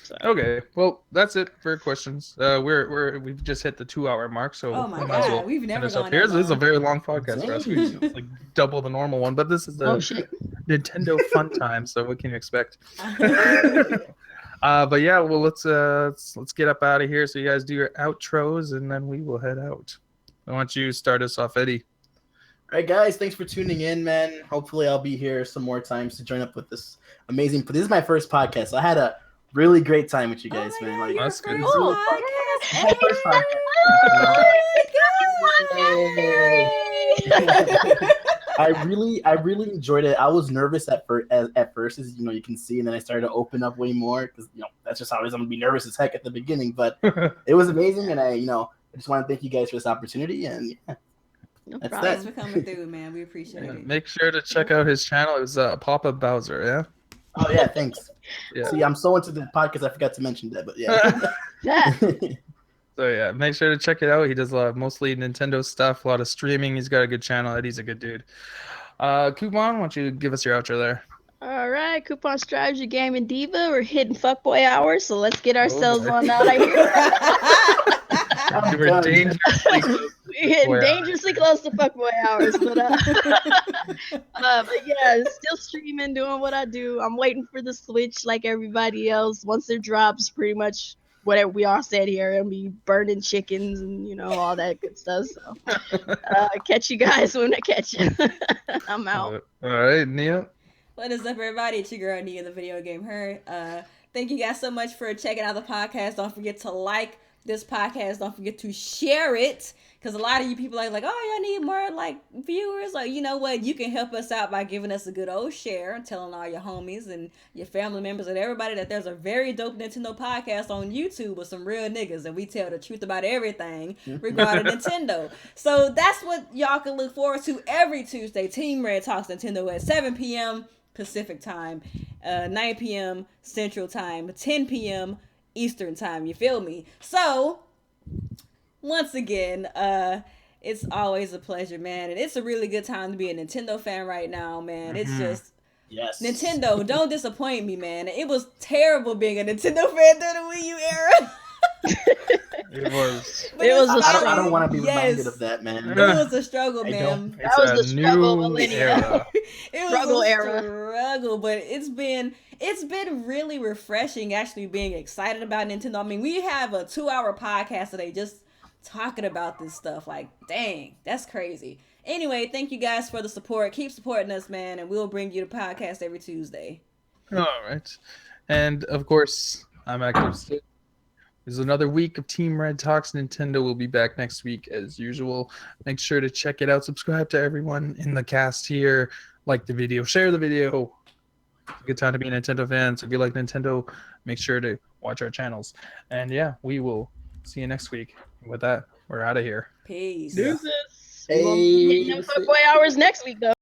So. Okay, well, that's it for questions. We've just hit the 2-hour mark, so oh my god, we've never gone here. This is a very long podcast for us. It's like double the normal one, but this is the Nintendo fun time. So what can you expect? But yeah, well, let's get up out of here. So you guys do your outros, and then we will head out. I want you to start us off, Eddie. All right, guys, thanks for tuning in, man. Hopefully, I'll be here some more times to join up with this amazing. This is my first podcast. So I had a really great time with you guys, man. God, like, that's good. I really enjoyed it. I was nervous at first, as you can see, and then I started to open up way more, because that's just how I was. I'm gonna be nervous as heck at the beginning, but it was amazing, and I just want to thank you guys for this opportunity, and Thanks for coming through, man. We appreciate it. Make sure to check out his channel. It was Papa Bowser, yeah. Oh yeah, thanks. Yeah. See, I'm so into the podcast, I forgot to mention that, but yeah. So yeah, make sure to check it out. He does mostly Nintendo stuff, a lot of streaming. He's got a good channel. Eddie's a good dude. Coupon, why don't you give us your outro there? All right, Coupon Strategy Gaming Diva. We're hitting fuckboy hours, so let's get ourselves on out of here. We're dangerously close to fuckboy hours, but yeah, still streaming, doing what I do. I'm waiting for the Switch like everybody else. Once it drops, pretty much whatever we all said here, it'll be burning chickens and all that good stuff. So catch you guys when I catch you. I'm out. All right, Nia. What is up, everybody? It's your girl Nia, the video game her. Thank you guys so much for checking out the podcast. Don't forget to like this podcast. Don't forget to share it, because a lot of you people are like, oh, y'all need more viewers. Like, you know what? You can help us out by giving us a good old share and telling all your homies and your family members and everybody that there's a very dope Nintendo podcast on YouTube with some real niggas, and we tell the truth about everything regarding Nintendo. So that's what y'all can look forward to every Tuesday. Team Red Talks Nintendo at 7 p.m. Pacific time, 9 p.m. Central time, 10 p.m. Eastern time. You feel me? So once again, it's always a pleasure, man, and it's a really good time to be a Nintendo fan right now, man. It's just Nintendo, don't disappoint me, man. It was terrible being a Nintendo fan during the Wii U era. It was. I don't want to be reminded of that, man. It was a struggle, man. That was the struggle millennia. It was struggle struggle, but it's been really refreshing actually being excited about Nintendo. I mean, we have a 2-hour podcast today just talking about this stuff. Like, dang, that's crazy. Anyway, thank you guys for the support. Keep supporting us, man, and we'll bring you the podcast every Tuesday. All right. And of course, I'm Active. There's another week of Team Red Talks Nintendo. We'll be back next week as usual. Make sure to check it out. Subscribe to everyone in the cast here. Like the video, share the video. It's a good time to be a Nintendo fan. So if you like Nintendo, make sure to watch our channels. And yeah, we will see you next week. With that, we're out of here. Peace. Deuces. Hey. Fuckboy hours next week, though.